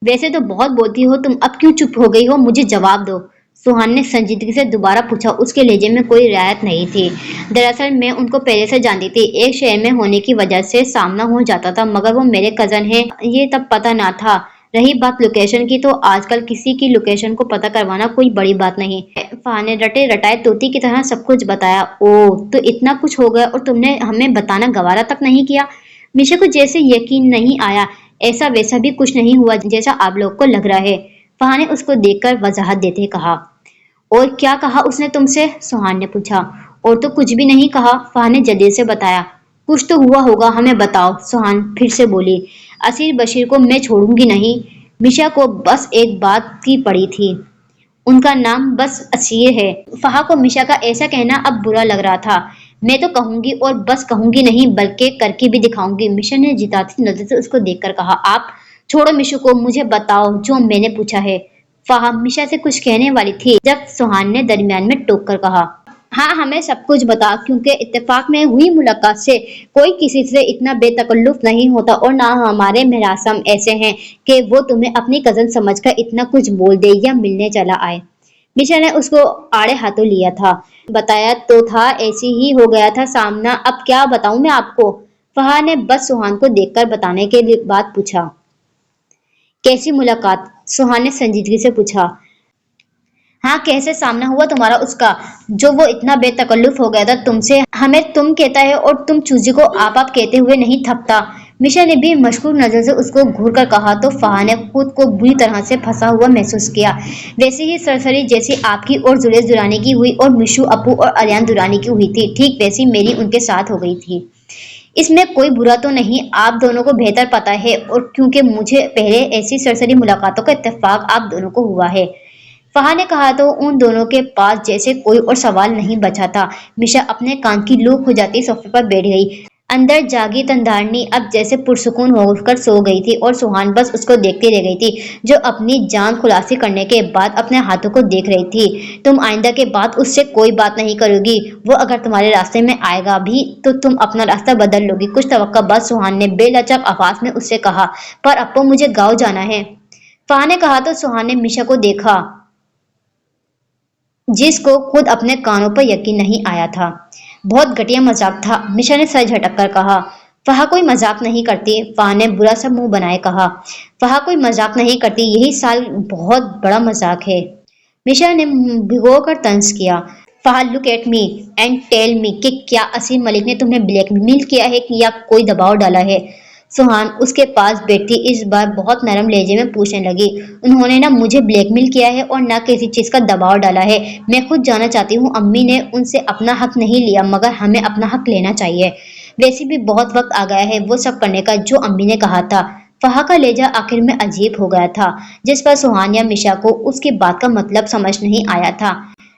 Speaker 1: वैसे तो बहुत बोलती हो तुम, अब क्यों चुप हो गई हो? मुझे जवाब दो। सुहान ने संजीदगी से दोबारा पूछा। उसके लहजे में कोई रियायत नहीं थी। दरअसल मैं उनको पहले से जानती थी। एक शहर में होने की वजह से सामना हो जाता था, मगर वो मेरे कजन है ये तब पता ना था। रही बात लोकेशन की, तो आजकल किसी की लोकेशन को पता करवाना कोई बड़ी बात नहीं। फहा ने रटे रटाए तोती की तरह सब कुछ बताया। ओ, तो इतना कुछ हो गया और तुमने हमें बताना गवारा तक नहीं किया? मिशा को जैसे यकीन नहीं आया। ऐसा वैसा भी कुछ नहीं हुआ जैसा आप लोग को लग रहा है। फहा ने उसको देखकर वजाहत देते कहा। और क्या कहा उसने तुमसे? सुहान ने पूछा। और तो कुछ भी नहीं कहा, फहा ने जल्दी से बताया। कुछ तो हुआ होगा, हमें बताओ। सुहान फिर से बोली। असीर बशीर को मैं छोड़ूंगी नहीं। मिशा को बस एक बात की पड़ी थी, उनका नाम बस असीर है। फहा को मिशा का ऐसा कहना अब बुरा लग रहा था। मैं तो कहूंगी, और बस कहूंगी नहीं बल्कि करके भी दिखाऊंगी। मिशा ने जिताती नजर से उसको देखकर कहा। आप छोड़ो मिशु को, मुझे बताओ जो मैंने पूछा है। फहा मिशा से कुछ कहने वाली थी, जब सुहान ने दरमियान में टोक कर कहा, हाँ हमें सब कुछ बता, क्योंकि इत्तेफाक में हुई मुलाकात से कोई किसी से इतना बेतकल्लुफ नहीं होता, और ना हमारे मेहरासम ऐसे हैं कि वो तुम्हें अपनी कजन समझकर इतना कुछ बोल दे या मिलने चला आए। मिशा ने उसको आड़े हाथों लिया था। बताया तो था, ऐसी ही हो गया था सामना, अब क्या बताऊं मैं आपको? फहा ने बस सुहान को देखकर बताने के लिए बात पूछा। कैसी मुलाकात? सुहान ने संजीदगी से पूछा। हाँ, कैसे सामना हुआ तुम्हारा उसका, जो वो इतना बेतकल्लुफ हो गया था तुमसे? हमें तुम कहता है और तुम चूजी को आप कहते हुए नहीं थकता। मिशा ने भी मशकूर नजर से उसको घूर कर कहा, तो फहा ने खुद को बुरी तरह से फंसा हुआ महसूस किया। वैसे ही सरसरी जैसी आपकी और जुलेस दुरानी की हुई और मिशु अपू और आर्यन दुरानी की हुई थी, ठीक वैसी मेरी उनके साथ हो गई थी। इसमें कोई बुरा तो नहीं, आप दोनों को बेहतर पता है, और क्योंकि मुझे पहले ऐसी सरसरी मुलाकातों का इत्तेफाक आप दोनों को हुआ है। फहा ने कहा तो उन दोनों के पास जैसे कोई और सवाल नहीं बचा था। मिशा अपने कान की लू हो जाती सोफे पर बैठ गई। अंदर जागी तंदारनी अब जैसे पुरसुकून होकर सो गई थी, और सुहान बस उसको देखती रह गई थी, जो अपनी जान खुलासी करने के बाद अपने हाथों को देख रही थी। तुम आइंदा के बाद उससे कोई बात नहीं करोगी। वो अगर तुम्हारे रास्ते में आएगा भी तो तुम अपना रास्ता बदल लोगी। कुछ तवक्का बाद सुहान ने बेलचक आवाज में उससे कहा, पर अब मुझे गाँव जाना है। फहा ने कहा तो सुहान ने मिशा को देखा, जिसको खुद अपने कानों पर यकीन नहीं आया था। बहुत घटिया मजाक था, मिशा ने सर झटक कर कहा। फहा कोई मजाक नहीं करती, फहा ने बुरा सा मुंह बनाए कहा। फहा कोई मजाक नहीं करती, यही साल बहुत बड़ा मजाक है। मिशा ने भिगो कर तंज किया। Fahad look at me and tell me कि क्या असीम मलिक ने तुम्हें ब्लैकमेल किया है कि या कोई दबाव डाला है। सुहान उसके पास बैठी इस बार बहुत नरम लहजे में पूछने लगी। उन्होंने ना मुझे ब्लैकमेल किया है और ना किसी चीज का दबाव डाला है। मैं खुद जाना चाहती हूँ। अम्मी ने उनसे अपना हक नहीं लिया मगर हमें अपना हक लेना चाहिए। वैसे भी बहुत वक्त आ गया है वो सब करने का जो अम्मी ने कहा था। फहा का लहजा आखिर में अजीब हो गया था जिस पर सुहान या मिशा को उसकी बात का मतलब समझ नहीं आया था।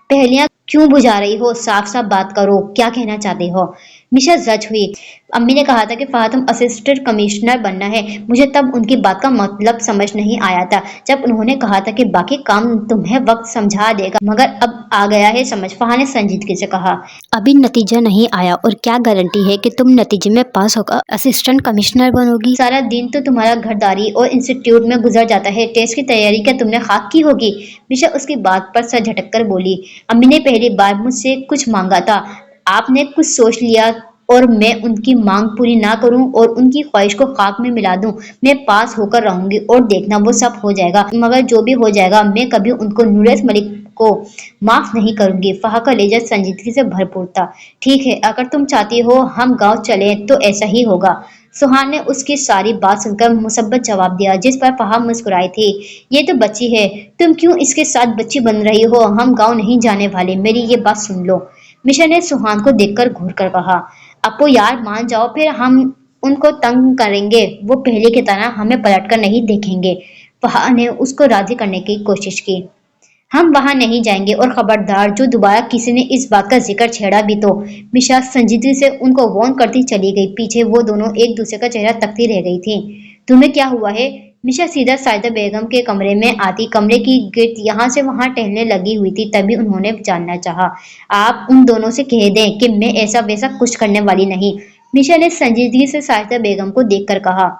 Speaker 1: पहेलियां क्यों बुझा रही हो, साफ साफ बात करो, क्या कहना चाहते हो। मिशा जज हुई। अम्मी ने कहा था कि फहा तुम असिस्टेंट कमिश्नर बनना है। मुझे तब उनकी बात का मतलब समझ नहीं आया था जब उन्होंने कहा था कि बाकी काम तुम्हें वक्त समझा देगा मगर अब आ गया है समझ। फहा ने संजीदगी से कहा। अभी नतीजा नहीं आया और क्या गारंटी है कि तुम नतीजे में पास होकर असिस्टेंट कमिश्नर बनोगी। सारा दिन तो तुम्हारा घरदारी और इंस्टीट्यूट में गुजर जाता है। टेस्ट की तैयारी क्या तुमने खाक की होगी। मिशा उसकी बात पर सर झटक कर बोली। अम्मी ने पहली बार मुझसे कुछ मांगा था। आपने कुछ सोच लिया और मैं उनकी मांग पूरी ना करूं और उनकी ख्वाहिश को खाक में मिला दूं। मैं पास होकर रहूंगी और देखना वो सब हो जाएगा मगर जो भी हो जाएगा मैं कभी उनको नूरेश मलिक को माफ नहीं करूंगी। फहा का लहजा संजीदगी से भरपूर था। ठीक है अगर तुम चाहती हो हम गांव चले तो ऐसा ही होगा। सुहान ने उसकी सारी बात सुनकर मुसब्बत जवाब दिया जिस पर फहा मुस्कुराई थी। ये तो बच्ची है, तुम क्यों इसके साथ बच्ची बन रही हो। हम गांव नहीं जाने वाले, मेरी ये बात सुन लो। मिशा ने सुहान को देखकर घूर कर कहा। अपो यार मान जाओ फिर हम उनको तंग करेंगे। वो पहले की तरह हमें पलट कर नहीं देखेंगे। फहा ने उसको राजी करने की कोशिश की। हम वहां नहीं जाएंगे और खबरदार जो दोबारा किसी ने इस बात का जिक्र छेड़ा भी तो। मिशा संजीदगी से उनको वार्न करती चली गई। पीछे वो दोनों एक दूसरे का चेहरा तकती रह गई थी। तुम्हें क्या हुआ है। मिशा सीधा साजिदा बेगम के कमरे में आती कमरे की गिर्द यहाँ से वहां टहलने लगी हुई थी। तभी उन्होंने जानना चाहा। आप उन दोनों से कह दें कि मैं ऐसा वैसा कुछ करने वाली नहीं। मिशा ने संजीदगी से साजिदा बेगम को देखकर कहा।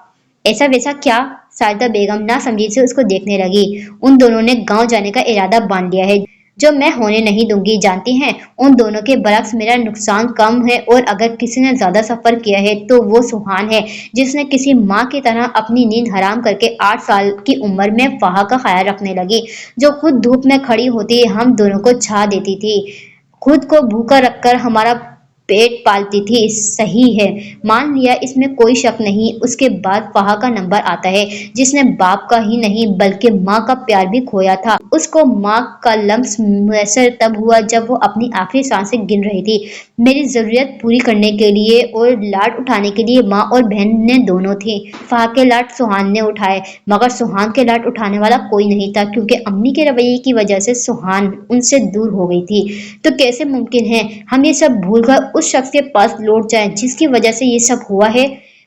Speaker 1: ऐसा वैसा क्या। साजिदा बेगम ना समझी से उसको देखने लगी। उन दोनों ने गांव जाने का इरादा बांध लिया है जो मैं होने नहीं दूंगी। जानती हैं उन दोनों के बरक्स मेरा नुकसान कम है और अगर किसी ने ज्यादा सफर किया है तो वो सुहान है जिसने किसी माँ की तरह अपनी नींद हराम करके 8 साल की उम्र में फहा का ख्याल रखने लगी। जो खुद धूप में खड़ी होती हम दोनों को छा देती थी। खुद को भूखा रखकर हमारा पेट पालती थी। सही है, मान लिया, इसमें कोई शक नहीं। उसके बाद फहा का नंबर आता है जिसने बाप का ही नहीं बल्कि माँ का प्यार भी खोया था। उसको माँ का लम्स मुयसर तब हुआ जब वो अपनी आखिरी सांसें गिन रही थी। मेरी जरूरत पूरी करने के लिए और लाड उठाने के लिए माँ और बहन ने दोनों थी। फहा के लाड सुहान ने उठाए मगर सुहान के लाड उठाने वाला कोई नहीं था क्योंकि अम्मी के रवैये की वजह से सुहान उनसे दूर हो गई थी। तो कैसे मुमकिन है हम ये सब भूलकर उस शख्स के पास लौट जाएं जिसकी वजह से ये सब हुआ है।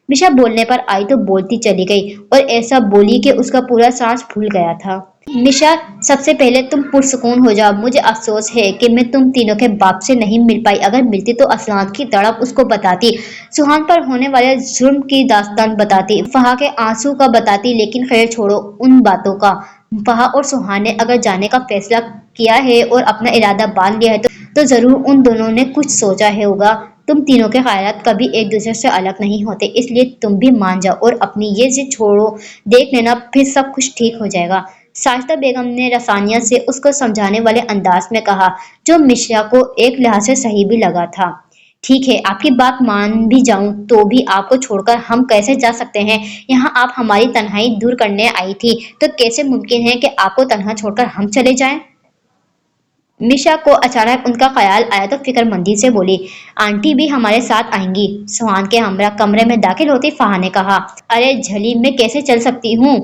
Speaker 1: मिशा बोलने पर आई तो बोलती चली गई और ऐसा बोली कि उसका पूरा सांस फूल गया था। मिशा सबसे पहले तुम पुरसुकून हो जाओ। मुझे अफसोस है कि मैं तुम तीनों के बाप से नहीं मिल पाई। अगर मिलती तो असलान की तड़प उसको बताती, सुहान पर होने वाले जुर्म की दास्तान बताती, फहा के आंसू का बताती। लेकिन खैर छोड़ो उन बातों का। फहा और सुहान ने अगर जाने का फैसला किया है और अपना इरादा बांध लिया है तो जरूर उन दोनों ने कुछ सोचा है होगा। तुम तीनों के ख्यालात कभी एक दूसरे से अलग नहीं होते इसलिए तुम भी मान जाओ और अपनी ये जिद छोड़ो। देख लेना फिर सब कुछ ठीक हो जाएगा। साजिदा बेगम ने रसानियत से उसको समझाने वाले अंदाज में कहा जो मिश्रा को एक लिहाज से सही भी लगा था। ठीक है, आपकी बात मान भी जाऊं तो भी आपको छोड़कर हम कैसे जा सकते हैं। यहाँ आप हमारी तन्हाई दूर करने आई थी तो कैसे मुमकिन है कि आपको तन्हा छोड़कर हम चले जाएं। मिशा को अचानक उनका ख्याल आया तो फिक्रमंदी से बोली। आंटी भी हमारे साथ आएंगी। सुहान के हमरा कमरे में दाखिल होते फहा ने कहा। अरे झली, मैं कैसे चल सकती हूँ।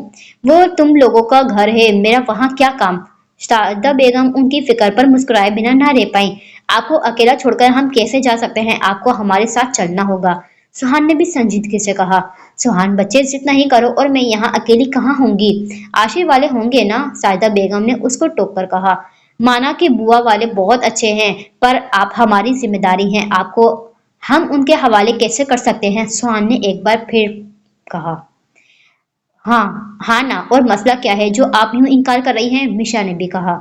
Speaker 1: वो तुम लोगों का घर है, मेरा वहाँ क्या काम। साजिदा बेगम उनकी फिक्र पर मुस्कुराए बिना ना रह पाई। आपको अकेला छोड़कर हम कैसे जा सकते हैं। आपको हमारे साथ चलना होगा। सुहान ने भी संजीदगी से कहा। सुहान बच्चे जिद नहीं करो और मैं यहाँ अकेली कहाँ होंगी। आशिर वाले होंगे ना। साजिदा बेगम ने उसको टोक कर कहा। माना कि बुआ वाले बहुत अच्छे हैं पर आप हमारी जिम्मेदारी हैं। आपको हम उनके हवाले कैसे कर सकते हैं। सुहान ने एक बार फिर कहा। हाँ हाँ ना, और मसला क्या है जो आप यूं इनकार कर रही हैं। मिशा ने भी कहा।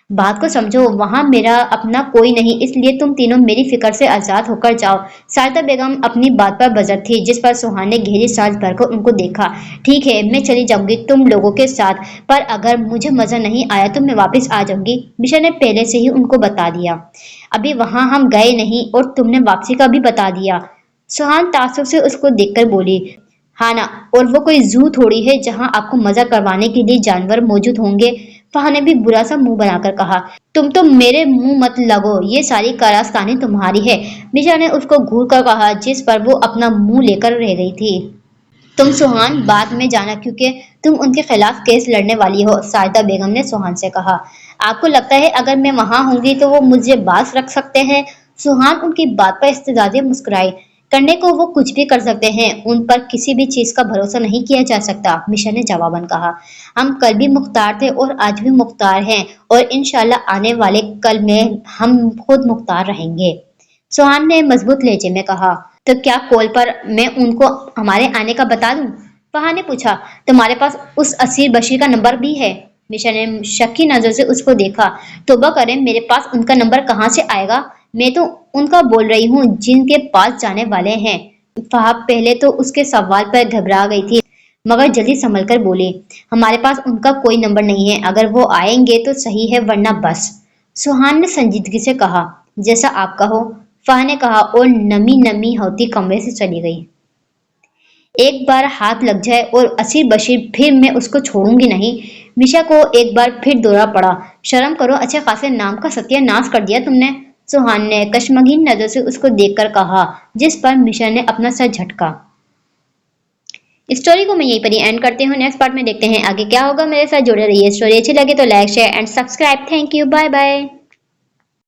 Speaker 1: बात को समझो, वहां मेरा अपना कोई नहीं, इसलिए तुम तीनों मेरी फिक्र से आजाद होकर जाओ। शारदा बेगम अपनी बात पर बजर थी, जिस पर सुहान ने गहरी सांस भरकर उनको देखा। ठीक है, मैं चली जाऊंगी तुम लोगों के साथ, पर अगर मुझे मजा नहीं आया तो मैं वापस आ जाऊंगी। मिशा ने पहले से ही उनको बता दिया। अभी वहां हम गए नहीं और तुमने वापसी का भी बता दिया। सुहान तासुब से उसको देखकर बोली। हाँ ना, और वो कोई जू थोड़ी है जहां आपको मजा करवाने के लिए जानवर मौजूद होंगे। फहा ने भी बुरा सा मुंह बनाकर कहा। तुम तो मेरे मुंह मत लगो, ये सारी कारस्तानी तुम्हारी है। मिशा ने उसको घूर कर कहा, जिस पर वो अपना मुंह लेकर रह गई थी। तुम सुहान बाद में जाना, क्योंकि तुम उनके खिलाफ केस लड़ने वाली हो, साजिदा बेगम ने सुहान से कहा। आपको लगता है अगर मैं वहां होंगी तो वो मुझे बास रख सकते हैं? सुहान उनकी बात पर इस्तेजाज़े मुस्कुराई। करने को वो कुछ भी कर सकते हैं, उन पर किसी भी चीज का भरोसा नहीं किया जा सकता, मिशा ने जवाबन कहा। हम कल भी मुख्तार थे और आज भी मुख्तार हैं, और इंशाल्लाह आने वाले कल में हम खुद मुख्तार रहेंगे। सुहान ने मजबूत लहजे में कहा। तो क्या कॉल पर मैं उनको हमारे आने का बता दूं? फहा ने पूछा। तुम्हारे पास उस असीर बशीर का नंबर भी है? मिशा ने शक्की नजर से उसको देखा। तौबा करें, मेरे पास उनका नंबर कहाँ से आएगा? मैं तो उनका बोल रही हूँ जिनके पास जाने वाले हैं। फहा पहले तो उसके सवाल पर घबरा गई थी, मगर जल्दी संभल कर बोली। हमारे पास उनका कोई नंबर नहीं है, अगर वो आएंगे तो सही है, वरना बस। सुहान ने संजीदगी से कहा। जैसा आप कहो, फहा ने कहा और नमी नमी होती कमरे से चली गई। एक बार हाथ लग जाए और असीर बशीर, फिर मैं उसको छोड़ूंगी नहीं। मिशा को एक बार फिर दौरा पड़ा। शर्म करो, अच्छे खासे नाम का सत्यानाश कर दिया तुमने। सुहान ने कश्मगीन नजर से उसको देखकर कहा, जिस पर मिशा ने अपना सर झटका। स्टोरी को मैं यहीं पर ही एंड करती हूँ। नेक्स्ट पार्ट में देखते हैं आगे क्या होगा। मेरे साथ जुड़े रहिए। स्टोरी अच्छी लगे तो like share and subscribe. Thank you, bye bye.